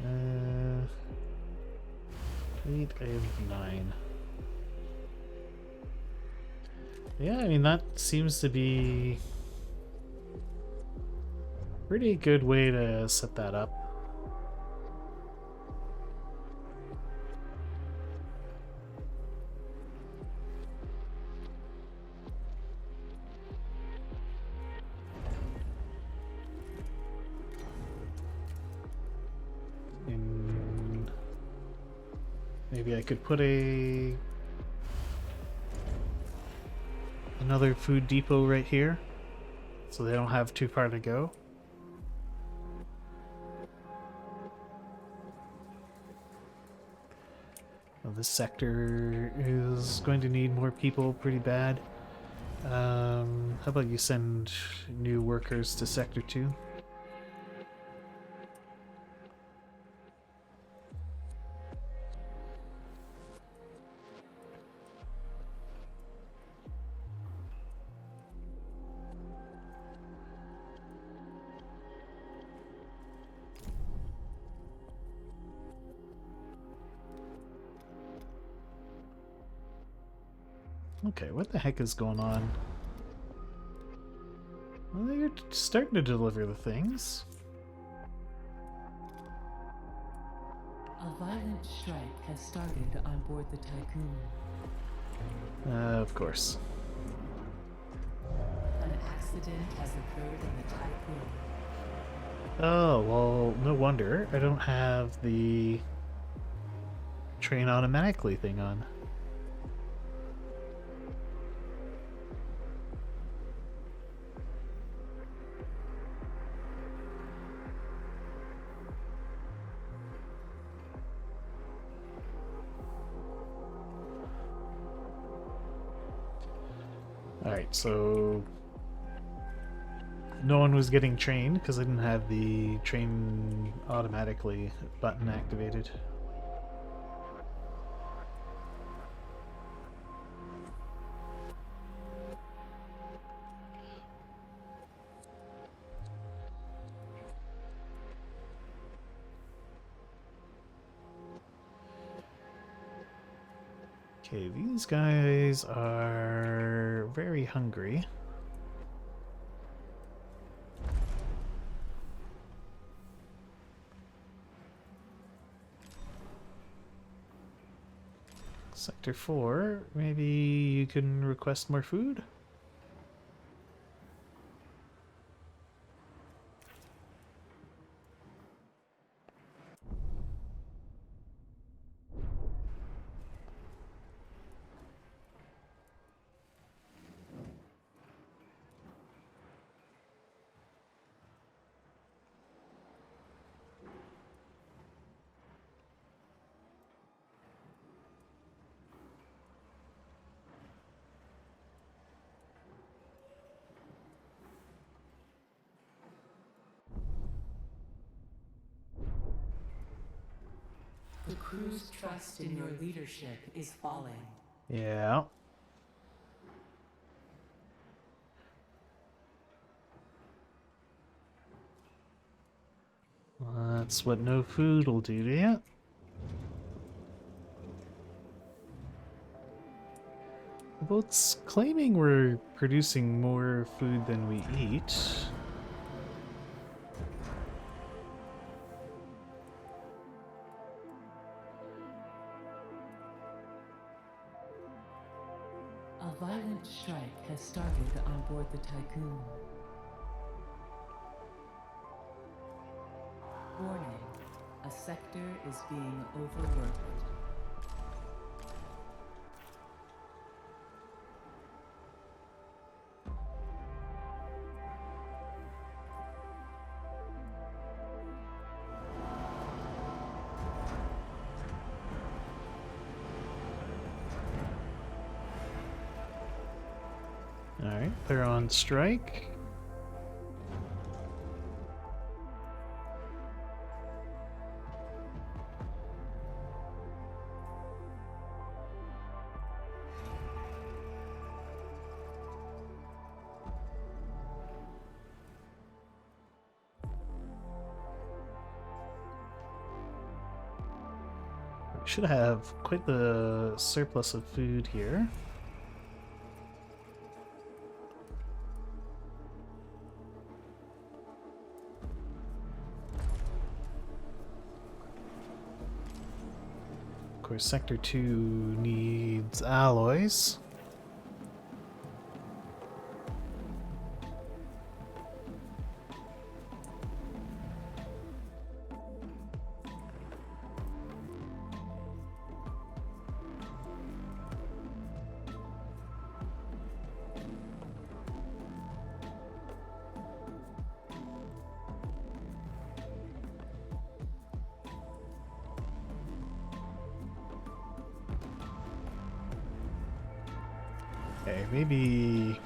Uh, 8 and 9. Yeah, I mean, that seems to be a pretty good way to set that up. And maybe I could put another food depot right here, so they don't have too far to go. Well, this sector is going to need more people pretty bad. How about you send new workers to Sector 2? Okay, what the heck is going on? Well, they're starting to deliver the things. A violent strike has started on board the Tycoon. Of course. An accident has occurred in the Tycoon. Oh, well, no wonder. I don't have the train automatically thing on. Alright, so no one was getting trained because I didn't have the train automatically button activated. Okay, these guys are very hungry. Sector 4, maybe you can request more food? The crew's trust in your leadership is falling. Yeah. That's what no food will do to you. Well, it's claiming we're producing more food than we eat. violent strike has started on board the Tycoon. Warning, a sector is being overworked. Alright, they're on strike. We should have quite the surplus of food here. Of course, Sector 2 needs alloys. Okay, maybe...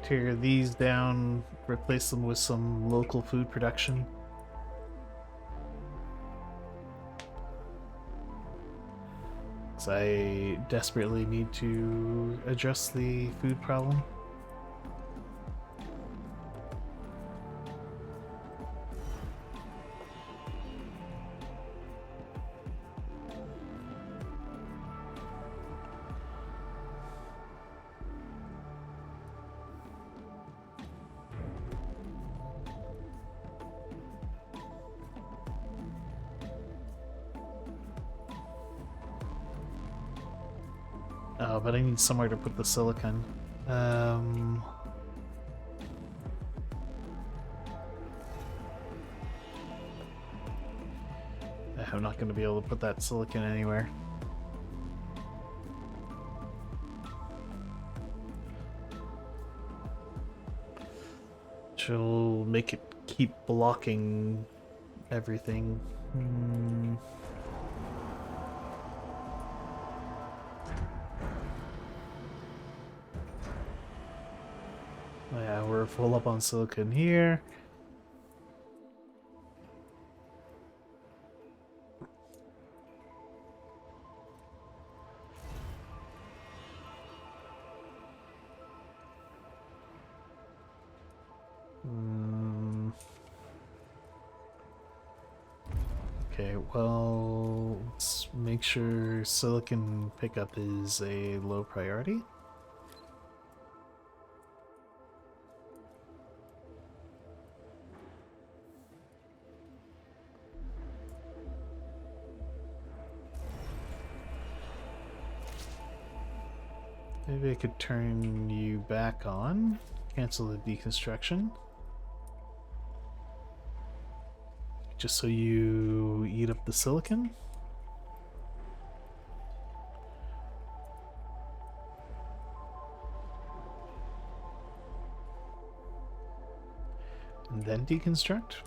tear these down, replace them with some local food production. Because I desperately need to address the food problem. Oh, but I need somewhere to put the silicon. I'm not going to be able to put that silicon anywhere. She'll make it keep blocking everything. Yeah, we're full up on silicon here. Okay, well, let's make sure silicon pickup is a low priority. Maybe I could turn you back on. Cancel the deconstruction. Just so you eat up the silicon. And then deconstruct.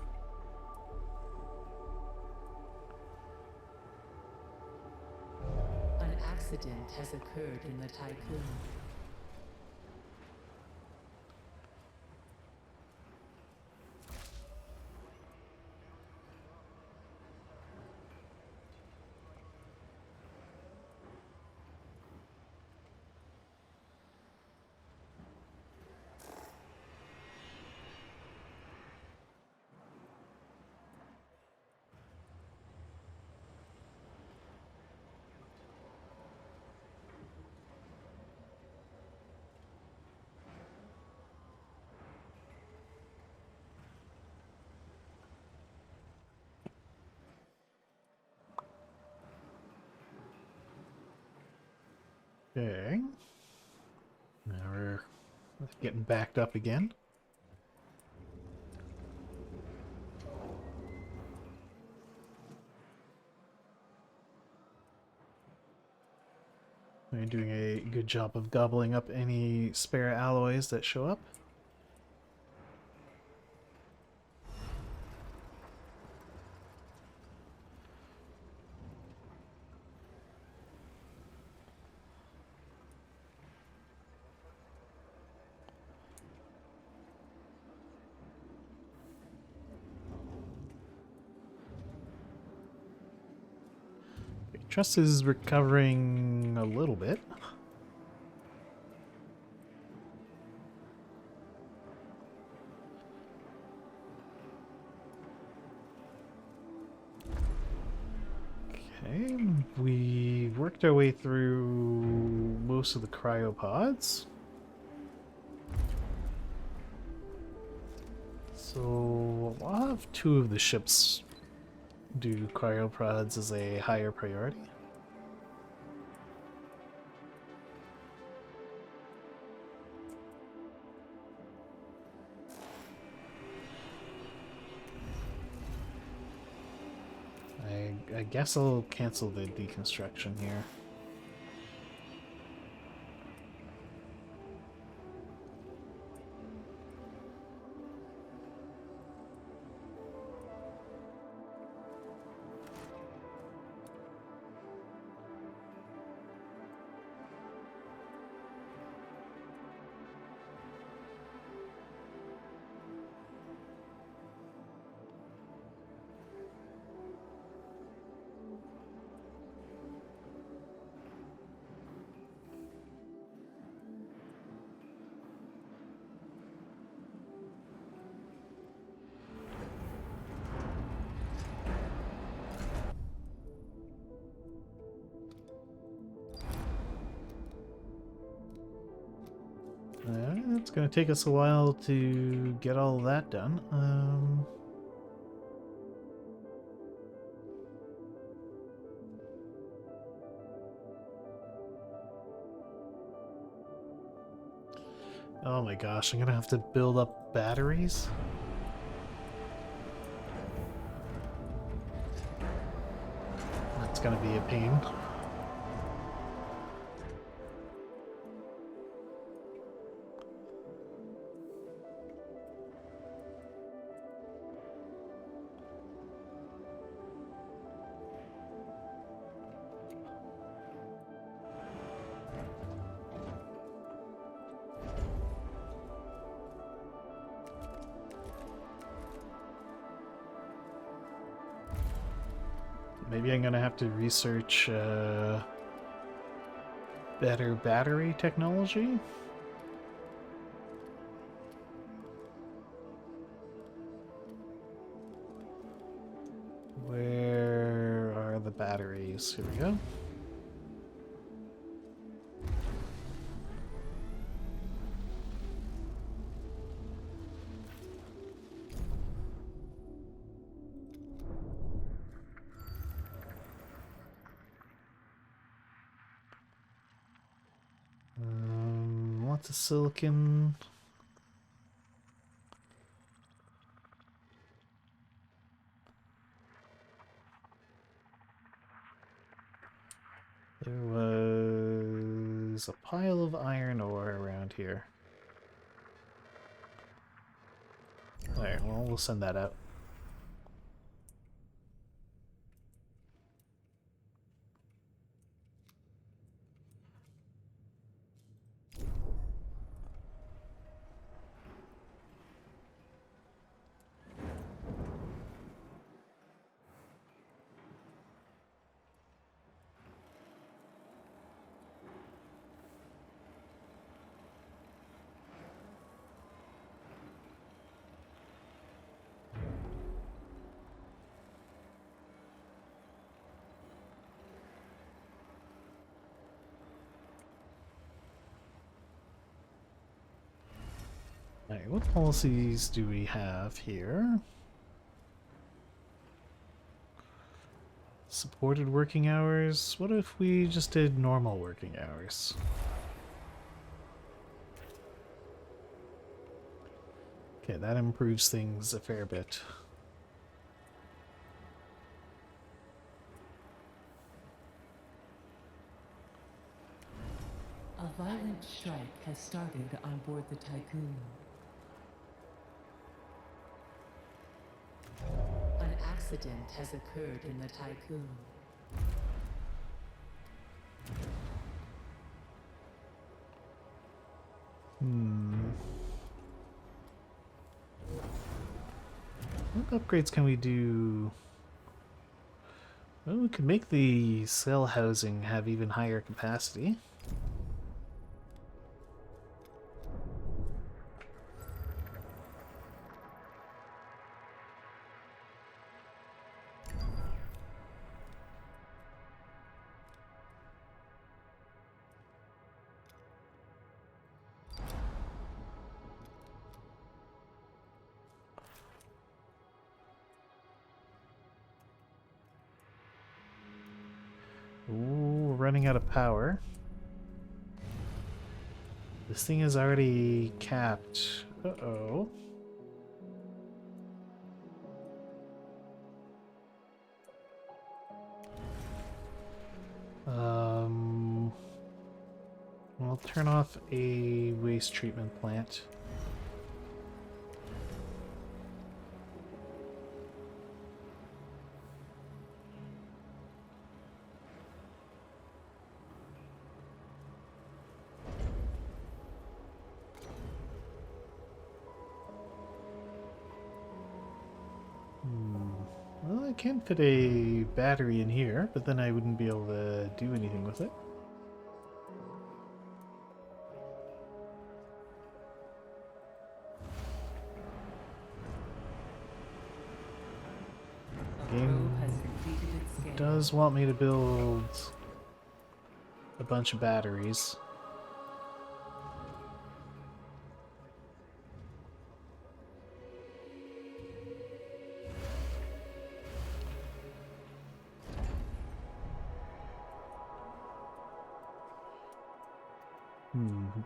An accident has occurred in the Tycoon. Okay. Now we're getting backed up again. We're doing a good job of gobbling up any spare alloys that show up. Trust is recovering a little bit. Okay, we worked our way through most of the cryopods. So I'll have two of the ships do cryopods as a higher priority. I guess I'll cancel the deconstruction here. It's going to take us a while to get all of that done. Oh my gosh, I'm going to have to build up batteries? That's going to be a pain. Maybe I'm gonna have to research better battery technology. Where are the batteries? Here we go. Lots of silicon. There was a pile of iron ore around here. Alright, well, we'll send that out. Alright, what policies do we have here? Supported working hours. What if we just did normal working hours? Okay, that improves things a fair bit. A violent strike has started on board the Tycoon. An accident has occurred in the Tycoon. What upgrades can we do? Well, we could make the cell housing have even higher capacity. Ooh, we're running out of power. This thing is already capped. Uh-oh. I'll turn off a waste treatment plant. Well, I can fit a battery in here, but then I wouldn't be able to do anything with it. Game does want me to build a bunch of batteries.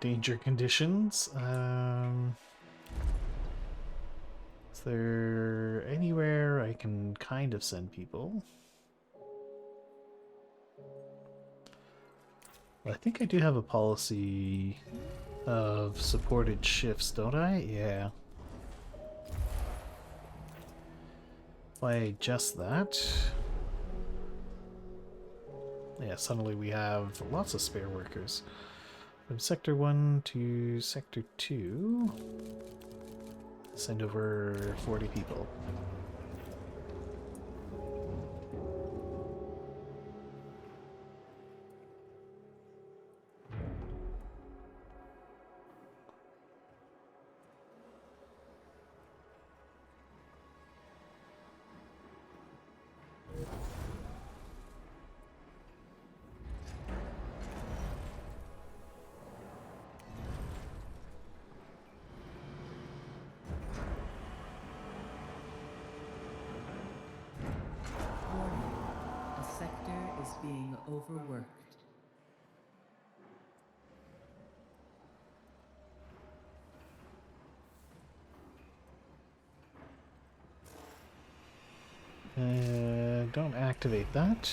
Danger conditions. Is there anywhere I can kind of send people? Well, I think I do have a policy of supported shifts, don't I? Yeah. If I adjust that... Yeah, suddenly we have lots of spare workers. From Sector 1 to Sector 2... Send over 40 people. Being overworked. Don't activate that.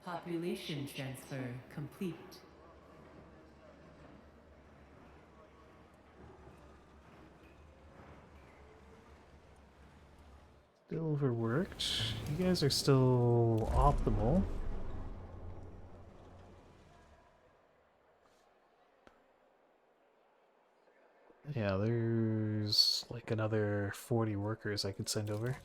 Population transfer complete. Still overworked. You guys are still optimal. Yeah, there's like another 40 workers I could send over.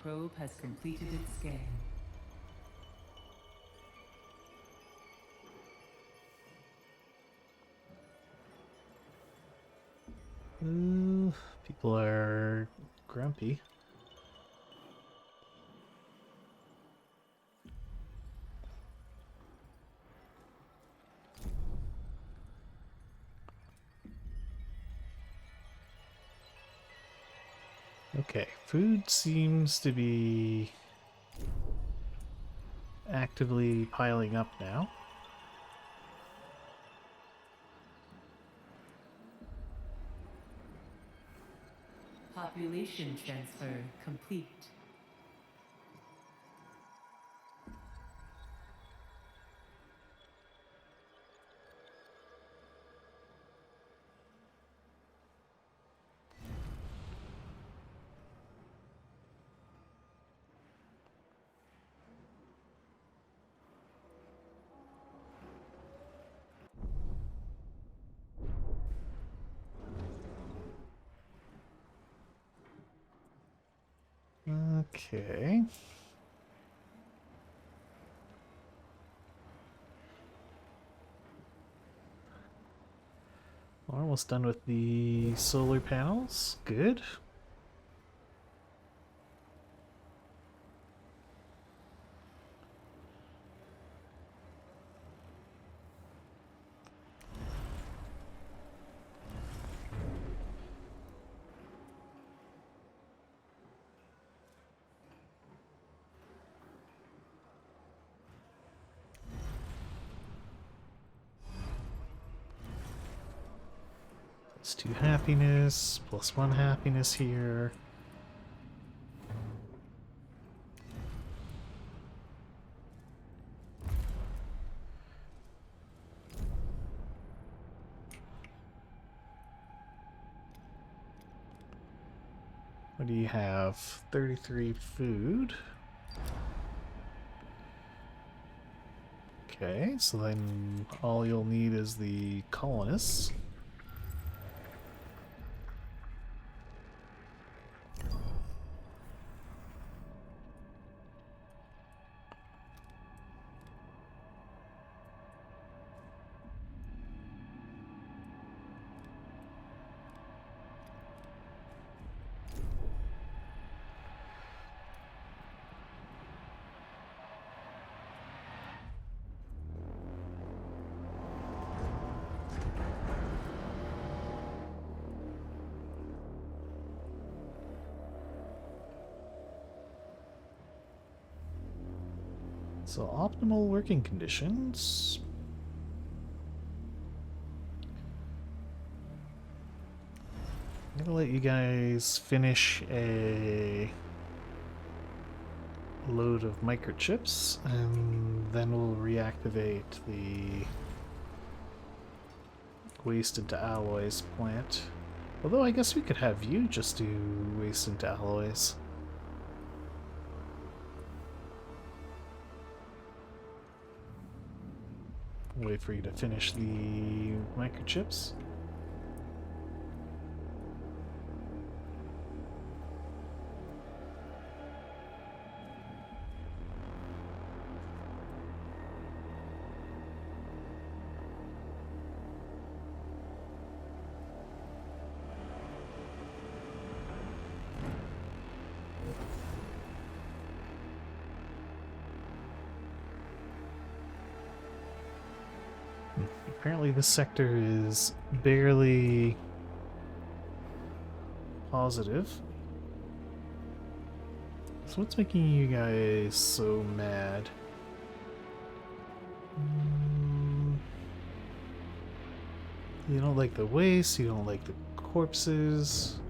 probe has completed its scan. Ooh, people are grumpy. Okay, food seems to be actively piling up now. Population transfer complete. Okay. We're almost done with the solar panels. Good. Plus 2 happiness, plus 1 happiness here. What do you have? 33 food. Okay, so then all you'll need is the colonists. So optimal working conditions. I'm gonna let you guys finish a load of microchips, and then we'll reactivate the waste into alloys plant. Although I guess we could have you just do waste into alloys. Wait for you to finish the microchips. Apparently this sector is barely positive. So what's making you guys so mad? You don't like the waste, you don't like the corpses.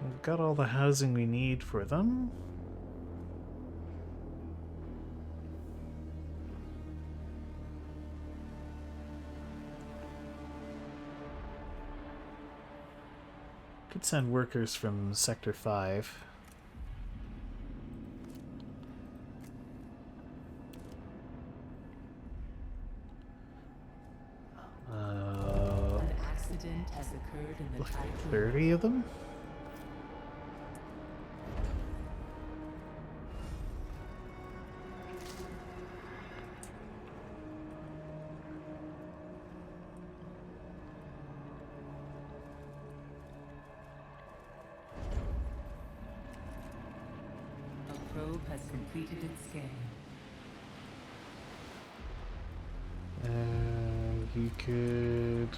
We've got all the housing we need for them. Could send workers from Sector 5. event has occurred in the Like Tycoon. 30 of them? A probe has completed its scan. You could...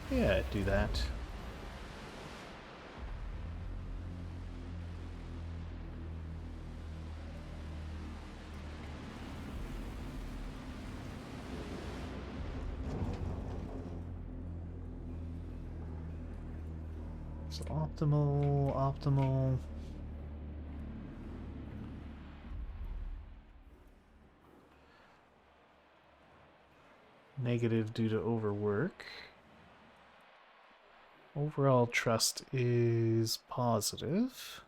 Yeah, do that. So optimal. Negative due to overwork. Overall trust is positive.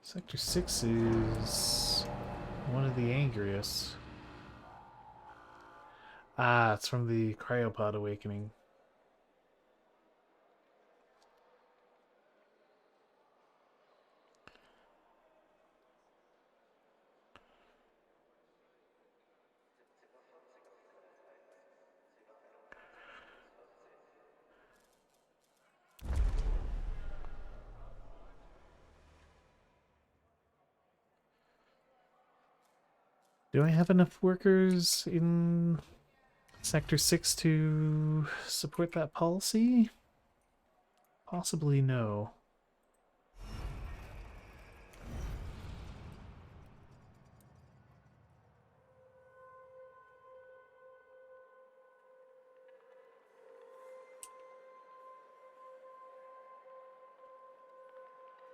Sector 6 is one of the angriest. Ah, it's from the cryopod awakening. Do I have enough workers in Sector 6 to support that policy? Possibly no.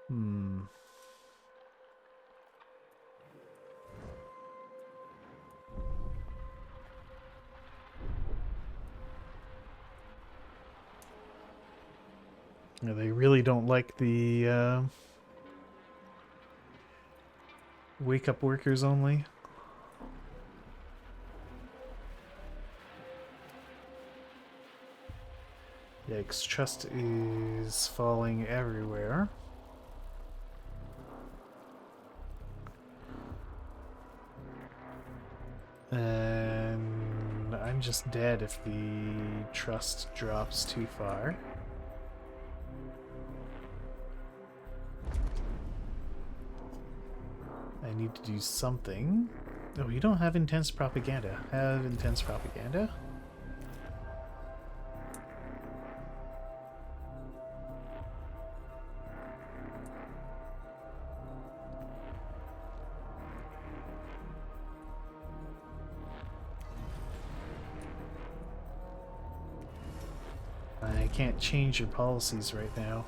Hmm. Yeah, they really don't like the wake up workers only. Yikes, trust is falling everywhere. And I'm just dead if the trust drops too far. I need to do something. Oh, you don't have intense propaganda. Have intense propaganda? I can't change your policies right now.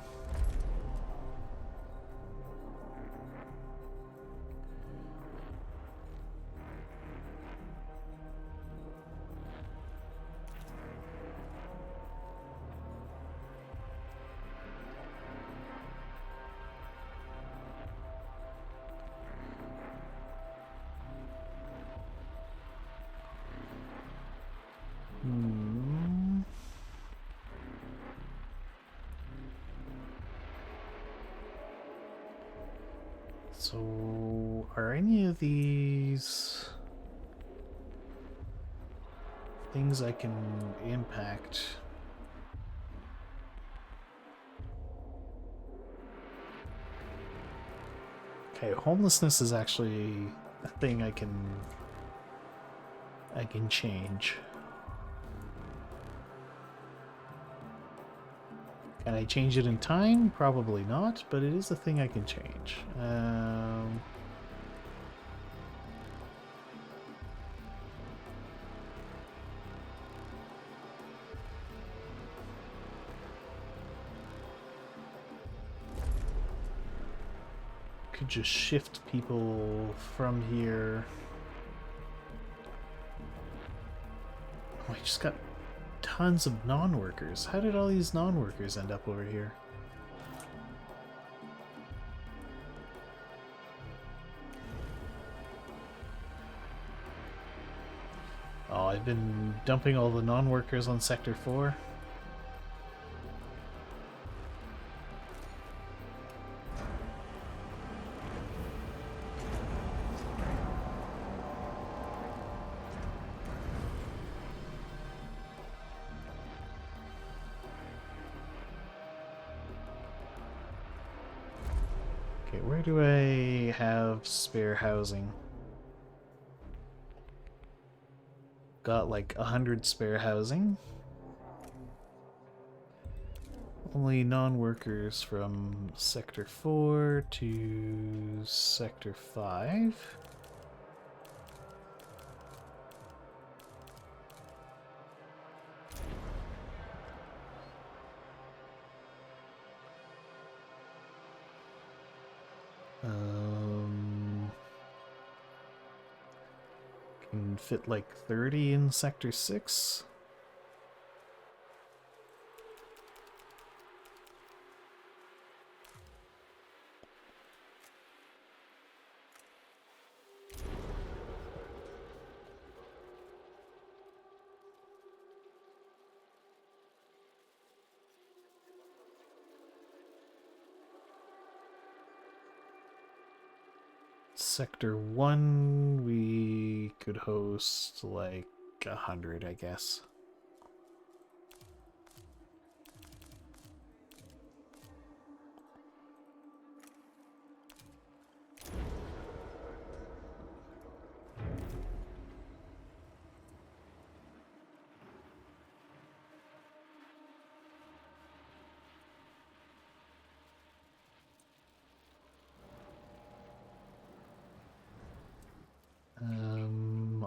Hmm. So, are any of these things I can impact? Okay, homelessness is actually a thing I can change. Can I change it in time? Probably not, but it is a thing I can change. Could just shift people from here. Oh, I just got tons of non-workers. How did all these non-workers end up over here? I've been dumping all the non-workers on Sector 4. Okay, where do I have spare housing? Got like 100 spare housing. Only non-workers from Sector 4 to Sector 5. Can fit like 30 in Sector 6. Sector 1, we could host like 100, I guess.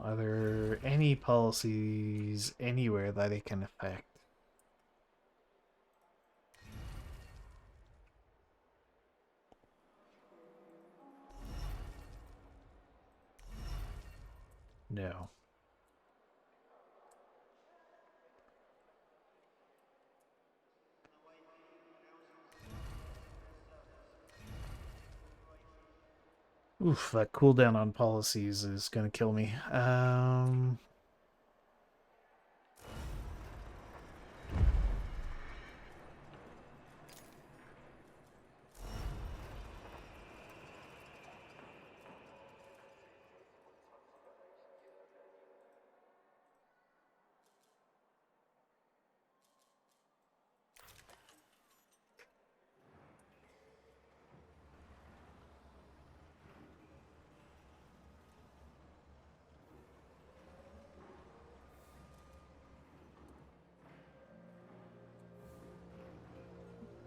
Are there any policies anywhere that it can affect? No. Oof, that cooldown on policies is gonna kill me.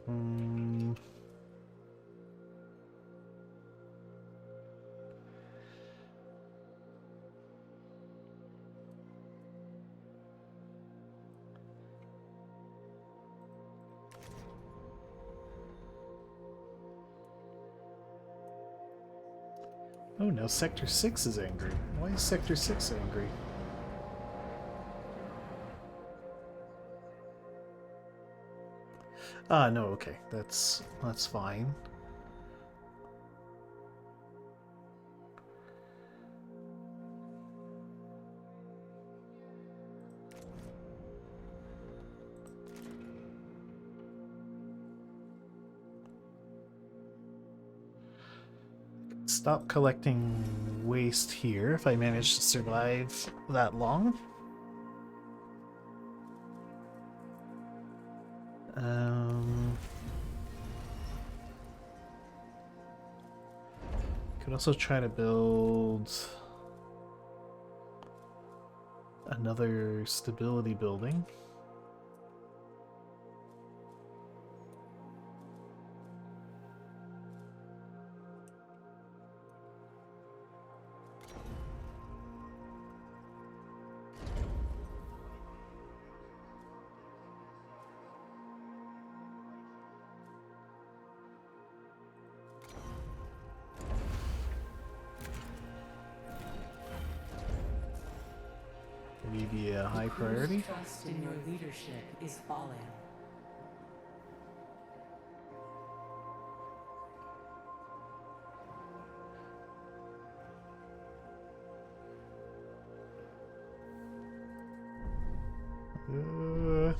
Hmm. Oh no, Sector 6 is angry. Why is Sector 6 angry? Ah, no, okay. That's fine. Stop collecting waste here if I manage to survive that long. Could also try to build another stability building. Maybe a high priority. Trust in your leadership is falling. Uh,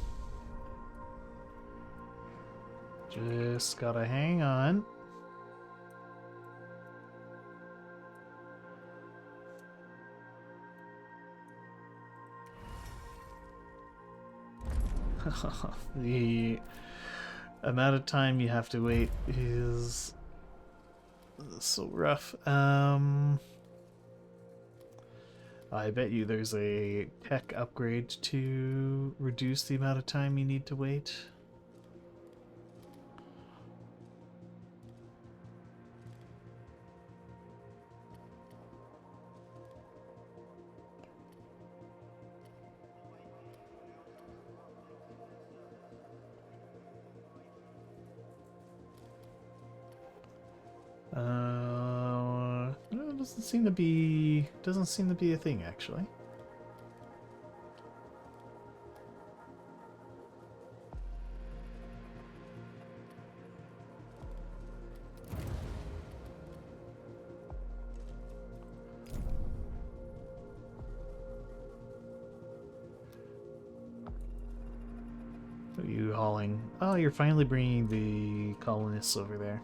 just gotta hang on. The amount of time you have to wait is so rough. I bet you there's a tech upgrade to reduce the amount of time you need to wait. No, it doesn't seem to be a thing actually. What are you hauling? Oh, you're finally bringing the colonists over there.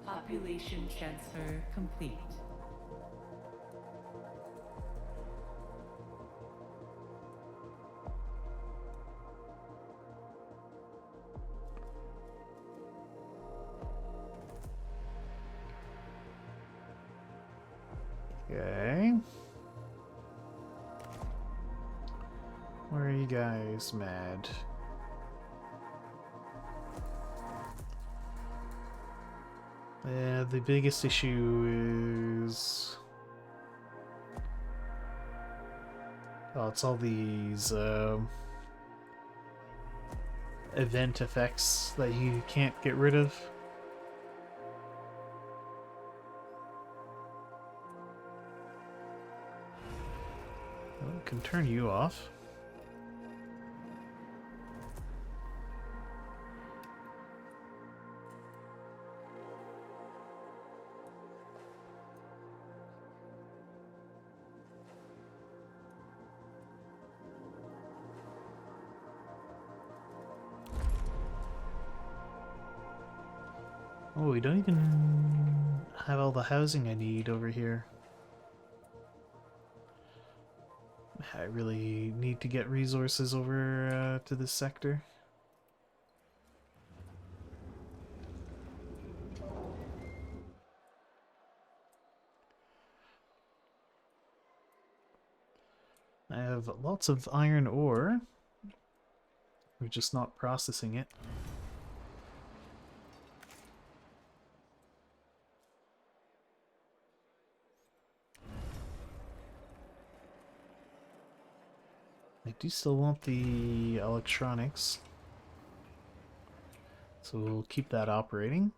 Population transfer complete. Okay. Where are you guys mad? Yeah, the biggest issue is... oh, it's all these event effects that you can't get rid of. Well, it can turn you off. Oh, we don't even have all the housing I need over here. I really need to get resources over to this sector. I have lots of iron ore. We're just not processing it. I do still want the electronics, so we'll keep that operating.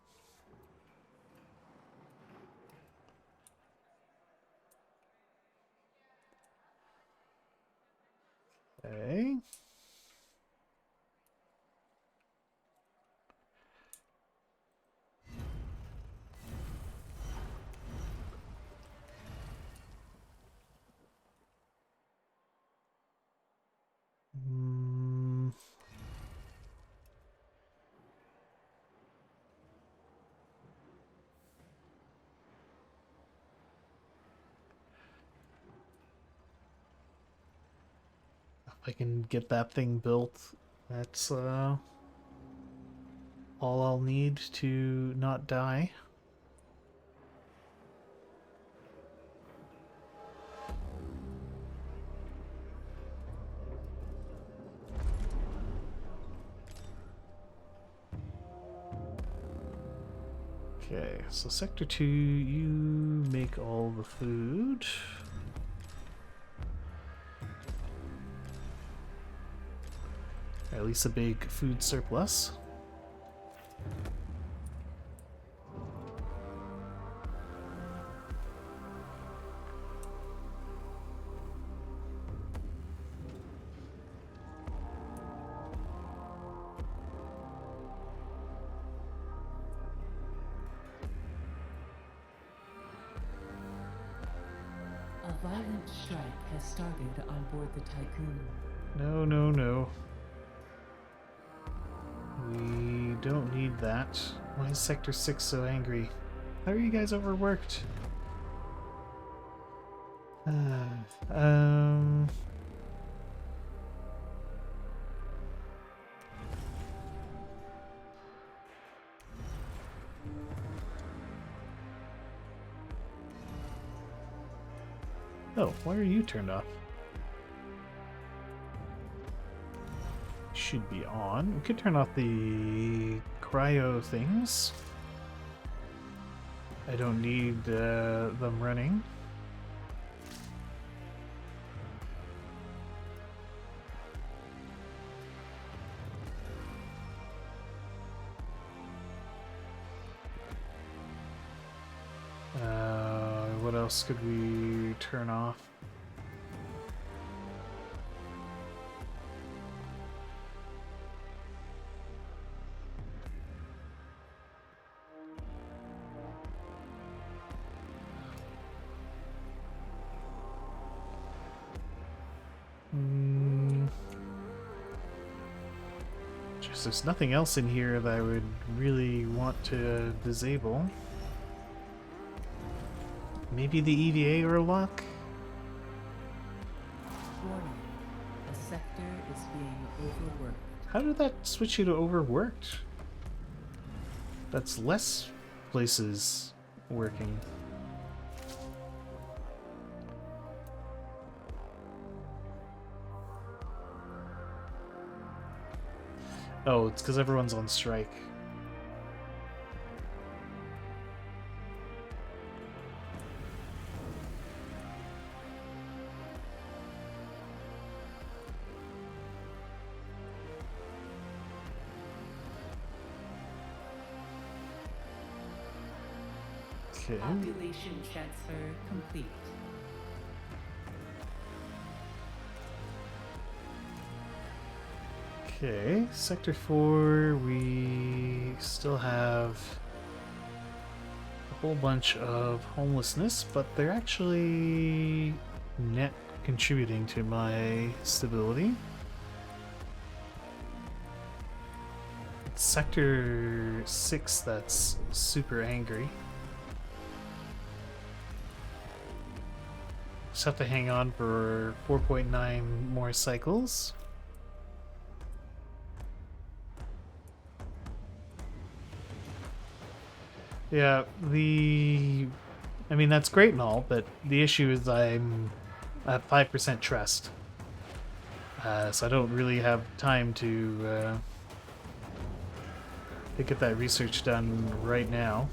Okay. Mm. If I can get that thing built, that's all I'll need to not die. Okay, so Sector 2, you make all the food. At least a big food surplus. Strike has started on board the Tycoon. No, no, no. We don't need that. Why is Sector 6 so angry? How are you guys overworked? Um... Oh, why are you turned off? Should be on. We could turn off the cryo things. I don't need them running. What else could we turn off? Just there's nothing else in here that I would really want to disable. Maybe the EVA or lock? Warning. The sector is being overworked. How did that switch you to overworked? That's less places working. Oh, it's because everyone's on strike. Okay. Population transfer complete. Okay, Sector 4, we still have a whole bunch of homelessness, but they're actually net contributing to my stability. It's Sector 6 that's super angry. Just have to hang on for 4.9 more cycles. Yeah, I mean, that's great and all, but the issue is I'm at 5% trust. So I don't really have time to get that research done right now.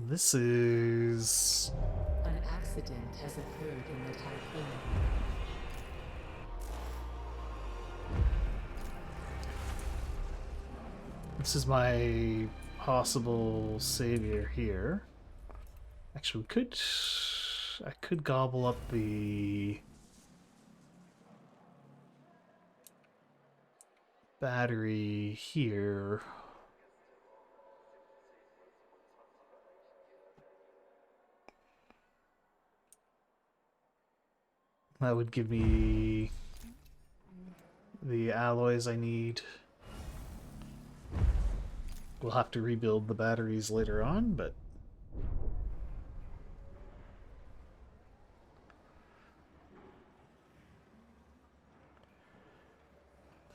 This is... An accident has occurred in the Tycoon. This is my possible savior here. Actually, I could gobble up the battery here. That would give me the alloys I need. We'll have to rebuild the batteries later on, but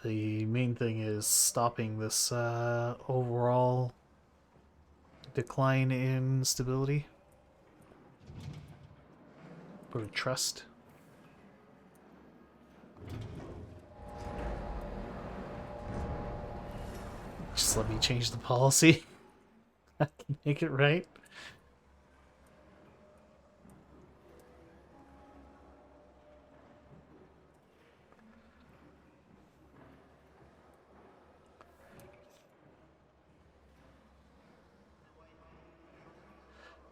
the main thing is stopping this overall decline in stability or trust. Just let me change the policy. I can make it right.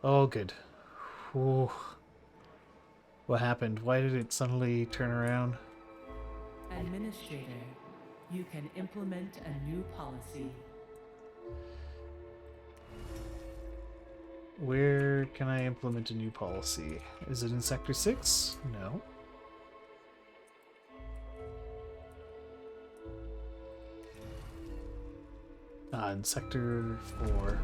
Oh, good. Whew. What happened? Why did it suddenly turn around? Administrator, you can implement a new policy. Where can I implement a new policy? Is it in Sector 6? No. In Sector 4.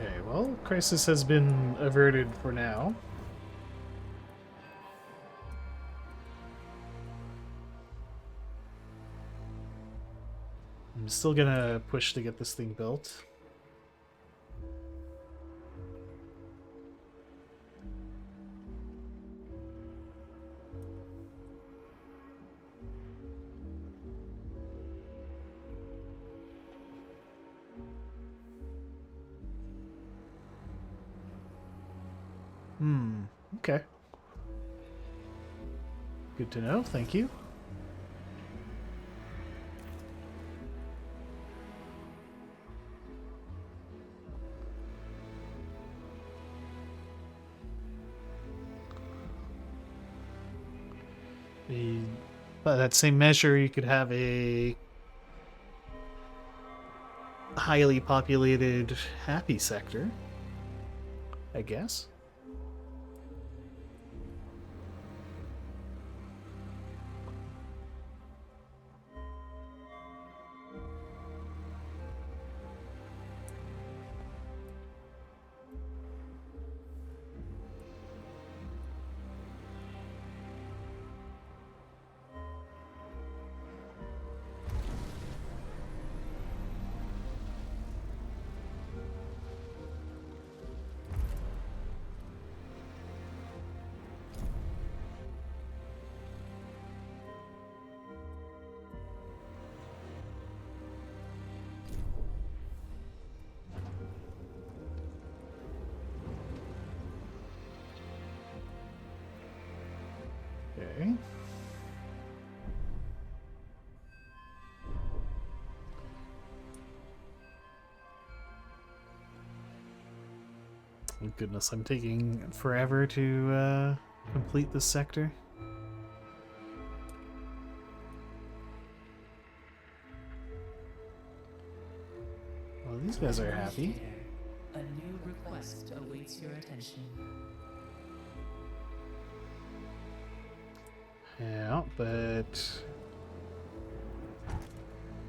Okay, well, crisis has been averted for now. I'm still gonna push to get this thing built. Okay. Good to know, thank you. By that same measure, you could have a highly populated, happy sector, I guess. Okay. Thank goodness, I'm taking forever to complete this sector. Well, these guys are happy. A new request awaits your attention. Yeah, but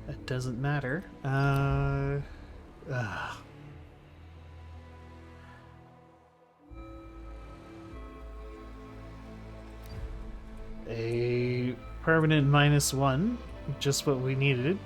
that doesn't matter. A permanent -1, just what we needed.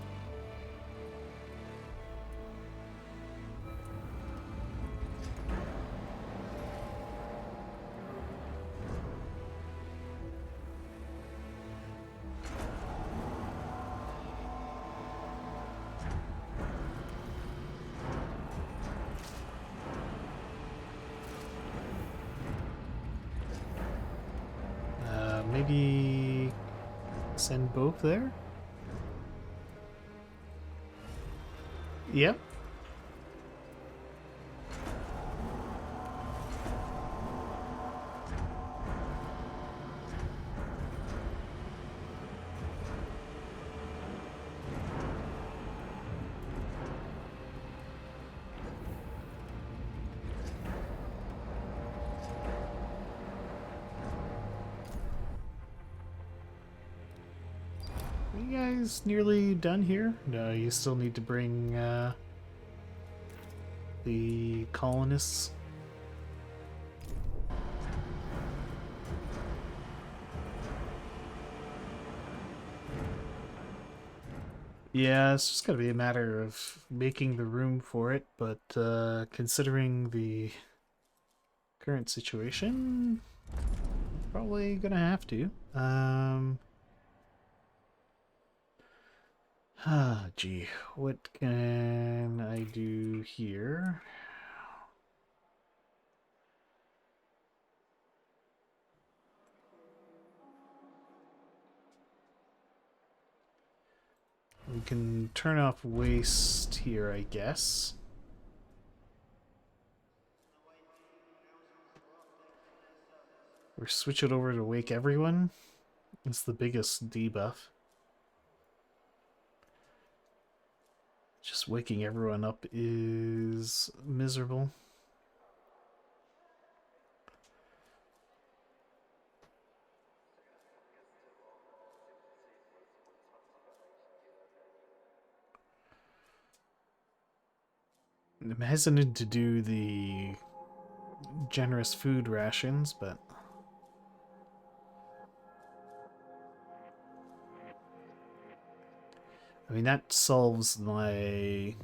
Maybe send both there? Yep. Are you guys nearly done here? No, you still need to bring the colonists. Yeah, it's just gotta be a matter of making the room for it, but considering the current situation, probably gonna have to. Gee, what can I do here? We can turn off waste here, I guess. Or switch it over to wake everyone. It's the biggest debuff. Just waking everyone up is miserable. I'm hesitant to do the generous food rations, but I mean that solves my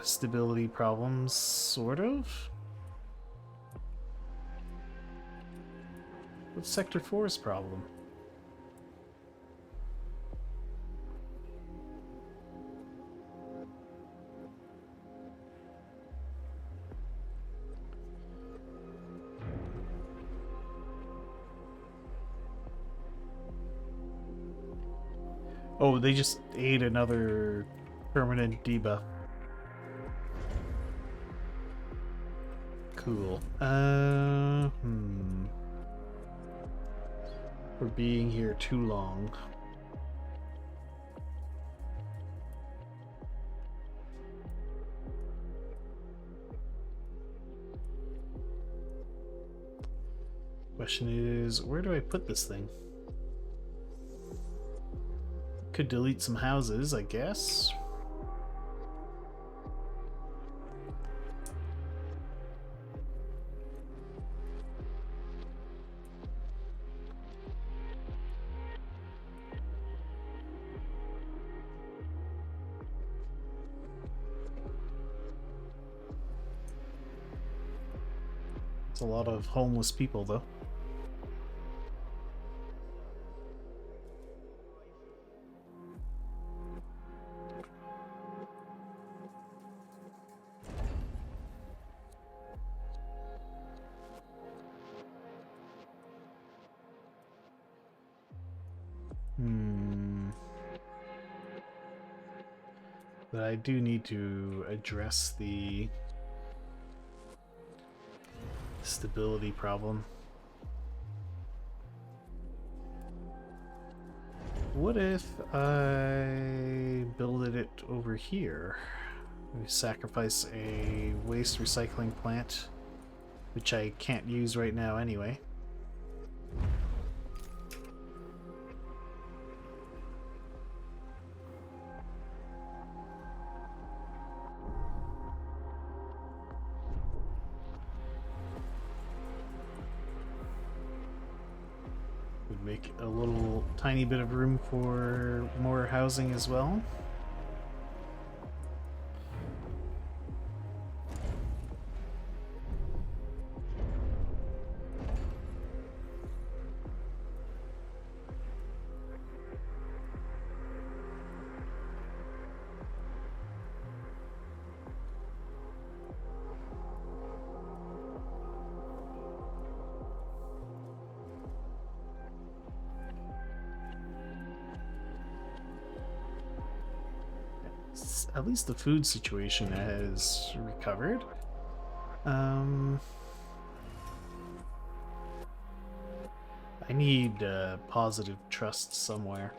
stability problems, sort of. What's Sector 4's problem? Oh, they just ate another permanent debuff. Cool. We're being here too long. Question is, where do I put this thing? Could delete some houses, I guess. It's a lot of homeless people, though. But I do need to address the stability problem. What if I builded it over here? We sacrifice a waste recycling plant, which I can't use right now anyway. Would make a little tiny bit of room for more housing as well. At least the food situation has recovered. I need positive trust somewhere.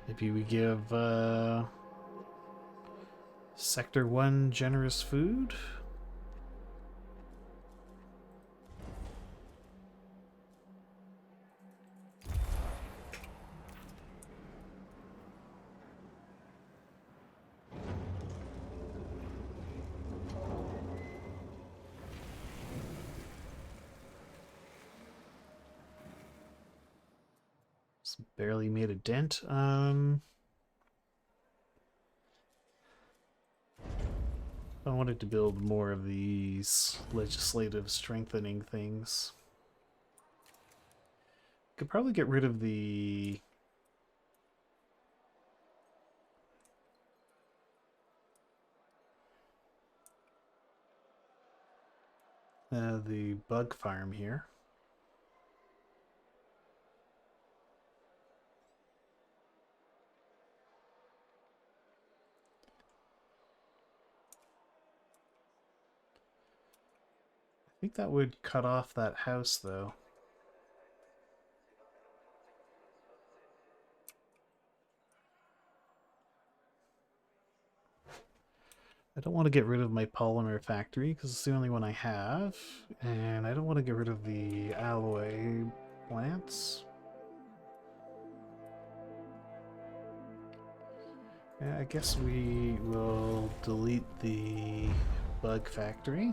Maybe we give Sector 1 generous food? Barely made a dent. I wanted to build more of these legislative strengthening things. Could probably get rid of the the bug farm here. I think that would cut off that house, though. I don't want to get rid of my polymer factory because it's the only one I have, and I don't want to get rid of the alloy plants. Yeah, I guess we will delete the bug factory.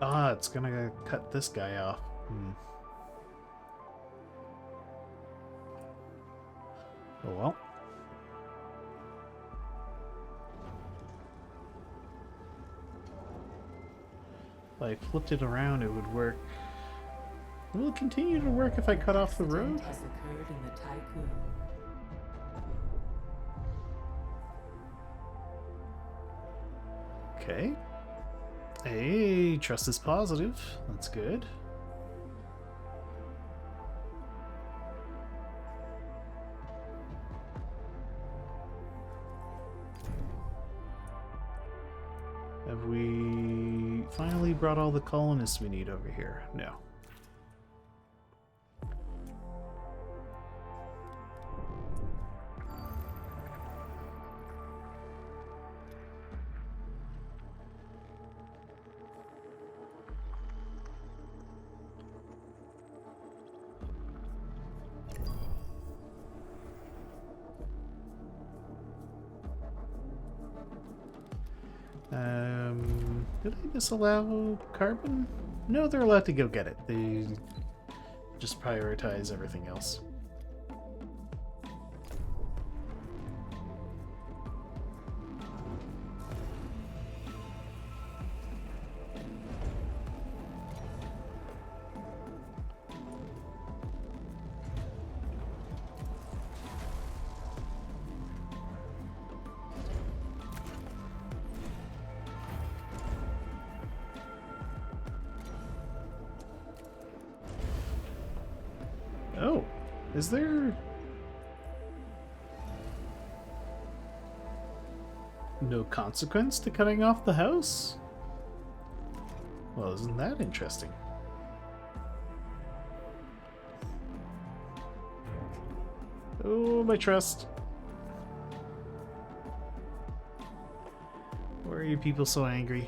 Ah, it's gonna cut this guy off. Oh well. If I flipped it around, it would work. Will it continue to work if I cut off the road? Has occurred in the tycoon. Okay. Hey, trust is positive. That's good. Have we finally brought all the colonists we need over here? No. Did I disallow carbon? No, they're allowed to go get it. They just prioritize everything else. Oh, is there no consequence to cutting off the house? Well, isn't that interesting? Oh, my trust. Why are you people so angry?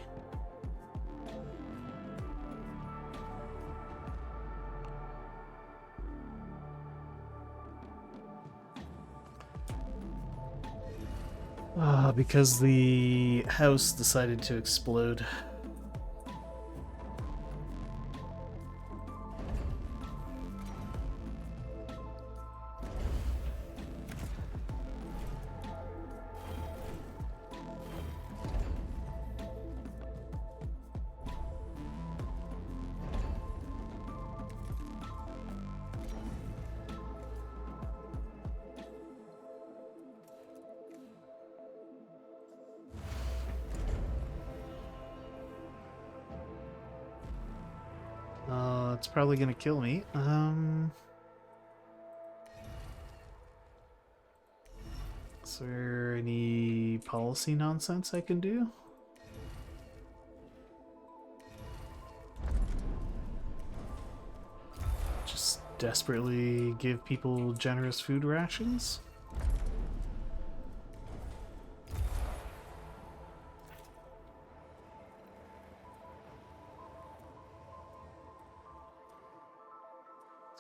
Because the house decided to explode. It's probably gonna kill me. Is there any policy nonsense I can do? Just desperately give people generous food rations?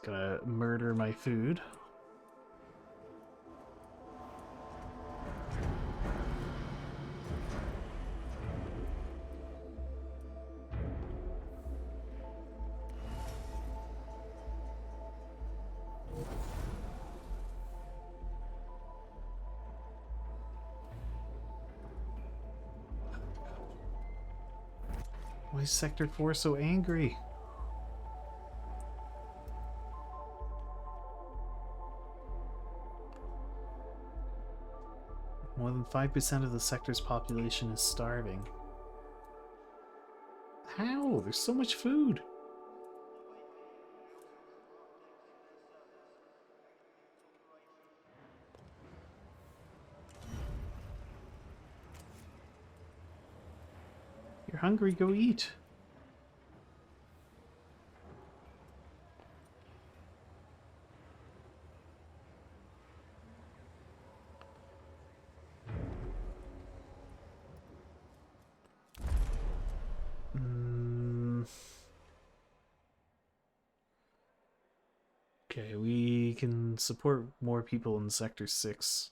Gonna murder my food. Why is Sector 4 so angry? More than 5% of the sector's population is starving. How? There's so much food. You're hungry, go eat. Okay, we can support more people in Sector 6.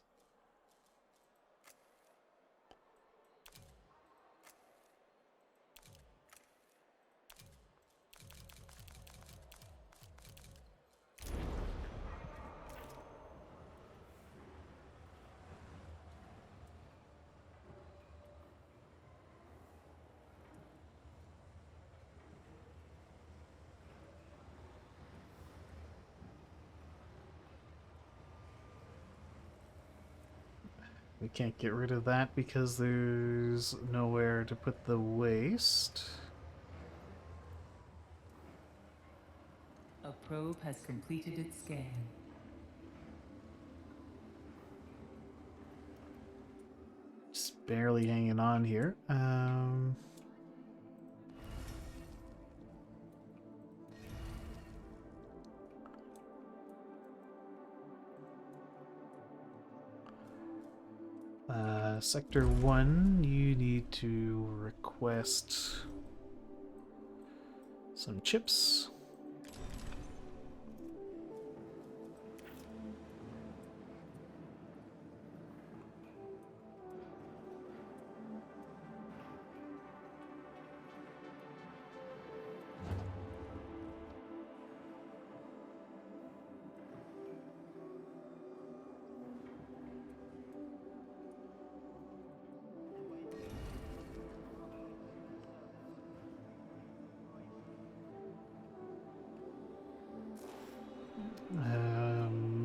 We can't get rid of that because there's nowhere to put the waste. A probe has completed its scan. Just barely hanging on here. Sector 1, you need to request some chips.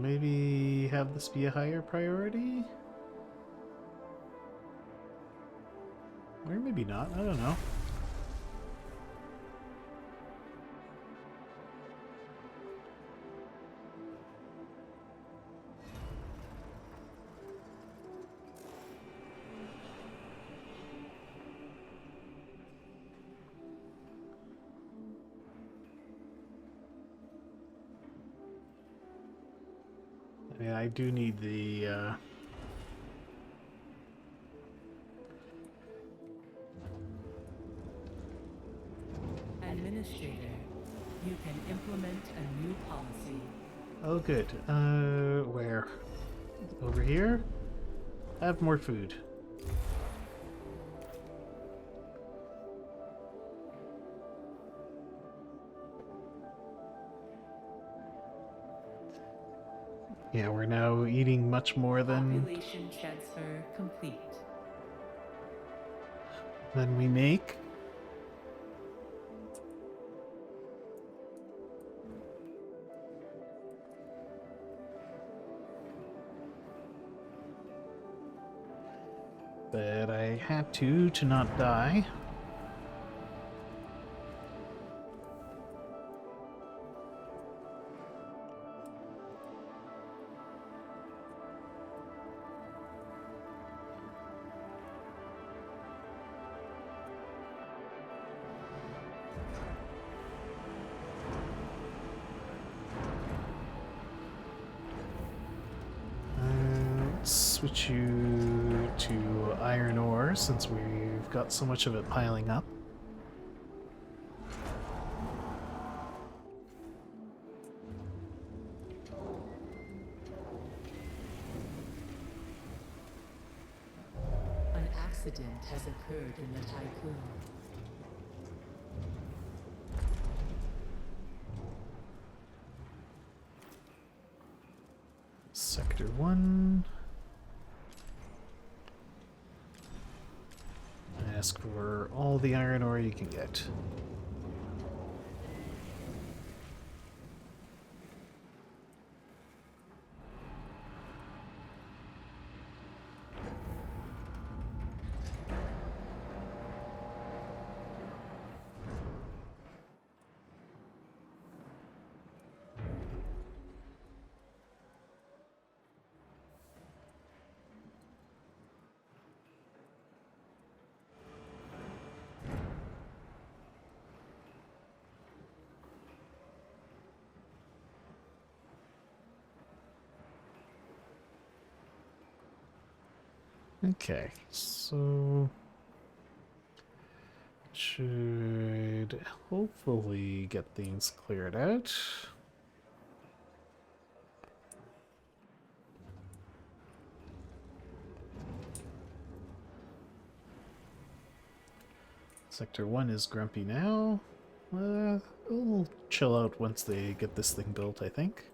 Maybe have this be a higher priority? Or maybe not, I don't know. I mean, I do need the, Administrator, you can implement a new policy. Oh, good. Where? Over here? Have more food. Yeah, we're now eating much more Population transfer complete. than we make. But I had to not die. Let's switch you to iron ore since we've got so much of it piling up. An accident has occurred in the Tycoon. Sector 1. Ask for all the iron ore you can get. Okay, so should hopefully get things cleared out. Sector 1 is grumpy now. We'll chill out once they get this thing built, I think.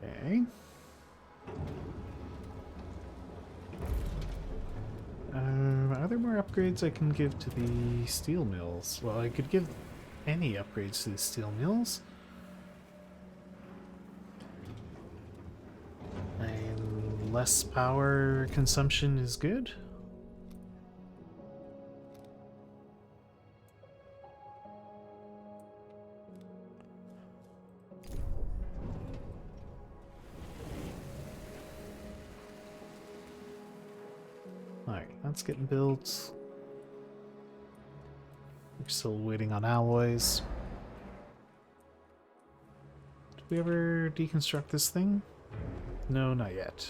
Okay. Are there more upgrades I can give to the steel mills? Well, I could give any upgrades to the steel mills. And less power consumption is good. Alright, that's getting built. We're still waiting on alloys. Did we ever deconstruct this thing? No, not yet.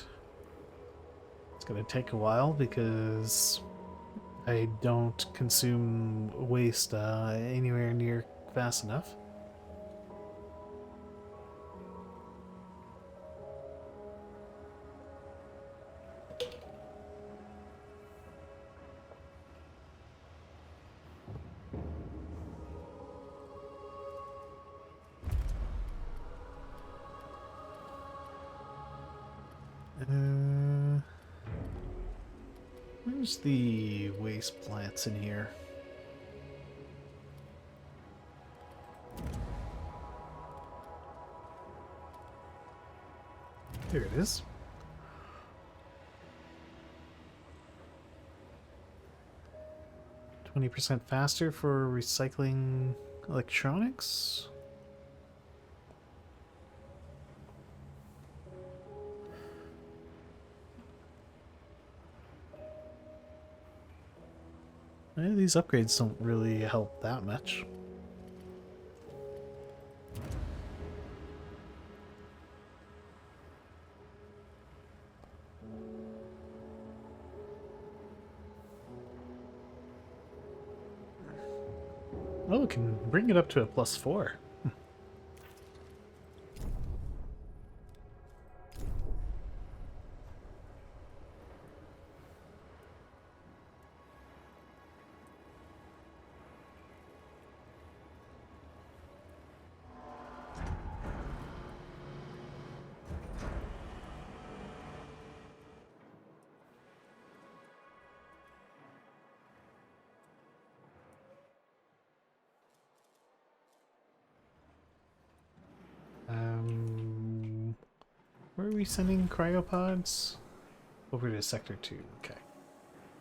It's gonna take a while because I don't consume waste anywhere near fast enough. Where's the waste plants in here? Here it is. 20% faster for recycling electronics. These upgrades don't really help that much. Oh, it can bring it up to a +4. Where are we sending cryopods? Over to Sector 2, okay.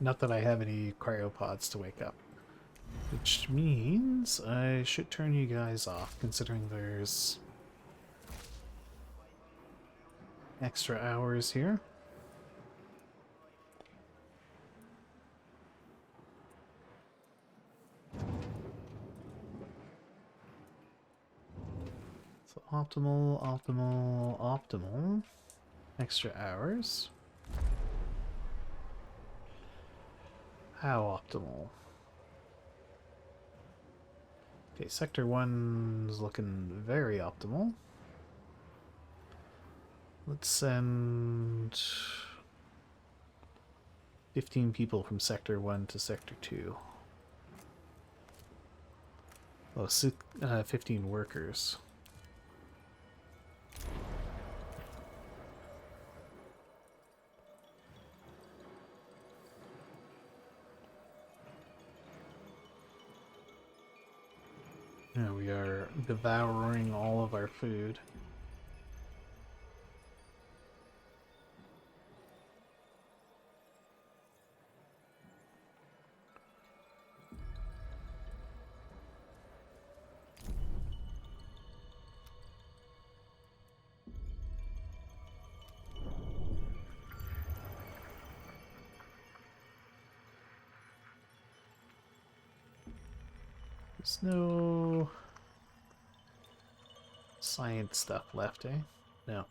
Not that I have any cryopods to wake up. Which means I should turn you guys off, considering there's extra hours here. So optimal, optimal, optimal. Extra hours. How optimal? Okay, Sector 1 is looking very optimal. Let's send 15 people from Sector 1 to Sector 2. Oh, 15 workers. Yeah, we are devouring all of our food. There's no science stuff left, eh? No.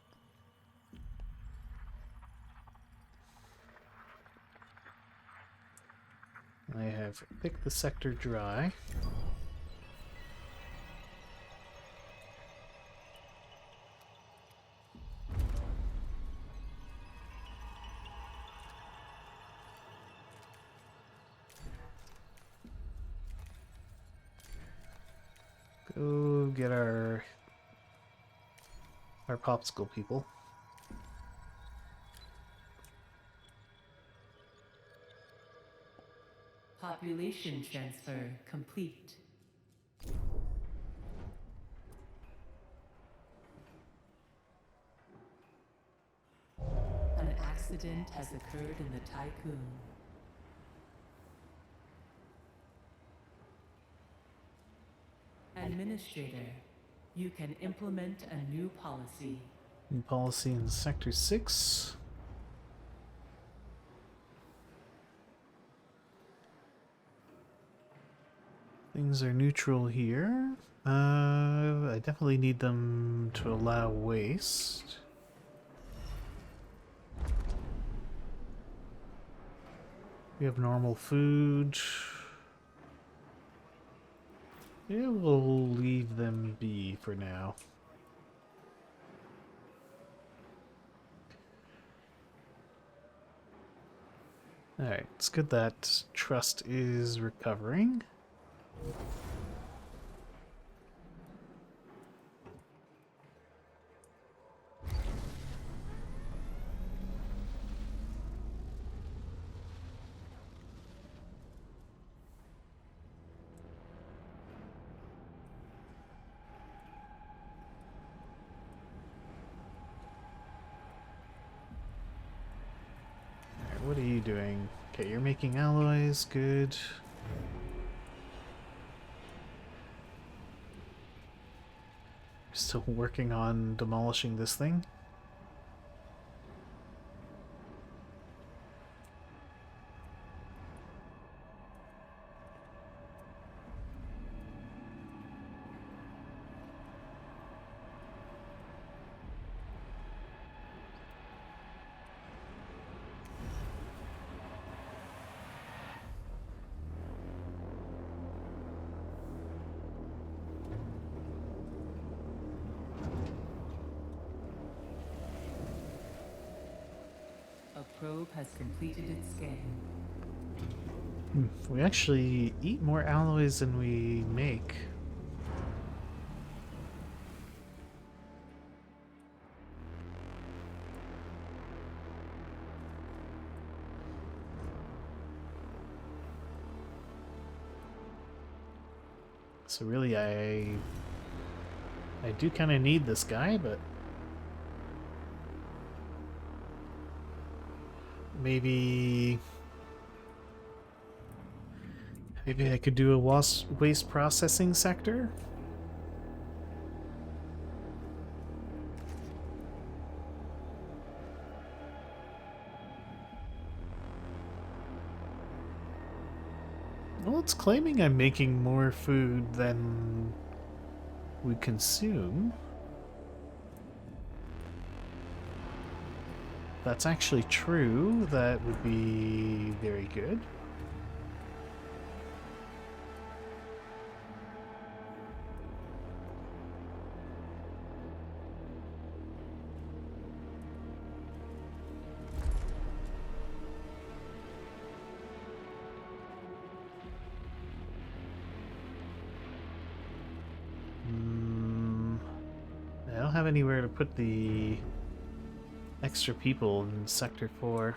I have picked the sector dry. Go get our popsicle people. Population transfer complete. An accident has occurred in the Tycoon. Administrator, you can implement a new policy. New policy in Sector 6. Things are neutral here. I definitely need them to allow waste. We have normal food. Yeah, we'll leave them be for now. Alright, it's good that trust is recovering. Alright, what are you doing? Okay, you're making alloys, good. Still working on demolishing this thing. A probe has completed its scan. We actually eat more alloys than we make. So really, I do kind of need this guy, but maybe I could do a waste processing sector. Well, it's claiming I'm making more food than we consume. If that's actually true, that would be very good. I don't have anywhere to put the extra people in Sector 4.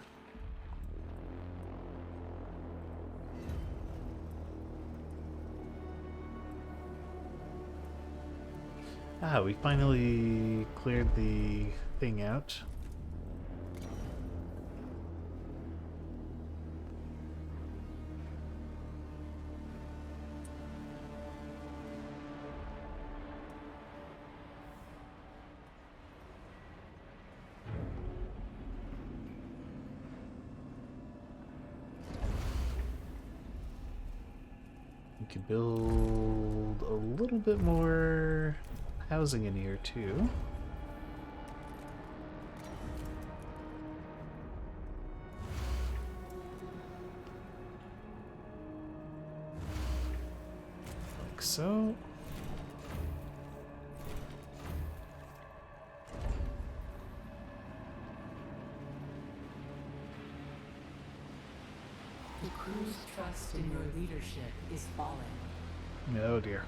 Ah, we finally cleared the thing out. We could build a little bit more housing in here too. Like so. The crew's trust in your leadership is falling. Oh dear.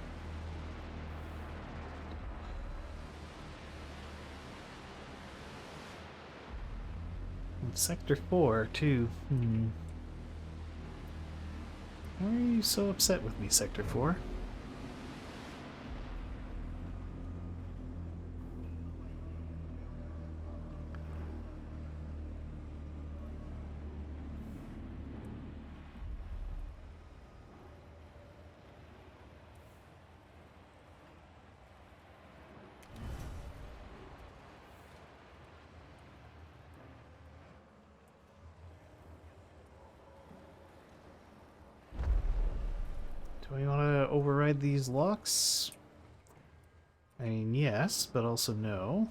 And Sector 4 too. Why are you so upset with me, Sector 4? Do we want to override these locks? I mean, yes, but also no.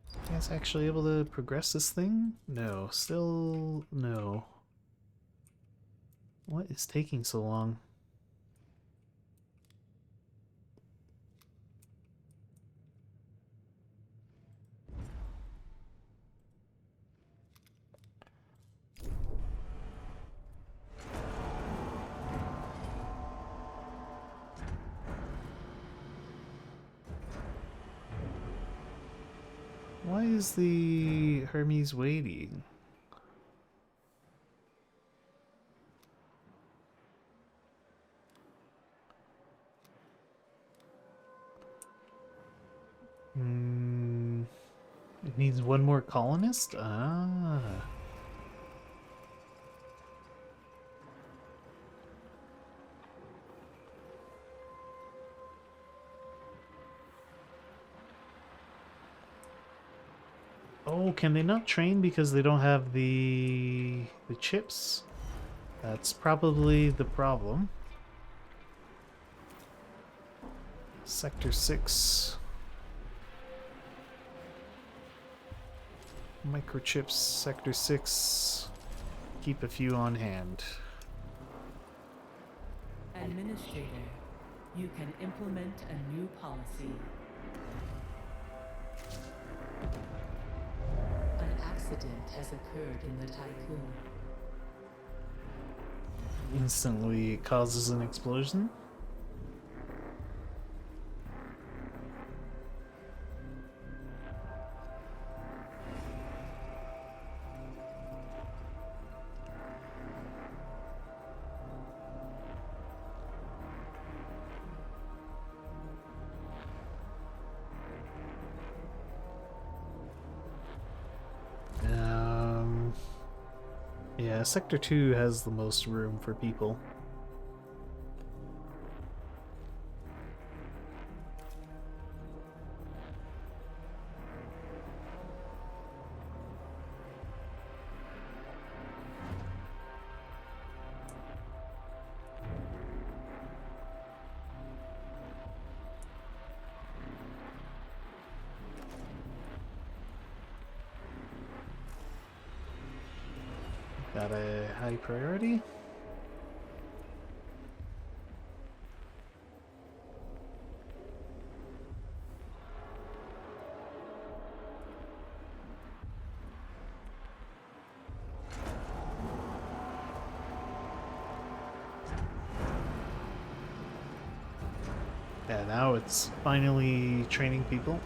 You guys actually able to progress this thing? No, still no. What is taking so long? Why is the Hermes waiting? It needs one more colonist? Ah. Oh, can they not train because they don't have the chips? That's probably the problem. Sector 6. Microchips, Sector 6. Keep a few on hand. Administrator, you can implement a new policy. An accident has occurred in the Tycoon. Instantly causes an explosion. Yeah, Sector 2 has the most room for people. Got a high priority. now it's finally training people.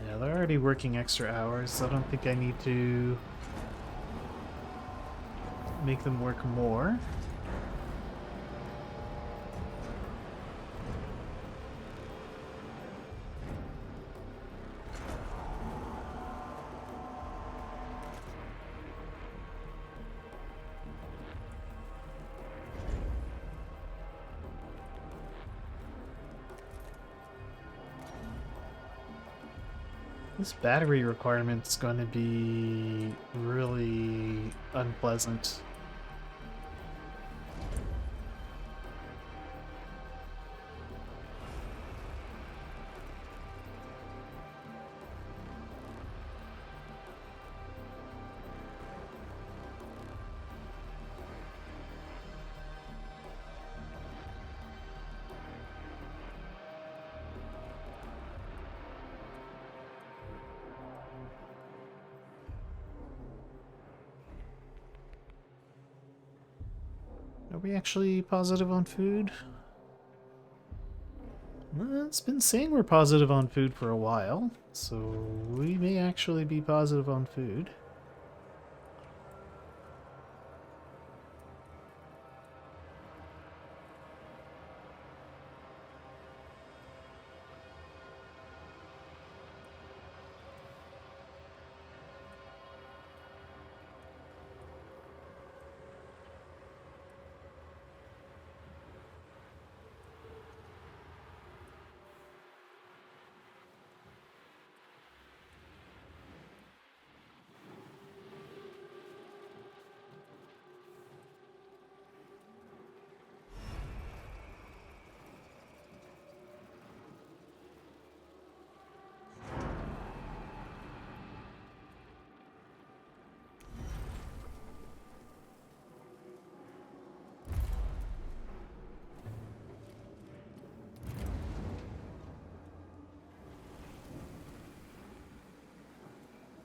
Yeah, they're already working extra hours, so I don't think I need to make them work more. This battery requirement's going to be really unpleasant. Are we actually positive on food? Well, it's been saying we're positive on food for a while, so we may actually be positive on food.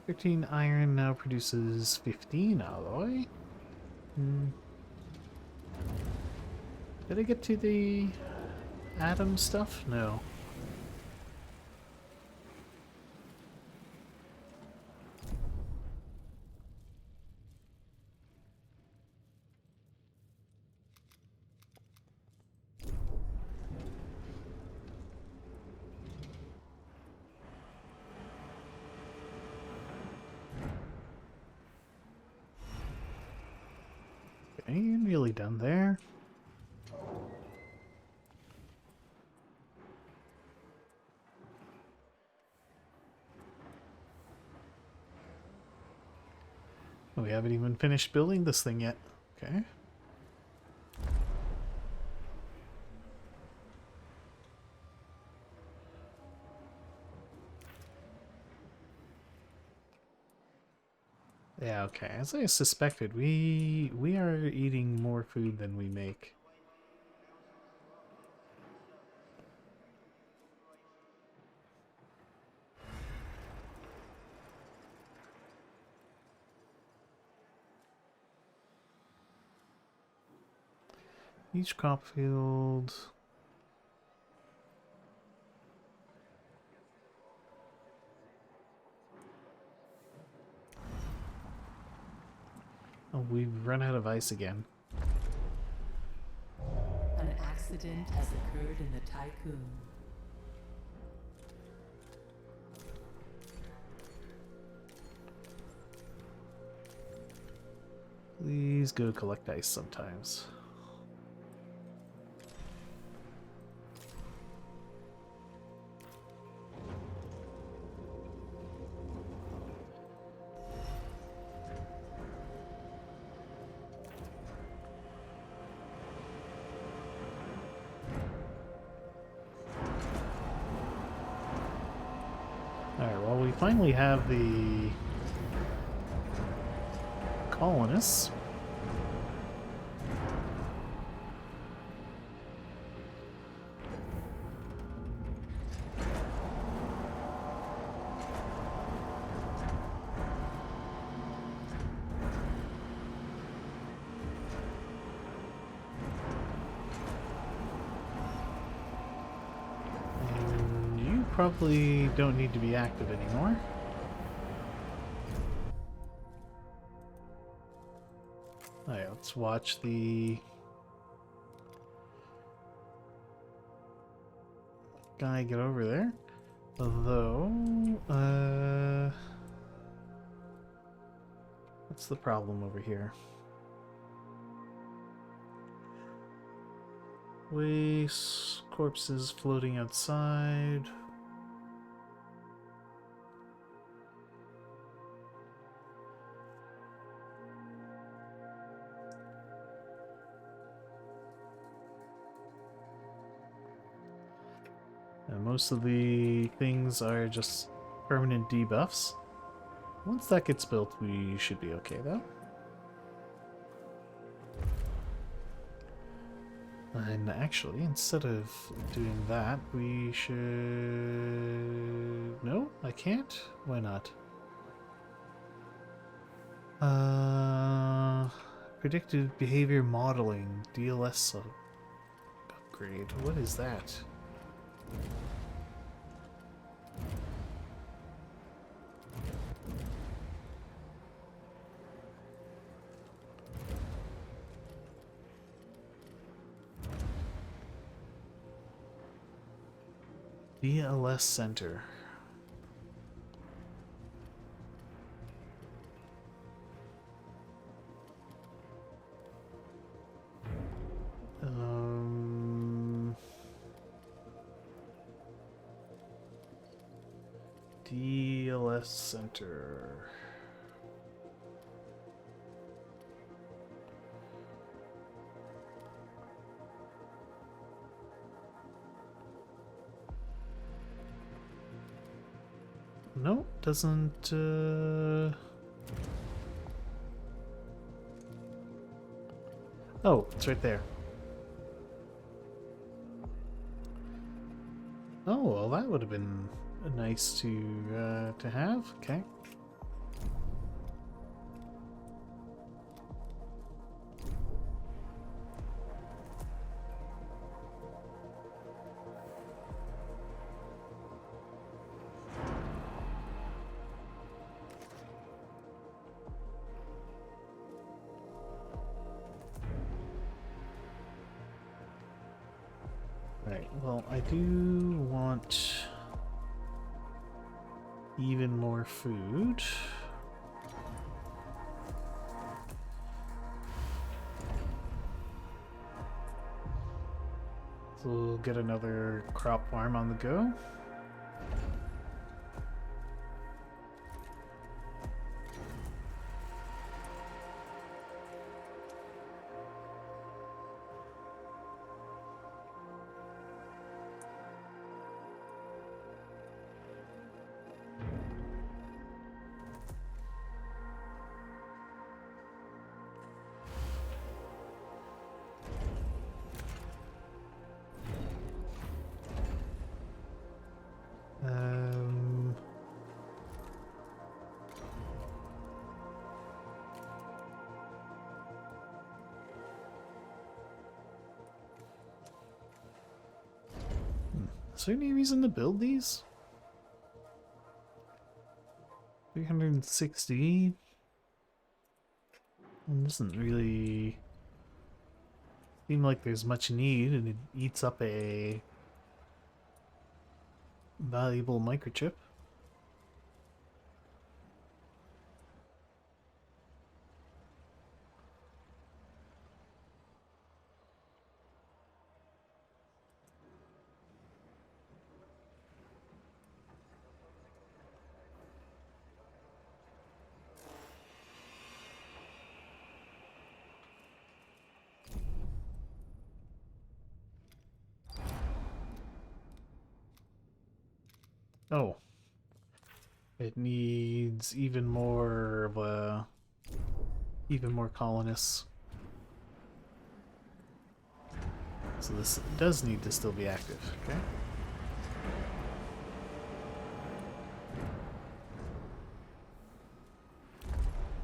"13 iron now produces 15 alloy." Did I get to the atom stuff? No. Okay, nearly done there. We haven't even finished building this thing yet. Okay. Yeah, okay. As I suspected, we are eating more food than we make. Each crop field. Oh, we've run out of ice again. An accident has occurred in the Tycoon. Please go collect ice sometimes. Alright, well, we finally have the colonists. probably don't need to be active anymore. Alright, let's watch the guy get over there. Although, what's the problem over here? Waste, corpses floating outside. And most of the things are just permanent debuffs. Once that gets built, we should be okay though. And actually, instead of doing that, we should... No, I can't? Why not? Predictive behavior modeling, DLS upgrade. What is that? DLS Center. DLS Center. No, doesn't, Oh, it's right there. Oh, well, that would have been nice to have. Okay. Right, well, I do want even more food. So we'll get another crop farm on the go. Is there any reason to build these? 360? It doesn't really seem like there's much need, and it eats up a valuable microchip. Oh. It needs even more of a... even more colonists. So this does need to still be active, okay?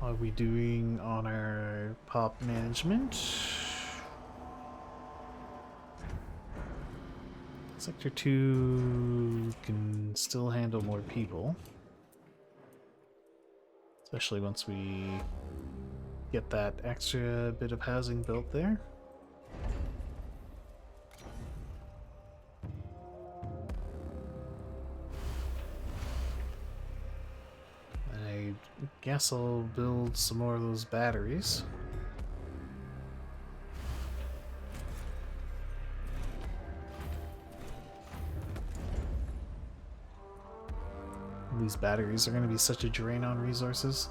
Are we doing on our pop management? Sector 2 can still handle more people. Especially once we get that extra bit of housing built there. I guess I'll build some more of those batteries. These batteries are going to be such a drain on resources.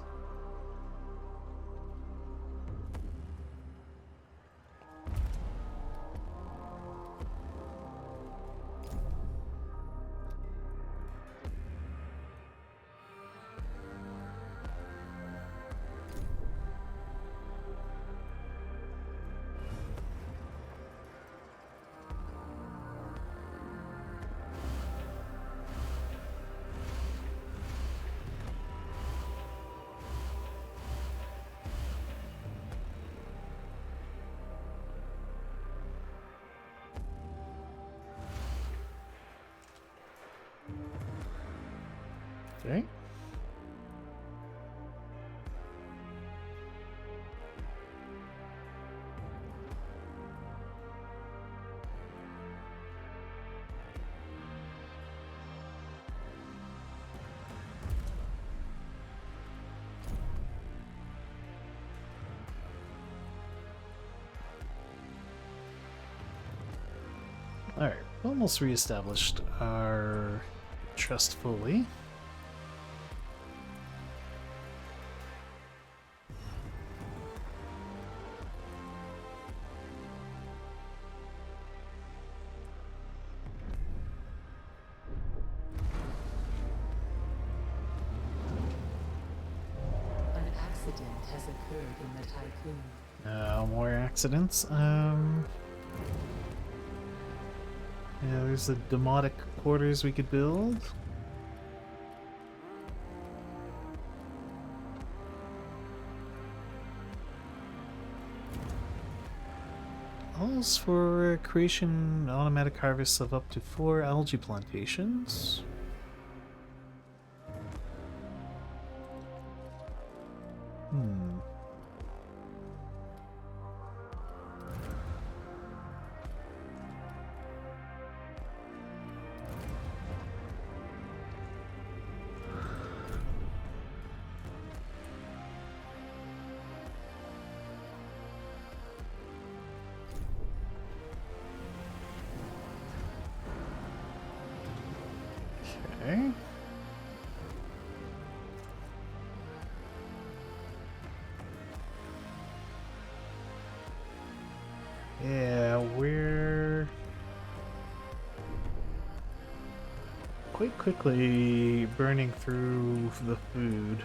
Okay. Alright, almost reestablished our trust fully. An accident has occurred in the Tycoon. More accidents. Yeah, there's the demotic quarters we could build. Allows for creation automatic harvests of up to 4 algae plantations. Hmm. Okay. Yeah, we're quite quickly burning through the food.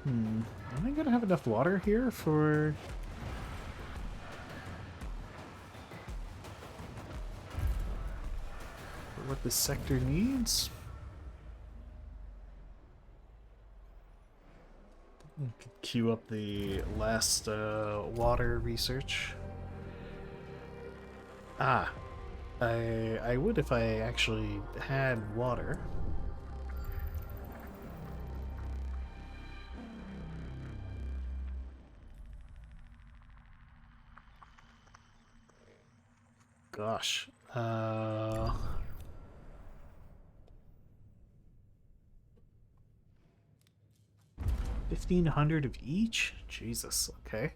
Am I gonna have enough water here for what this sector needs? Could queue up the last water research. Ah, I would if I actually had water. Gosh. 1,500 of each? Jesus, okay.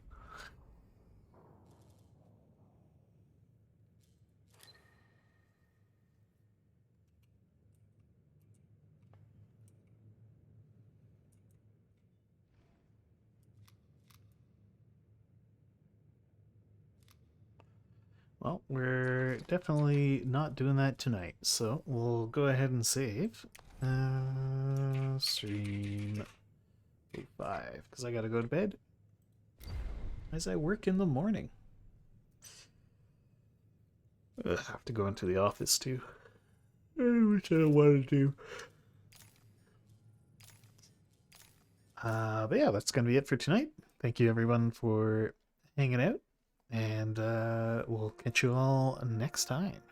Well, we're definitely not doing that tonight, so we'll go ahead and save. Stream 5, because I gotta go to bed as I work in the morning. Ugh, I have to go into the office too, which I don't want to do. But yeah, that's gonna be it for tonight. Thank you everyone for hanging out, and we'll catch you all next time.